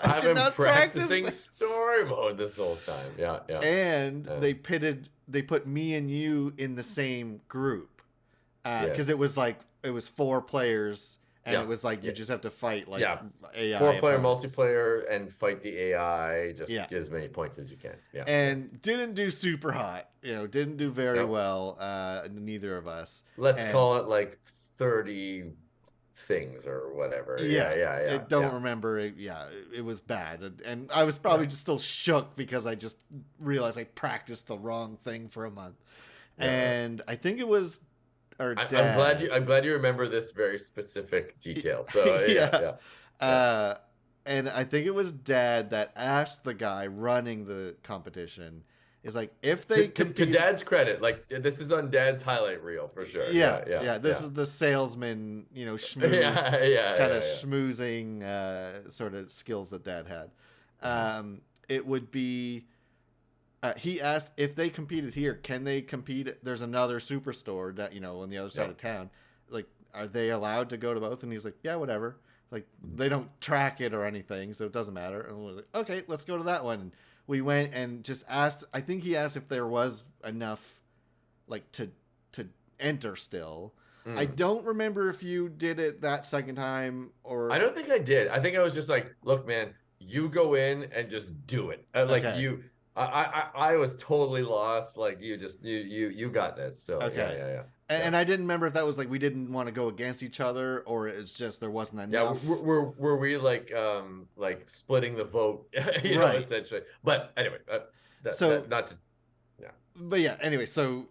Speaker 1: I
Speaker 2: I've
Speaker 1: did
Speaker 2: been
Speaker 1: not practice
Speaker 2: practicing
Speaker 1: this.
Speaker 2: story mode this whole time. Yeah, yeah.
Speaker 1: And
Speaker 2: Uh,
Speaker 1: they put me and you in the same group. Because
Speaker 2: yes.
Speaker 1: it was 4 players, and it
Speaker 2: Yeah.
Speaker 1: was like you
Speaker 2: Yeah.
Speaker 1: just have to fight like
Speaker 2: Yeah.
Speaker 1: AI
Speaker 2: Four-player
Speaker 1: opponents.
Speaker 2: multiplayer and fight the AI. Just
Speaker 1: Yeah,
Speaker 2: get as many points as you can. Yeah, yeah.
Speaker 1: and didn't do super hot. Didn't do very
Speaker 2: No.
Speaker 1: well. Neither of us.
Speaker 2: Let's
Speaker 1: And
Speaker 2: call it like 30 things or whatever. Yeah,
Speaker 1: yeah,
Speaker 2: yeah,
Speaker 1: I
Speaker 2: yeah,
Speaker 1: don't
Speaker 2: yeah.
Speaker 1: remember. Yeah, it was bad, and I was probably
Speaker 2: Yeah.
Speaker 1: just still shook because I just realized I practiced the wrong thing for a month,
Speaker 2: Yeah, yeah.
Speaker 1: and I think it was our
Speaker 2: I'm
Speaker 1: dad.
Speaker 2: glad you remember this very specific detail. So yeah,
Speaker 1: Yeah.
Speaker 2: yeah, yeah.
Speaker 1: Uh, and I think it was dad that asked the guy running the competition, is like, if they
Speaker 2: To
Speaker 1: compete.
Speaker 2: Dad's credit, like this is on Dad's highlight reel for sure.
Speaker 1: Yeah,
Speaker 2: Yeah, yeah,
Speaker 1: yeah. This
Speaker 2: yeah.
Speaker 1: is the salesman, schmooze,
Speaker 2: Yeah, yeah,
Speaker 1: kind of
Speaker 2: yeah, yeah.
Speaker 1: schmoozing sort of skills that dad had.
Speaker 2: Mhm.
Speaker 1: It would be. He asked if they competed here, can they compete? There's another superstore that on the other side
Speaker 2: Yeah.
Speaker 1: of town. Like, are they allowed to go to both? And he's like, yeah, whatever. Like,
Speaker 2: Mhm.
Speaker 1: they don't track it or anything, so it doesn't matter. And we're like, okay, let's go to that one. we went and just asked. I think he asked if there was enough, like to enter still. I
Speaker 2: Mm.
Speaker 1: don't remember if you did it that second time
Speaker 2: I
Speaker 1: or
Speaker 2: don't think I did. I think I was just like, look, man, you go in and just do it. Like
Speaker 1: okay,
Speaker 2: you, I was totally lost. Like you just you got this. So yeah,
Speaker 1: okay.
Speaker 2: yeah, yeah, yeah.
Speaker 1: And I didn't remember if that was like we didn't want to go against each other or it's just there wasn't
Speaker 2: Yeah,
Speaker 1: enough.
Speaker 2: were we like splitting the vote,
Speaker 1: Right.
Speaker 2: essentially. But anyway, that
Speaker 1: So
Speaker 2: not to yeah.
Speaker 1: but yeah, anyway, so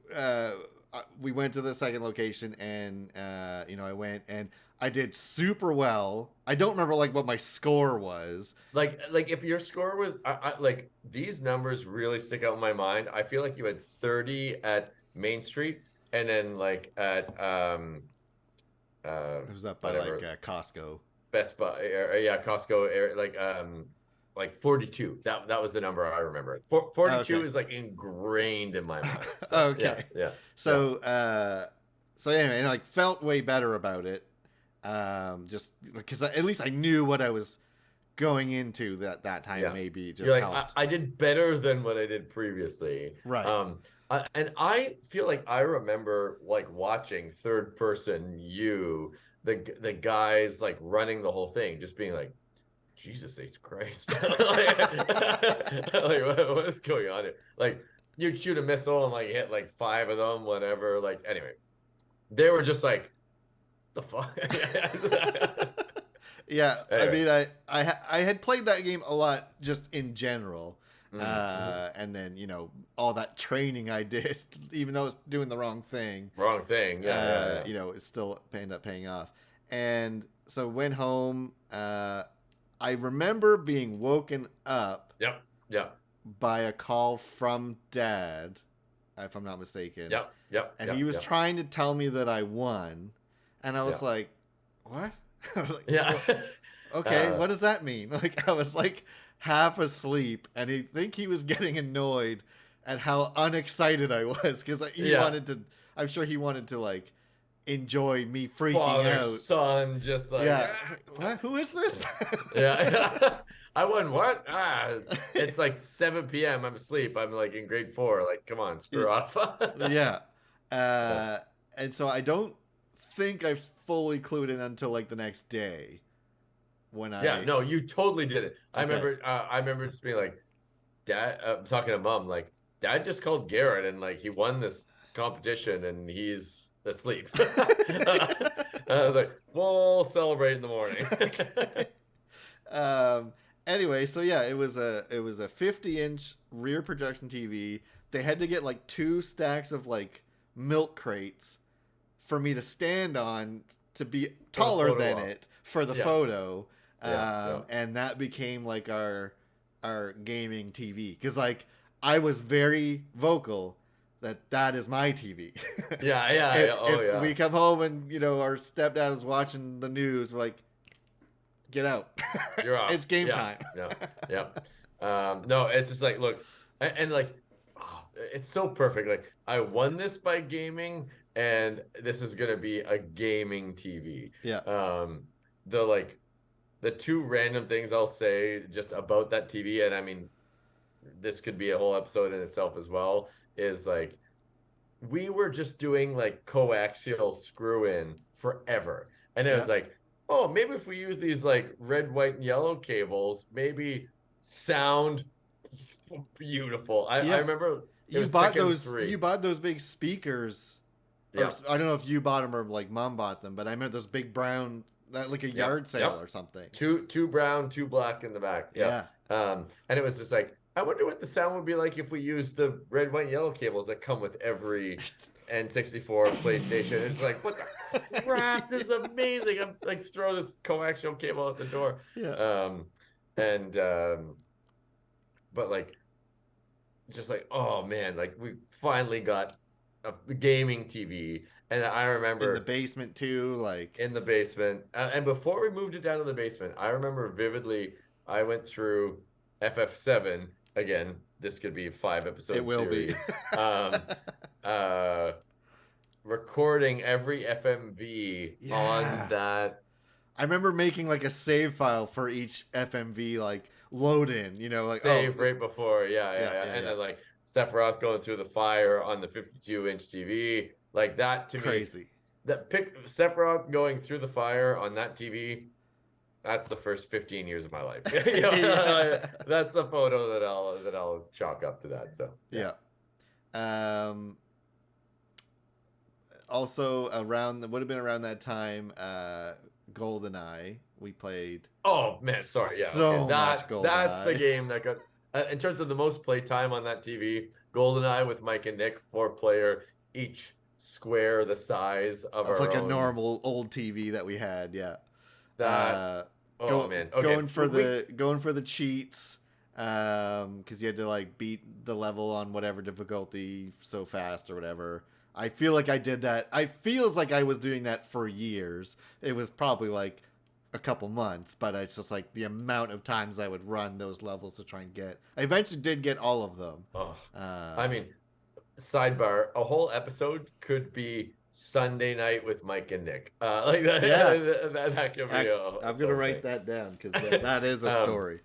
Speaker 1: we went to the second location, and I went and I did super well. I don't remember like what my score was.
Speaker 2: Like if your score was like these numbers really stick out in my mind. I feel like you had 30 at Main Street and then like at
Speaker 1: It was up by
Speaker 2: whatever
Speaker 1: Costco.
Speaker 2: Best Buy or yeah, Costco like 42. That was the number I remember. 42
Speaker 1: Okay,
Speaker 2: is like ingrained in my mind. So yeah,
Speaker 1: okay.
Speaker 2: yeah, yeah,
Speaker 1: So so anyway, and I like felt way better about it. Just because at least I knew what I was going into that time.
Speaker 2: yeah.
Speaker 1: Maybe
Speaker 2: You're
Speaker 1: just
Speaker 2: like
Speaker 1: helped.
Speaker 2: I did better than what I did previously.
Speaker 1: Right.
Speaker 2: And I feel like I remember like watching third person you, the guys like running the whole thing, just being like, Jesus H. Christ. Like what is going on here? Like you'd shoot a missile and like hit like five of them, whatever. Like anyway, they were just like, the fuck.
Speaker 1: Yeah, I
Speaker 2: Anyway.
Speaker 1: mean, I had played that game a lot just in general,
Speaker 2: Mm-hmm.
Speaker 1: and then all that training I did, even though I was doing the wrong thing,
Speaker 2: Wrong thing. Yeah, yeah, yeah.
Speaker 1: it still ended up paying off. And so went home. I remember being woken up
Speaker 2: Yep. Yep.
Speaker 1: by a call from Dad, if I'm not mistaken,
Speaker 2: Yep. Yep.
Speaker 1: and he
Speaker 2: Yep.
Speaker 1: was
Speaker 2: Yep.
Speaker 1: trying to tell me that I won, and I was
Speaker 2: Yep.
Speaker 1: like, "What?" I was like,
Speaker 2: Yeah.
Speaker 1: "What? Okay,
Speaker 2: uh
Speaker 1: what does that mean?" Like I was like half asleep, and he think he was getting annoyed at how unexcited I was because he
Speaker 2: yeah.
Speaker 1: wanted to. I'm sure he wanted to like enjoy me freaking
Speaker 2: Father,
Speaker 1: out.
Speaker 2: son, just like
Speaker 1: Yeah, I was like, what? Who is this?
Speaker 2: yeah. I won what? It's like 7 p.m. I'm asleep. I'm like in grade 4. Like, come on, screw off.
Speaker 1: Yeah,
Speaker 2: Yeah.
Speaker 1: uh, and so I don't think I fully clued in until like the next day when
Speaker 2: Yeah,
Speaker 1: I.
Speaker 2: no, you totally did it.
Speaker 1: Okay.
Speaker 2: I remember just being like, Dad, talking to Mom, like, Dad just called Garrett and like he won this competition and he's asleep. I was like, we'll celebrate in the morning.
Speaker 1: Okay. Um. Anyway, so yeah, it was a 50-inch rear projection TV. They had to get like two stacks of like milk crates for me to stand on to be
Speaker 2: For the
Speaker 1: taller
Speaker 2: photo
Speaker 1: than
Speaker 2: op.
Speaker 1: it for the
Speaker 2: Yeah,
Speaker 1: photo.
Speaker 2: yeah, yeah.
Speaker 1: And that became like our gaming TV because like I was very vocal that is my TV.
Speaker 2: Yeah, yeah, yeah. Oh,
Speaker 1: If
Speaker 2: yeah.
Speaker 1: we come home and our stepdad is watching the news, we're like, get out,
Speaker 2: You're off.
Speaker 1: it's game
Speaker 2: Yeah,
Speaker 1: time.
Speaker 2: yeah, yeah. No, it's just like, look, and like, oh, it's so perfect. Like, I won this by gaming, and this is gonna be a gaming TV.
Speaker 1: Yeah,
Speaker 2: Um, the like, the two random things I'll say just about that TV, and I mean, this could be a whole episode in itself as well, is like we were just doing like coaxial screw in forever. And it
Speaker 1: yeah,
Speaker 2: was like, oh, maybe if we use these like red, white, and yellow cables, maybe sound beautiful. I
Speaker 1: yeah.
Speaker 2: remember it
Speaker 1: You
Speaker 2: was
Speaker 1: bought
Speaker 2: Tekken
Speaker 1: those.
Speaker 2: 3.
Speaker 1: You bought those big speakers, or
Speaker 2: Yeah.
Speaker 1: I don't know if you bought them or like mom bought them, but I remember those big brown, that like a
Speaker 2: Yep.
Speaker 1: yard sale
Speaker 2: Yep.
Speaker 1: or something.
Speaker 2: Two brown, two black in the back. Yeah.
Speaker 1: Yeah,
Speaker 2: And it was just like, I wonder what the sound would be like if we used the red, white, and yellow cables that come with every N64 PlayStation. It's like, what the crap? This is amazing. I'm like throw this coaxial cable out the door.
Speaker 1: yeah.
Speaker 2: And but like just like, oh man, like we finally got a gaming TV. And I
Speaker 1: In the
Speaker 2: remember
Speaker 1: basement too, like
Speaker 2: in the basement. And before we moved it down to the basement, I remember vividly I went through FF7 again. This could be a 5 episode
Speaker 1: it will be.
Speaker 2: series. Um, uh, recording every FMV on
Speaker 1: Yeah.
Speaker 2: that
Speaker 1: I remember making like a save file for each FMV like load in, like
Speaker 2: Save right before,
Speaker 1: yeah,
Speaker 2: yeah.
Speaker 1: yeah,
Speaker 2: And
Speaker 1: yeah.
Speaker 2: then like Sephiroth going through the fire on the 52-inch TV, like that to me,
Speaker 1: Crazy.
Speaker 2: that pick Sephiroth going through the fire on that TV, that's the first 15 years of my life.
Speaker 1: Yeah.
Speaker 2: That's the photo that I'll chalk up to that. So yeah.
Speaker 1: Yeah. Um Also around would have been around that time GoldenEye we played
Speaker 2: Oh man, sorry. Yeah, okay.
Speaker 1: so much
Speaker 2: That's the
Speaker 1: GoldenEye.
Speaker 2: game that got in terms of the most play time on that TV. GoldenEye with Mike and Nick, 4-player, each square the size of
Speaker 1: Of
Speaker 2: our
Speaker 1: like a
Speaker 2: own.
Speaker 1: normal old TV that we had, yeah.
Speaker 2: That oh man. Okay,
Speaker 1: Going for the cheats, because you had to like beat the level on whatever difficulty so fast or whatever. I feel like I did that. I feels like I was doing that for years. It was probably like a couple months, but it's just like the amount of times I would run those levels to try and get. I eventually did get all of them.
Speaker 2: oh, I
Speaker 1: Um,
Speaker 2: mean, sidebar, a whole episode could be Sunday night with Mike and Nick. Like that,
Speaker 1: yeah,
Speaker 2: that could be
Speaker 1: actually,
Speaker 2: a
Speaker 1: I'm gonna
Speaker 2: whole
Speaker 1: write
Speaker 2: thing.
Speaker 1: that down because that is a
Speaker 2: um,
Speaker 1: story.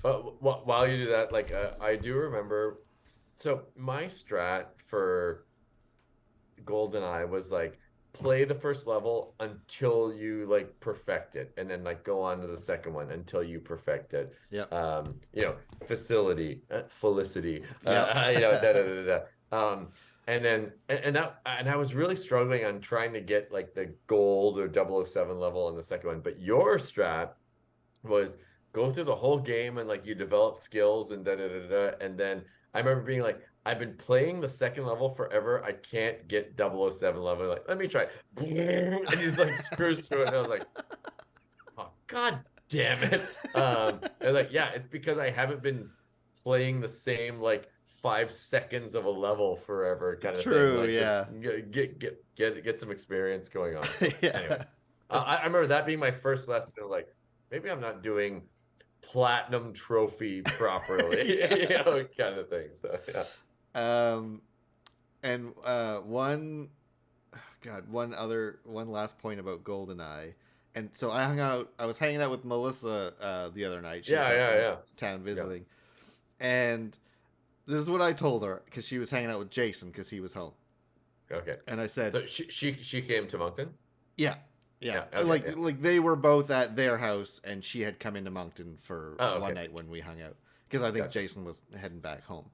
Speaker 2: but while you do that, like I do remember, so my strat for GoldenEye was like play the first level until you like perfect it, and then like go on to the second one until you perfect it.
Speaker 1: Yep.
Speaker 2: Facility, Felicity,
Speaker 1: Yep.
Speaker 2: da da da da. And then and I was really struggling on trying to get like the gold or 007 level on the second one. But your strat was go through the whole game and like you develop skills and da da da da. And then I remember being like, I've been playing the second level forever. I can't get 007 level. Like, let me try. And he's like screws through it. And I was like, oh god damn it. And like, yeah, it's because I haven't been playing the same like 5 seconds of a level forever kind of thing.
Speaker 1: True.
Speaker 2: Like just
Speaker 1: Yeah.
Speaker 2: get some experience going on. So anyway.
Speaker 1: Yeah.
Speaker 2: I remember that being my first lesson of like, maybe I'm not doing platinum trophy properly,
Speaker 1: Yeah.
Speaker 2: kind of thing. So yeah.
Speaker 1: And one last point about GoldenEye. And so I was hanging out with Melissa the other night. She's
Speaker 2: Yeah,
Speaker 1: up
Speaker 2: yeah,
Speaker 1: in
Speaker 2: yeah.
Speaker 1: town
Speaker 2: Yeah.
Speaker 1: visiting. And this is what I told her because she was hanging out with Jason because he was home.
Speaker 2: Okay.
Speaker 1: And I said,
Speaker 2: So she came to Moncton?
Speaker 1: yeah, yeah.
Speaker 2: Yeah, okay, yeah.
Speaker 1: Like they were both at their house and she had come into Moncton for
Speaker 2: Oh, okay.
Speaker 1: one night when we hung out because I think
Speaker 2: Gotcha.
Speaker 1: Jason was heading back home.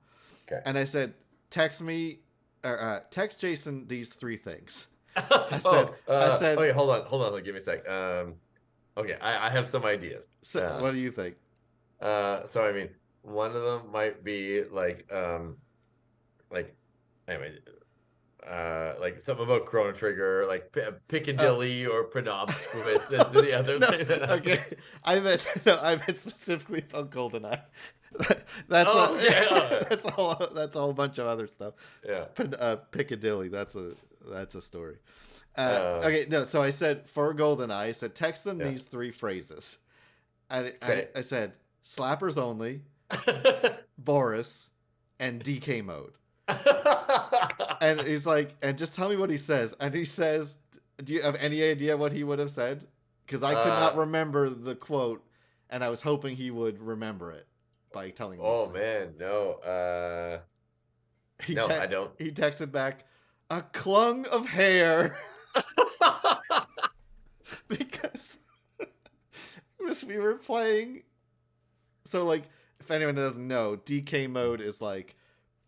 Speaker 2: Okay.
Speaker 1: And I said, text Jason these 3 things.
Speaker 2: I
Speaker 1: said,
Speaker 2: okay, hold on, give me a sec. Okay, I have some ideas.
Speaker 1: so, what do you think?
Speaker 2: So I mean, one of them might be like anyway, like something about Chrono Trigger, like Piccadilly or Penobscus is the other
Speaker 1: No,
Speaker 2: thing.
Speaker 1: okay. I meant specifically about GoldenEye. That's
Speaker 2: Oh, okay.
Speaker 1: that's all a bunch of other stuff.
Speaker 2: Yeah.
Speaker 1: Piccadilly, that's a story.
Speaker 2: Uh,
Speaker 1: Okay, no, so I said for GoldenEye, I said text them
Speaker 2: Yeah.
Speaker 1: these 3 phrases. I
Speaker 2: Okay.
Speaker 1: said slappers only, Boris, and DK mode. And he's like, and just tell me what he says. And he says, do you have any idea what he would have said? Because I could not remember the quote, and I was hoping he would remember it by telling me.
Speaker 2: Oh man, no. No, I don't.
Speaker 1: He texted back, a clung of hair. Because we were playing. So, like, if anyone doesn't know, DK mode is like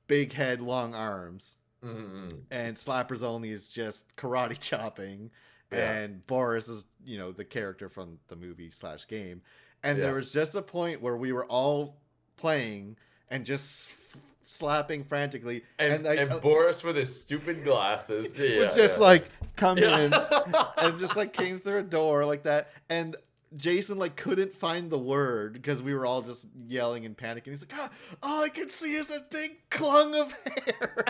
Speaker 1: big head, long arms.
Speaker 2: Mm-hmm.
Speaker 1: And Slappers Only is just karate chopping.
Speaker 2: Yeah.
Speaker 1: And Boris is, the character from the movie / game. And
Speaker 2: Yeah.
Speaker 1: there was just a point where we were all playing and just slapping frantically.
Speaker 2: And Boris with his stupid glasses. Yeah,
Speaker 1: would just like come in
Speaker 2: Yeah.
Speaker 1: and just like came through a door like that. And Jason like couldn't find the word because we were all just yelling and panicking. He's like, all I can see is a big clung of hair.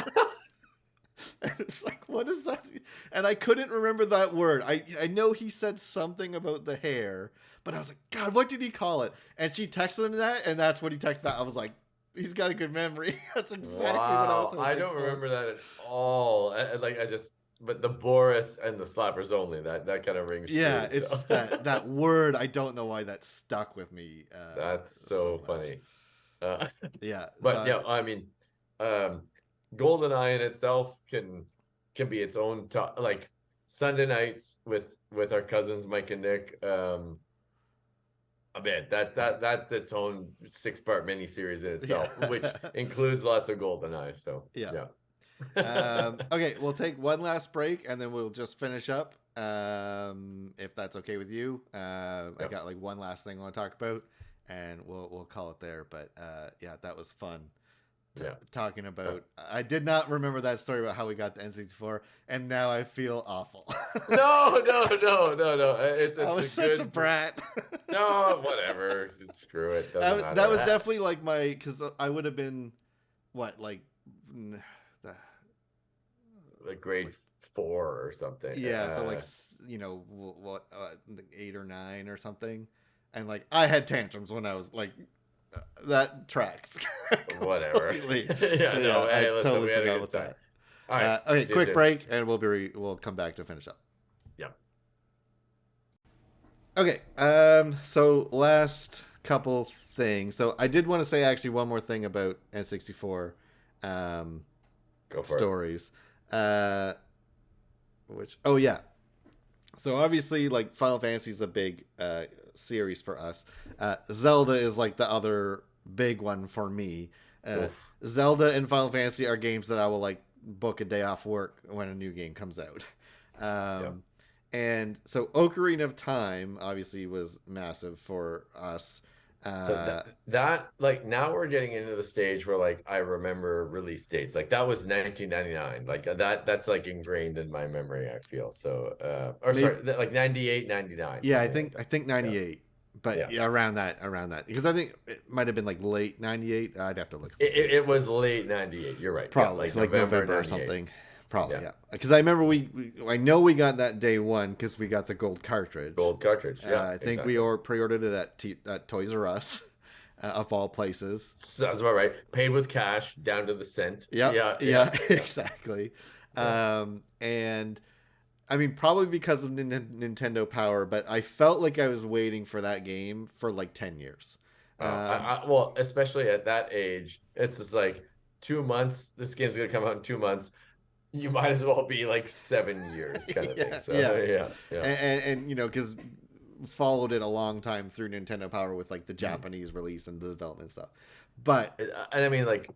Speaker 1: And it's like, what is that? And I couldn't remember that word. I know he said something about the hair, but I was like, God, what did he call it? And she texted him that, and that's what he texted back. I was like, he's got a good memory. That's exactly what I was hoping
Speaker 2: I don't
Speaker 1: for.
Speaker 2: remember that at all. I just but the Boris and the slappers only, that kind of rings
Speaker 1: Yeah,
Speaker 2: true. So
Speaker 1: it's that word. I don't know why that stuck with me
Speaker 2: that's
Speaker 1: so
Speaker 2: so
Speaker 1: much.
Speaker 2: funny. Uh,
Speaker 1: Yeah,
Speaker 2: but
Speaker 1: so
Speaker 2: yeah, I mean, um, GoldenEye in itself can be its own like Sunday nights with our cousins Mike and Nick. I mean that's its own 6-part miniseries in
Speaker 1: yeah,
Speaker 2: itself, which includes lots of GoldenEye. So
Speaker 1: yeah.
Speaker 2: yeah,
Speaker 1: Okay, we'll take one last break and then we'll just finish up. If that's okay with you. I
Speaker 2: yep,
Speaker 1: got like one last thing I want to talk about, and we'll call it there. But yeah, that was fun.
Speaker 2: yeah.
Speaker 1: Talking
Speaker 2: Uh,
Speaker 1: about, I did not remember that story about how we got the N64, and now I feel awful.
Speaker 2: no, no, no, no, no.
Speaker 1: I
Speaker 2: It's
Speaker 1: was
Speaker 2: a
Speaker 1: such a
Speaker 2: good.
Speaker 1: brat.
Speaker 2: No, whatever. Screw it. Doesn't
Speaker 1: That
Speaker 2: matter.
Speaker 1: was definitely like my, because I would have been what, like
Speaker 2: Like grade
Speaker 1: like
Speaker 2: 4 or something.
Speaker 1: yeah, so like what 8 or 9 or something, and like I had tantrums when I was like that tracks
Speaker 2: Whatever.
Speaker 1: completely. So
Speaker 2: Yeah,
Speaker 1: yeah,
Speaker 2: no.
Speaker 1: I
Speaker 2: Hey, listen,
Speaker 1: totally
Speaker 2: we had a
Speaker 1: forgot
Speaker 2: good
Speaker 1: about
Speaker 2: time.
Speaker 1: that.
Speaker 2: All right.
Speaker 1: Okay,
Speaker 2: See you
Speaker 1: quick
Speaker 2: soon.
Speaker 1: break, and we'll come back to finish up.
Speaker 2: Yeah.
Speaker 1: Okay, so last couple things. So I did want to say actually one more thing about N64 um,
Speaker 2: Go for it.
Speaker 1: stories. Uh, which oh yeah, so obviously like Final Fantasy is a big series for us. Zelda is like the other big one for me. Uh,
Speaker 2: Oof.
Speaker 1: Zelda and Final Fantasy are games that I will like book a day off work when a new game comes out.
Speaker 2: Yeah.
Speaker 1: Um, and so Ocarina of Time obviously was massive for us.
Speaker 2: So that like now we're getting into the stage where like I remember release dates. Like that was 1999. Like that's like ingrained in my memory, I feel. So or
Speaker 1: Maybe
Speaker 2: sorry, like 98, 99,
Speaker 1: yeah,
Speaker 2: something like
Speaker 1: I
Speaker 2: that.
Speaker 1: think
Speaker 2: Yeah.
Speaker 1: 98, but
Speaker 2: Yeah.
Speaker 1: yeah, around that because I think it might have been like late 98. I'd have to look at the
Speaker 2: It
Speaker 1: dates.
Speaker 2: was late 98. You're right. Yeah,
Speaker 1: Probably
Speaker 2: like
Speaker 1: like
Speaker 2: November
Speaker 1: November or
Speaker 2: 98.
Speaker 1: something. Probably
Speaker 2: Yeah.
Speaker 1: yeah. Because I remember I know we got that day one because we got the gold cartridge.
Speaker 2: Gold cartridge. Yeah,
Speaker 1: I think we
Speaker 2: exactly.
Speaker 1: pre-ordered it at Toys R Us, of all places.
Speaker 2: Sounds about right. Paid with cash down to the cent.
Speaker 1: Yep,
Speaker 2: Yeah,
Speaker 1: yeah,
Speaker 2: yeah, yeah,
Speaker 1: exactly.
Speaker 2: yeah.
Speaker 1: And I mean, probably because of Nintendo Power, but I felt like I was waiting for that game for like 10 years. Um,
Speaker 2: Well, especially at that age, it's just like 2 months. This game's gonna come out in 2 months. You might as well be like 7 years, kind of thing.
Speaker 1: yeah,
Speaker 2: So
Speaker 1: yeah,
Speaker 2: yeah, yeah.
Speaker 1: and because followed it a long time through Nintendo Power with like the
Speaker 2: Mhm.
Speaker 1: Japanese release and the development stuff. But
Speaker 2: And I mean, like,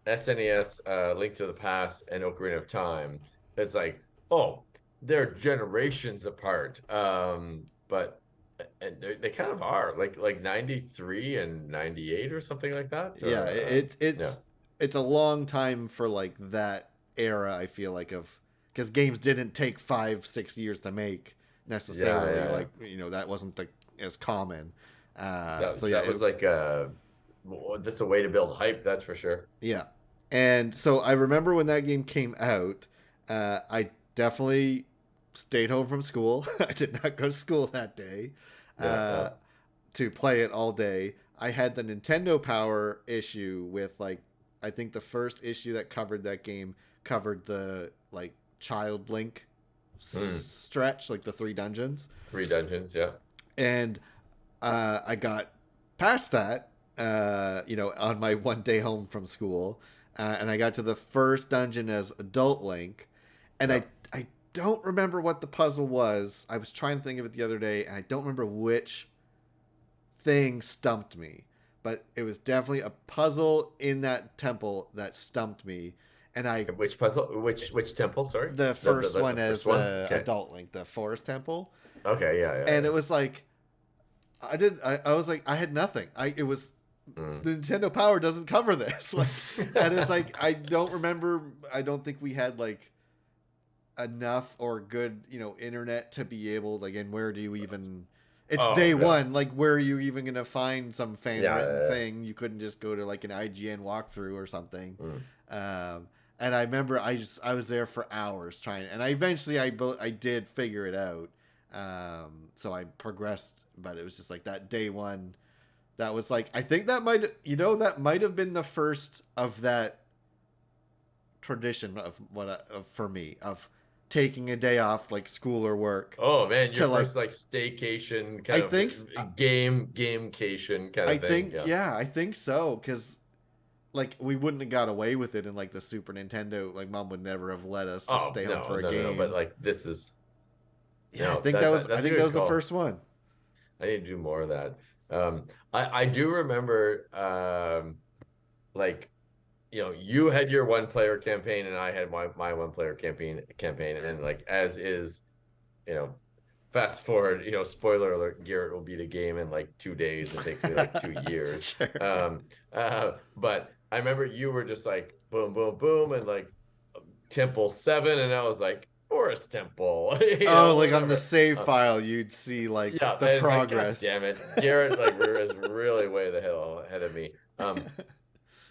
Speaker 2: SNES, Link to the Past, and Ocarina of Time. It's like, oh, they're generations apart. But and they kind of are like 93 and 98 or something like that.
Speaker 1: yeah,
Speaker 2: Or yeah,
Speaker 1: it's a long time for like that era. I feel like of because games didn't take 5 6 years to make
Speaker 2: yeah,
Speaker 1: necessarily.
Speaker 2: yeah.
Speaker 1: Like that wasn't the as common. So yeah,
Speaker 2: That was like well, that's a way to build hype, that's for sure.
Speaker 1: yeah. And so I remember when that game came out, I definitely stayed home from school. I did not go to school that day
Speaker 2: Yeah,
Speaker 1: uh,
Speaker 2: yeah.
Speaker 1: to play it all day. I had the Nintendo Power issue with like I think the first issue that covered that game covered the like Child Link
Speaker 2: Hmm.
Speaker 1: stretch, like the 3 dungeons,
Speaker 2: 3 dungeons, yeah.
Speaker 1: and I got past that, on my one day home from school, and I got to the first dungeon as Adult Link, and
Speaker 2: Yeah.
Speaker 1: I don't remember what the puzzle was. I was trying to think of it the other day, and I don't remember which thing stumped me, but it was definitely a puzzle in that temple that stumped me, and I
Speaker 2: Which puzzle? Which temple? Sorry.
Speaker 1: the
Speaker 2: The the,
Speaker 1: first
Speaker 2: the,
Speaker 1: one
Speaker 2: the first
Speaker 1: as
Speaker 2: one? Okay.
Speaker 1: Adult Link, the Forest Temple,
Speaker 2: Okay, yeah, yeah,
Speaker 1: and
Speaker 2: yeah.
Speaker 1: it was like I was like I had nothing. It was
Speaker 2: Mm.
Speaker 1: the Nintendo Power doesn't cover this. Like, and it's like I don't remember. I don't think we had like enough or good, internet to be able like. And where do you even? It's
Speaker 2: Oh
Speaker 1: day
Speaker 2: no.
Speaker 1: one. Like, where are you even gonna find some fan
Speaker 2: Yeah,
Speaker 1: written
Speaker 2: yeah, yeah.
Speaker 1: thing? You couldn't just go to like an IGN walkthrough or something.
Speaker 2: Mm.
Speaker 1: Um, and I remember I was there for hours trying, and I eventually I did figure it out. So I progressed, but it was just like that day one. That was like I think that might have been the first of that tradition of for me of taking a day off like school or work
Speaker 2: Oh man, your
Speaker 1: to like
Speaker 2: first like staycation
Speaker 1: I
Speaker 2: kind of
Speaker 1: think
Speaker 2: gamecation kind of thing. Yeah.
Speaker 1: I think so because like we wouldn't have got away with it in like the Super Nintendo. Like mom would never have let us just
Speaker 2: Oh
Speaker 1: stay home
Speaker 2: no,
Speaker 1: for a
Speaker 2: no, no, no. But
Speaker 1: game.
Speaker 2: like this is
Speaker 1: Yeah,
Speaker 2: no, that
Speaker 1: I
Speaker 2: that's a
Speaker 1: think that
Speaker 2: good
Speaker 1: was the
Speaker 2: call.
Speaker 1: first one.
Speaker 2: I need to do more of that. I do remember like you had your one player campaign and I had my one player campaign and like as is, you know, fast forward, spoiler alert, Garrett will beat a game in like 2 days and takes me like 2 years.
Speaker 1: Sure.
Speaker 2: But I remember you were just like boom, boom, boom, and like Temple 7, and I was like Forest Temple,
Speaker 1: Oh, like on the
Speaker 2: whatever.
Speaker 1: save file, you'd see like
Speaker 2: Yeah,
Speaker 1: the
Speaker 2: and it's like, God
Speaker 1: progress.
Speaker 2: damn it, Garrett like is really way the hell ahead of me.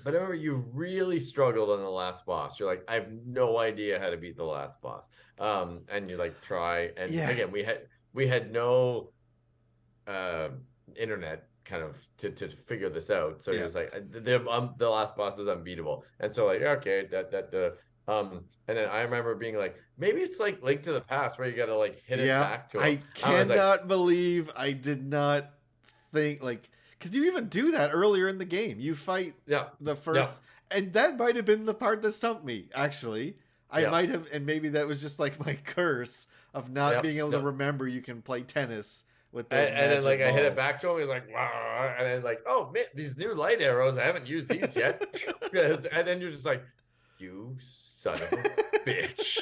Speaker 2: But I remember you really struggled on the last boss. You're like, I have no idea how to beat the last boss. And you like try, and
Speaker 1: Yeah,
Speaker 2: again, we had no uh, internet kind of to figure this out. So you're
Speaker 1: yeah,
Speaker 2: just like, the last boss is unbeatable, and so like, okay, and then I remember being like, maybe it's like Link to the Past where you got to like hit it
Speaker 1: yeah.
Speaker 2: back to him.
Speaker 1: I
Speaker 2: I was like,
Speaker 1: cannot believe I did not think like because you even do that earlier in the game. You fight
Speaker 2: yeah,
Speaker 1: the
Speaker 2: yeah,
Speaker 1: first, and that might have been the part that stumped me. Actually, I
Speaker 2: yeah,
Speaker 1: might have, and maybe that was just like my curse of not
Speaker 2: yeah,
Speaker 1: being able to
Speaker 2: yeah.
Speaker 1: remember you can play tennis with those
Speaker 2: And then like
Speaker 1: magic
Speaker 2: I hit it
Speaker 1: balls.
Speaker 2: back to him. He's like, wow. And then like, oh man, these new light arrows, I haven't used these yet. And then you're just like, you son of a bitch.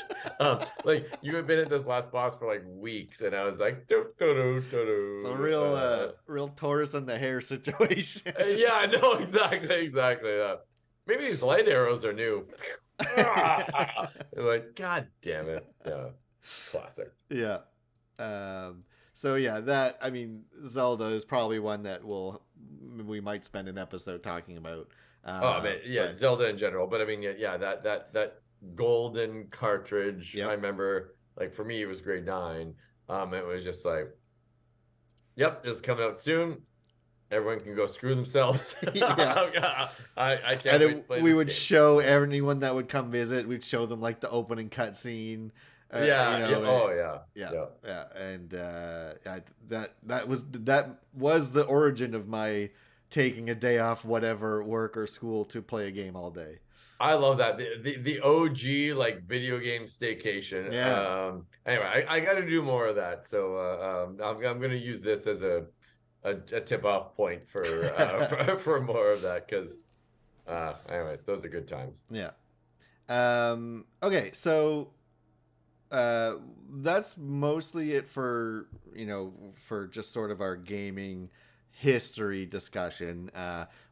Speaker 2: Like you had been at this last boss for like weeks, and I was like, do, do, do, do,
Speaker 1: So
Speaker 2: do.
Speaker 1: real Taurus and the hair situation.
Speaker 2: Yeah, I know exactly. Maybe these light arrows are new. Like, God damn it. Yeah, classic.
Speaker 1: Yeah. So yeah, that I mean, Zelda is probably one that we might spend an episode talking about.
Speaker 2: Oh, I mean, yeah,
Speaker 1: But
Speaker 2: Zelda in general, but I mean, yeah, that golden cartridge. I
Speaker 1: yep,
Speaker 2: remember, like for me, it was grade 9. It was just like, yep, this is coming out soon. Everyone can go screw themselves.
Speaker 1: yeah.
Speaker 2: I
Speaker 1: And
Speaker 2: can't wait to play
Speaker 1: we
Speaker 2: this
Speaker 1: would
Speaker 2: game.
Speaker 1: show anyone that would come visit. We'd show them like the opening cutscene.
Speaker 2: Yeah, yeah, oh yeah,
Speaker 1: Yeah,
Speaker 2: yeah.
Speaker 1: yeah, and that was the origin of my taking a day off, whatever work or school, to play a game all day.
Speaker 2: I love that the OG like video game staycation.
Speaker 1: Yeah,
Speaker 2: Anyway, I got to do more of that. So I'm gonna use this as a tip off point for more of that because anyways, those are good times.
Speaker 1: yeah. Okay, so that's mostly it for for just sort of our gaming history discussion.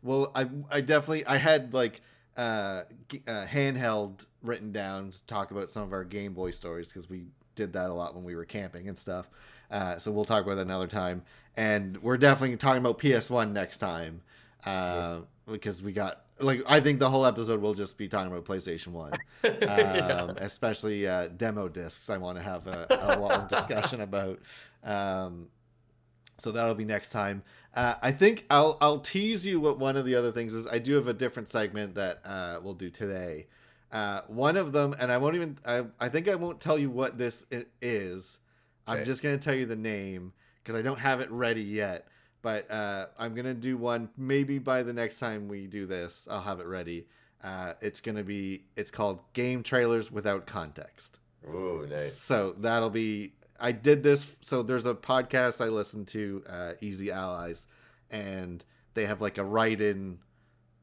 Speaker 1: Well, I definitely I had like handheld written down to talk about some of our Game Boy stories because we did that a lot when we were camping and stuff. So we'll talk about that another time. And we're definitely talking about PS1 next time
Speaker 2: Yes.
Speaker 1: because we got like I think the whole episode will just be talking about PlayStation 1,
Speaker 2: Yeah.
Speaker 1: especially demo discs. I want to have a long discussion about. So that'll be next time. I think I'll tease you what one of the other things is. I do have a different segment that we'll do today. One of them, and I won't even. I think I won't tell you what this is. I'm
Speaker 2: Okay.
Speaker 1: just gonna tell you the name because I don't have it ready yet. But I'm gonna do one. Maybe by the next time we do this, I'll have it ready. It's called Game Trailers Without Context.
Speaker 2: Ooh, nice.
Speaker 1: So that'll be. I did this. So there's a podcast I listen to, Easy Allies, and they have like a write-in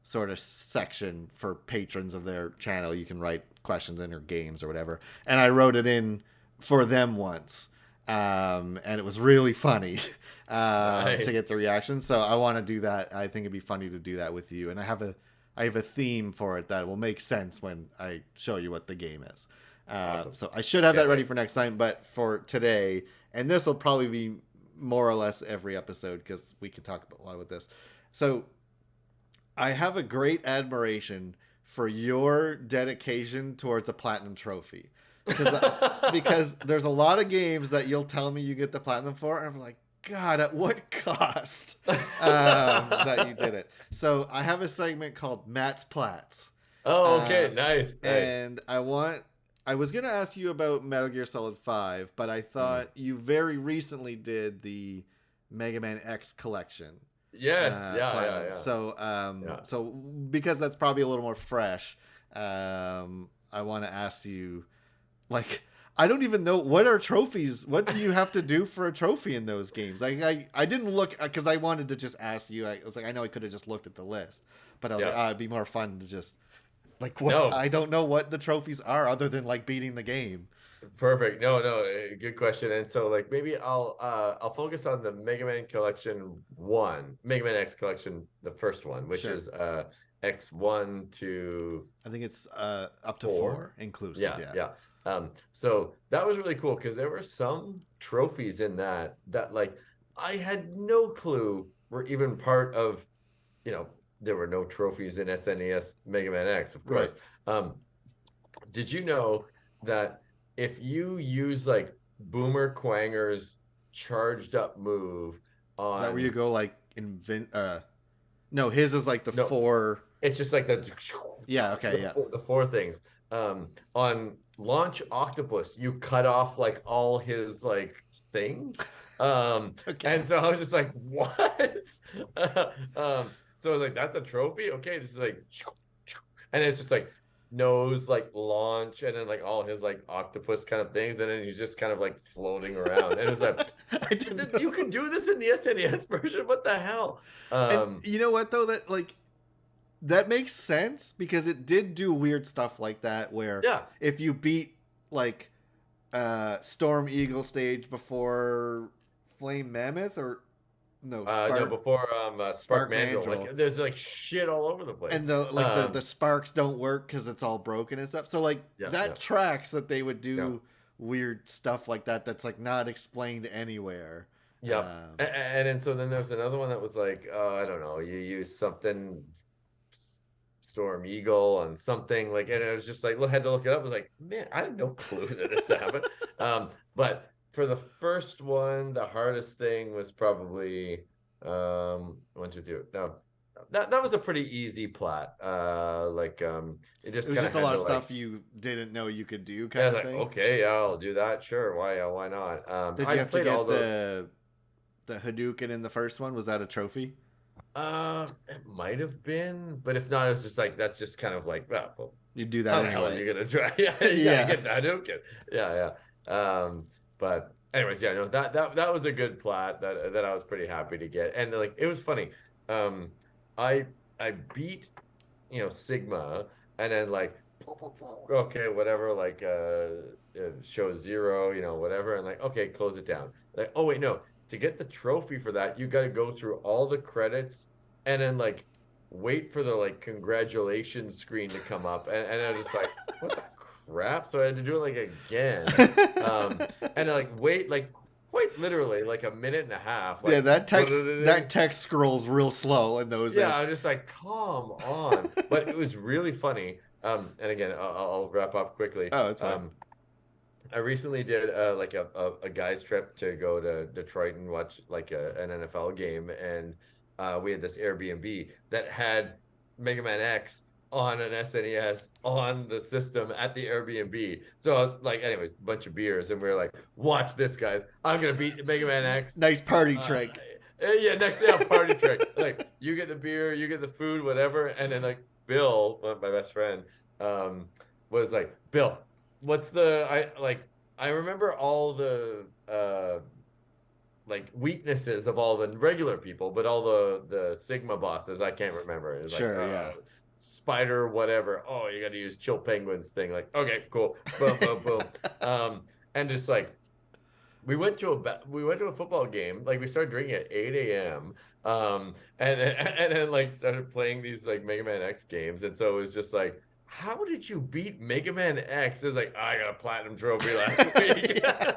Speaker 1: sort of section for patrons of their channel. You can write questions in your games or whatever. And I wrote it in for them once. And it was really funny to
Speaker 2: Nice.
Speaker 1: get the reaction. So I want to do that. I think it'd be funny to do that with you. And I have a theme for it that will make sense when I show you what the game is.
Speaker 2: Awesome.
Speaker 1: So I should have
Speaker 2: Can't
Speaker 1: that ready
Speaker 2: wait.
Speaker 1: for next time. But for today, and this will probably be more or less every episode because we can talk about a lot about this. So I have a great admiration for your dedication towards a platinum trophy. Because there's a lot of games that you'll tell me you get the platinum for, and I'm like, God, at what cost that you did it? So I have a segment called Matt's Plats,
Speaker 2: Oh, okay,
Speaker 1: Uh,
Speaker 2: nice, nice.
Speaker 1: and I was gonna ask you about Metal Gear Solid 5, but I
Speaker 2: Mm.
Speaker 1: thought you very recently did the Mega Man X collection
Speaker 2: Yes, yeah, yeah,
Speaker 1: platinum.
Speaker 2: yeah, yeah.
Speaker 1: So because that's probably a little more fresh, I want to ask you, like, I don't even know what are trophies. What do you have to do for a trophy in those games? I didn't look because I wanted to just ask you. I was like, I know I could have just looked at the list, but I was like,
Speaker 2: Yeah.
Speaker 1: ah, it'd be more fun to just like what
Speaker 2: No,
Speaker 1: I don't know what the trophies are other than like beating the game.
Speaker 2: perfect. No, no, good question. And so like maybe I'll focus on the Mega Man Collection 1, Mega Man X Collection, the first one, which
Speaker 1: Sure.
Speaker 2: is X1 to
Speaker 1: I think it's up to
Speaker 2: 4.
Speaker 1: four inclusive.
Speaker 2: Yeah,
Speaker 1: Yeah.
Speaker 2: yeah. So that was really cool because there were some trophies in that like I had no clue were even part of, you know, there were no trophies in SNES Mega Man X, of
Speaker 1: Right.
Speaker 2: course. Um, did you know that if you use like Boomer Quanger's charged up move
Speaker 1: Is that where you
Speaker 2: on
Speaker 1: go like invent? No, his is like the
Speaker 2: no,
Speaker 1: four.
Speaker 2: it's just like the
Speaker 1: Yeah. Okay. Yeah.
Speaker 2: the four things. On Launch Octopus, you cut off like all his like things.
Speaker 1: Okay.
Speaker 2: And so I was just like, what? So I was like, that's a trophy? Okay, this is like, and it's just like nose like launch, and then like all his like octopus kind of things, and then he's just kind of like floating around. And it was like,
Speaker 1: I didn't know.
Speaker 2: you can do this in the SNES version. What the hell?
Speaker 1: And
Speaker 2: Um,
Speaker 1: you know what though? That like that makes sense because it did do weird stuff like that where
Speaker 2: yeah.
Speaker 1: if you beat like Storm Eagle stage before Flame Mammoth or no
Speaker 2: No,
Speaker 1: Spark
Speaker 2: before Spark
Speaker 1: Spark
Speaker 2: Mandrill,
Speaker 1: Mandrill
Speaker 2: like there's like shit all over the place.
Speaker 1: and the like the
Speaker 2: Um,
Speaker 1: sparks don't work because it's all broken and stuff. So like
Speaker 2: yeah, yeah,
Speaker 1: that tracks that they would
Speaker 2: yeah,
Speaker 1: do weird stuff like that that's like not explained anywhere.
Speaker 2: yeah.
Speaker 1: Um,
Speaker 2: And then so then there's another one that was like, I don't know, you use something Storm Eagle and something like, and it was just like, had to look it up. I was like, man, I had no clue that this happened. But for the first one, the hardest thing was probably 1, 2, 3. No, that was a pretty easy plat. It
Speaker 1: it
Speaker 2: just
Speaker 1: was
Speaker 2: kind of
Speaker 1: just a
Speaker 2: had
Speaker 1: lot
Speaker 2: to
Speaker 1: of
Speaker 2: like,
Speaker 1: stuff you didn't know you could do,
Speaker 2: yeah, I
Speaker 1: kind
Speaker 2: was
Speaker 1: of
Speaker 2: like,
Speaker 1: thing.
Speaker 2: okay, yeah, I'll do that. Sure. Why not?
Speaker 1: Did
Speaker 2: I
Speaker 1: you have to
Speaker 2: played all
Speaker 1: get
Speaker 2: those.
Speaker 1: the Hadouken in the first one? Was that a trophy?
Speaker 2: It might have been, but if not, it's just like that's just kind of like, well,
Speaker 1: You do that
Speaker 2: how the hell are
Speaker 1: anyway.
Speaker 2: you gonna try? Yeah, you gotta
Speaker 1: Yeah.
Speaker 2: get Hadouken. Yeah, yeah. But anyways, yeah, no, that was a good plot that I was pretty happy to get, and like it was funny. Um, I I beat Sigma, and then like okay, whatever, like show zero, whatever, and like okay, close it down. Like oh wait, no, to get the trophy for that, you got to go through all the credits and then like wait for the like congratulations screen to come up, and I was just like what the crap, so I had to do it like again, and like wait like quite literally like a minute and a half,
Speaker 1: Yeah,
Speaker 2: like
Speaker 1: that text scrolls real slow in those
Speaker 2: yeah,
Speaker 1: as
Speaker 2: I'm just like, come on. But it was really funny. And again, I'll wrap up quickly.
Speaker 1: oh, it's fine.
Speaker 2: I recently did like a guy's trip to go to Detroit and watch like an NFL game, and we had this Airbnb that had Mega Man X on an SNES on the system at the Airbnb. So like, anyways, bunch of beers, and we are like, watch this, guys. I'm gonna beat Mega Man X.
Speaker 1: Nice party
Speaker 2: Uh,
Speaker 1: trick.
Speaker 2: yeah, next day, party trick. Like you get the beer, you get the food, whatever, and then like Bill, my best friend, um, was like, Bill, what's the I remember all the like weaknesses of all the regular people, but all the Sigma bosses I can't remember. It's like
Speaker 1: Sure, yeah.
Speaker 2: spider whatever. Oh, you got to use chill penguins thing. Like okay, cool, boom, boom, boom. And just like we went to a football game. Like we started drinking at 8 a.m. And then like started playing these like Mega Man X games. And so it was just like, how did you beat Mega Man X? It's like, I got a platinum trophy last week.
Speaker 1: Yeah,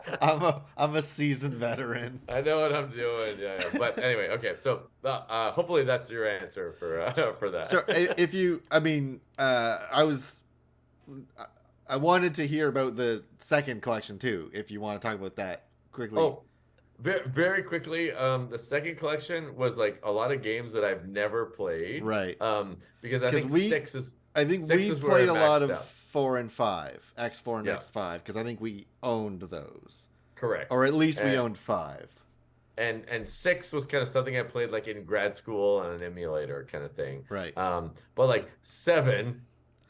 Speaker 1: I'm a seasoned veteran.
Speaker 2: I know what I'm doing. Yeah, yeah. But anyway, okay. So hopefully that's your answer for
Speaker 1: So
Speaker 2: that.
Speaker 1: if you, I mean, I wanted to hear about the second collection too. If you want to talk about that quickly,
Speaker 2: Oh, very, very quickly, the second collection was like a lot of games that I've never played.
Speaker 1: right?
Speaker 2: Because I
Speaker 1: Because
Speaker 2: think
Speaker 1: we
Speaker 2: six is
Speaker 1: I think
Speaker 2: 6
Speaker 1: we
Speaker 2: is where
Speaker 1: played
Speaker 2: it
Speaker 1: a lot
Speaker 2: maxed
Speaker 1: of
Speaker 2: out.
Speaker 1: 4 and 5, X4 and
Speaker 2: Yeah,
Speaker 1: X5, because I think we owned those,
Speaker 2: correct.
Speaker 1: or at least we
Speaker 2: And
Speaker 1: owned 5.
Speaker 2: and 6 was kind of something I played like in grad school on an emulator kind of thing.
Speaker 1: Right.
Speaker 2: But like 7,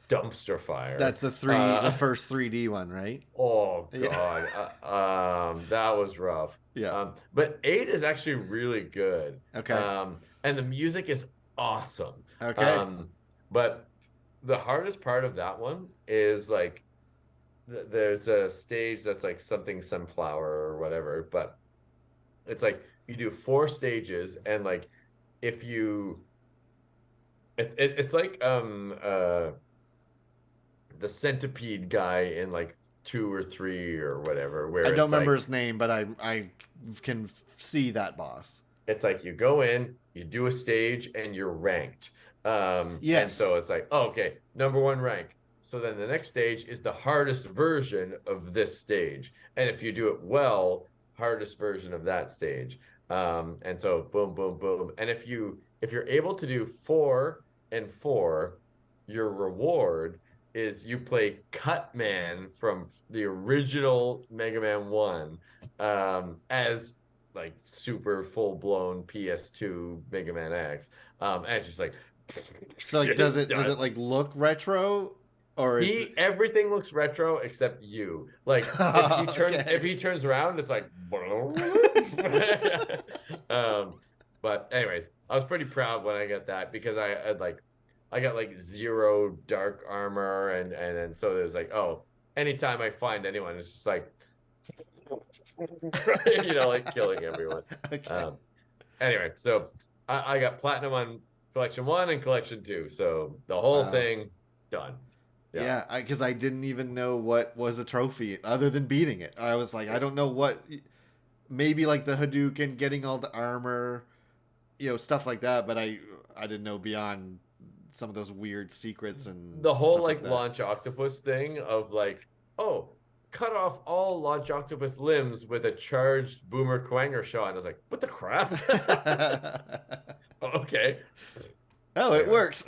Speaker 2: dumpster fire.
Speaker 1: That's the first 3D one, right?
Speaker 2: Oh
Speaker 1: Yeah.
Speaker 2: God, that was rough.
Speaker 1: Yeah.
Speaker 2: But 8 is actually really good.
Speaker 1: Okay.
Speaker 2: And the music is awesome.
Speaker 1: Okay.
Speaker 2: But the hardest part of that one is like there's a stage that's like something sunflower or whatever, but it's like you do 4 stages, and like if you it's like the centipede guy in like 2 or 3 or whatever,
Speaker 1: I
Speaker 2: where
Speaker 1: don't
Speaker 2: it's
Speaker 1: remember
Speaker 2: like
Speaker 1: his name, but I can see that boss.
Speaker 2: you go in, you do a stage, and you're ranked. And so
Speaker 1: Yes.
Speaker 2: it's like, oh, okay, number 1 rank. So then the next stage is the hardest version of this stage. And if you do it well, hardest version of that stage. And so boom, boom, boom. And if you're able to do 4 and 4, your reward is you play Cutman from the original Mega Man 1 as like super full blown PS2 Mega Man X. And it's just like
Speaker 1: So like, does it like look retro, or is the...
Speaker 2: everything looks retro except you. Like if
Speaker 1: Okay.
Speaker 2: he turns around, it's like um but anyways, I was pretty proud when I got that because I got like 0 dark armor, and so there's like, oh, anytime I find anyone, it's just like like killing everyone.
Speaker 1: Okay.
Speaker 2: Um, anyway, so I got platinum on collection 1 and collection 2, so the whole
Speaker 1: Wow.
Speaker 2: thing done. Yeah,
Speaker 1: Yeah, because I didn't even know what was a trophy other than beating it. I was like, I don't know what. Maybe like the Hadouken, getting all the armor, stuff like that. But I didn't know beyond some of those weird secrets and
Speaker 2: the whole
Speaker 1: stuff like
Speaker 2: like
Speaker 1: that.
Speaker 2: launch octopus thing of like, oh, cut off all launch octopus limbs with a charged boomer quanger shot. And I was like, what the crap? Okay.
Speaker 1: Oh, it
Speaker 2: Anyway,
Speaker 1: works.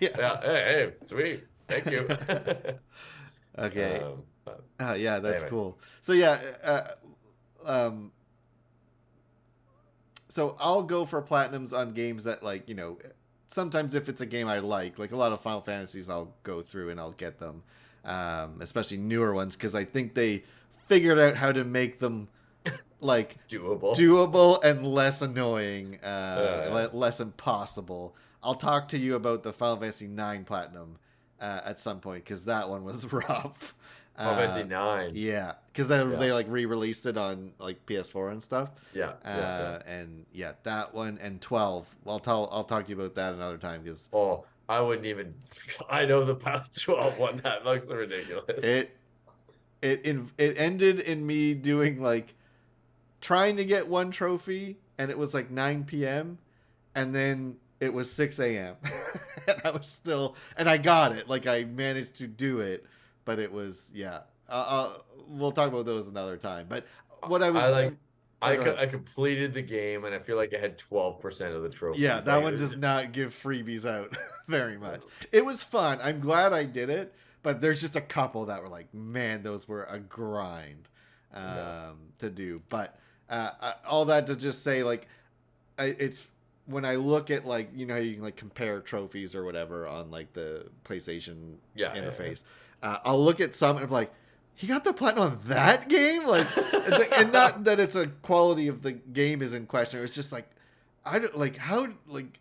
Speaker 1: Yeah.
Speaker 2: yeah, hey, sweet, thank you.
Speaker 1: Okay.
Speaker 2: But
Speaker 1: Yeah, that's
Speaker 2: anyway,
Speaker 1: cool. So yeah, um, so I'll go for platinums on games that, like, sometimes if it's a game I like a lot of Final Fantasies, I'll go through and I'll get them, especially newer ones, because I think they figured out how to make them like
Speaker 2: doable.
Speaker 1: doable and less annoying,
Speaker 2: Yeah.
Speaker 1: less impossible. I'll talk to you about the Final Fantasy 9 Platinum at some point, because that one was rough.
Speaker 2: Final Fantasy 9.
Speaker 1: Yeah, because they
Speaker 2: Yeah.
Speaker 1: they like re-released it on like PS4 and stuff.
Speaker 2: Yeah.
Speaker 1: And yeah, that one and 12. Well, I'll talk to you about that another time, because
Speaker 2: Oh, I wouldn't even. I know the past 12 one. That looks ridiculous.
Speaker 1: it ended in me doing like trying to get one trophy, and it was like 9 p.m. and then it was 6 a.m. and I was still, and I got it. Like, I managed to do it, but it was, yeah. We'll talk about those another time. But what I was,
Speaker 2: I like.
Speaker 1: oh, go ahead.
Speaker 2: I completed the game, and I feel like I had 12% of the
Speaker 1: Yeah,
Speaker 2: trophies.
Speaker 1: that
Speaker 2: Like,
Speaker 1: one does not give freebies out very much. It was fun. I'm glad I did it, but there's just a couple that were like, man, those were a grind
Speaker 2: yeah,
Speaker 1: to do. But all that to just say, like, it's when I look at, like, how you can like compare trophies or whatever on like the PlayStation
Speaker 2: yeah.
Speaker 1: interface. I'll look at some and I'm like, he got the platinum on that game, like, it's like, and not that it's a quality of the game is in question. It's just like, I don't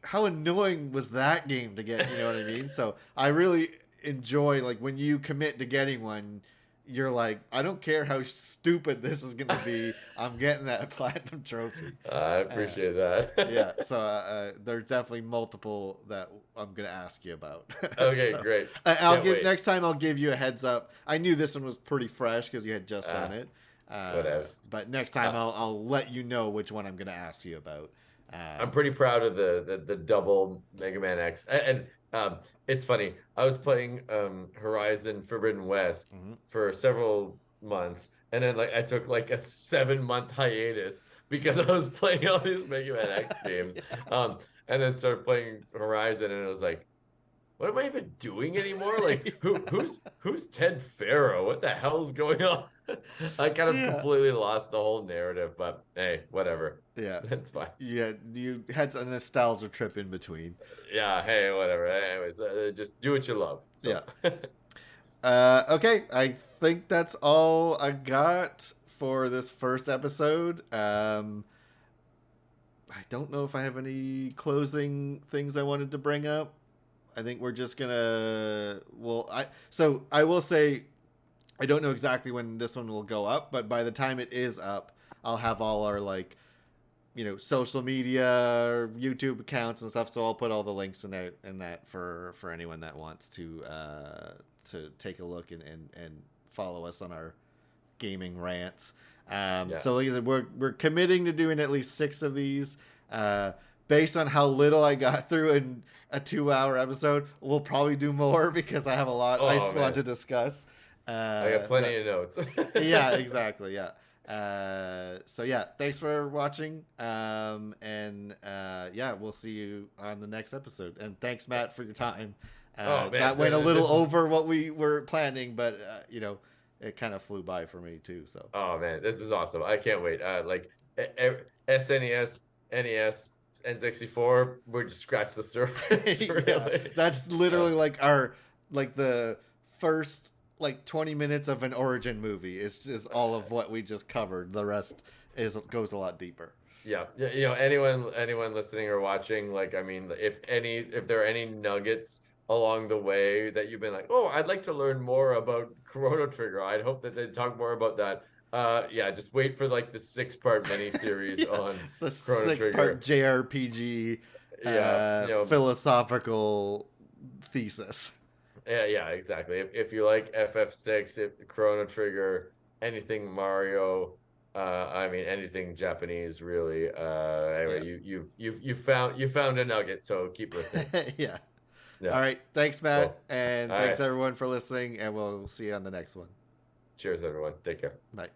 Speaker 1: how annoying was that game to get? You know what I mean? So I really enjoy, like, when you commit to getting one, you're like, I don't care how stupid this is gonna be, I'm getting that platinum trophy.
Speaker 2: I
Speaker 1: Uh,
Speaker 2: appreciate
Speaker 1: yeah,
Speaker 2: that.
Speaker 1: so there's definitely multiple that I'm gonna ask you about.
Speaker 2: Okay,
Speaker 1: So
Speaker 2: great.
Speaker 1: I'll
Speaker 2: Can't
Speaker 1: give
Speaker 2: wait.
Speaker 1: next time. I'll give you a heads up. I knew this one was pretty fresh because you had just done
Speaker 2: Uh,
Speaker 1: it.
Speaker 2: Whatevs.
Speaker 1: But next time
Speaker 2: Uh,
Speaker 1: I'll let you know which one I'm gonna ask you about.
Speaker 2: I'm
Speaker 1: Um,
Speaker 2: pretty proud of the double Mega Man X. And it's funny. I was playing Horizon Forbidden West
Speaker 1: mhm.
Speaker 2: for several months, and then like I took like a 7 month hiatus because I was playing all these Mega Man X games.
Speaker 1: Yeah.
Speaker 2: And then started playing Horizon, and it was like, what am I even doing anymore? Like who's Ted Farrow? What the hell's going on? I kind of
Speaker 1: Yeah.
Speaker 2: completely lost the whole narrative, but hey, whatever.
Speaker 1: Yeah.
Speaker 2: That's fine.
Speaker 1: Yeah, you had a nostalgia trip in between.
Speaker 2: Yeah, hey, whatever. Anyways, just do what you love.
Speaker 1: Yeah.
Speaker 2: So,
Speaker 1: Okay, I think that's all I got for this first episode. I don't know if I have any closing things I wanted to bring up. I think we're just gonna. Well, I will say I don't know exactly when this one will go up, but by the time it is up, I'll have all our like social media, YouTube accounts and stuff. So I'll put all the links in that for anyone that wants to take a look and follow us on our gaming rants.
Speaker 2: yeah.
Speaker 1: So like I said, we're committing to doing at least 6 of these. Uh, Based on how little I got through in a 2-hour episode, we'll probably do more because I have a lot I
Speaker 2: Oh
Speaker 1: want
Speaker 2: man,
Speaker 1: to discuss.
Speaker 2: I got plenty
Speaker 1: But
Speaker 2: of notes.
Speaker 1: yeah, exactly. Yeah. So yeah, thanks for watching. Yeah, we'll see you on the next episode. And thanks, Matt, for your time.
Speaker 2: Oh man,
Speaker 1: That went a little
Speaker 2: this is
Speaker 1: over what we were planning, but it kind of flew by for me too. So
Speaker 2: oh man, this is awesome. I can't wait. SNES, NES, N64, we're just scratch the surface,
Speaker 1: yeah,
Speaker 2: really.
Speaker 1: that's
Speaker 2: Uh,
Speaker 1: literally like the first like 20 minutes of an origin movie. It's just all of what we just covered. The rest is goes a lot deeper.
Speaker 2: yeah, anyone listening or watching, like, I mean, if there are any nuggets along the way that you've been like, oh, I'd like to learn more about Chrono Trigger. I'd hope that they talk more about that. Yeah, just wait for like the 6-part miniseries
Speaker 1: Yeah,
Speaker 2: on
Speaker 1: the
Speaker 2: Chrono
Speaker 1: 6-part
Speaker 2: Trigger.
Speaker 1: JRPG
Speaker 2: Yeah,
Speaker 1: philosophical thesis.
Speaker 2: yeah, exactly. If you like FF6, if Chrono Trigger, anything Mario, I mean anything Japanese, really.
Speaker 1: Yeah.
Speaker 2: Anyway, you found a nugget, so keep listening.
Speaker 1: Yeah.
Speaker 2: Yeah,
Speaker 1: All right. Thanks, Matt.
Speaker 2: cool.
Speaker 1: And
Speaker 2: All
Speaker 1: thanks,
Speaker 2: right.
Speaker 1: everyone, for listening. And we'll see you on the next one.
Speaker 2: Cheers, everyone. Take care.
Speaker 1: Bye.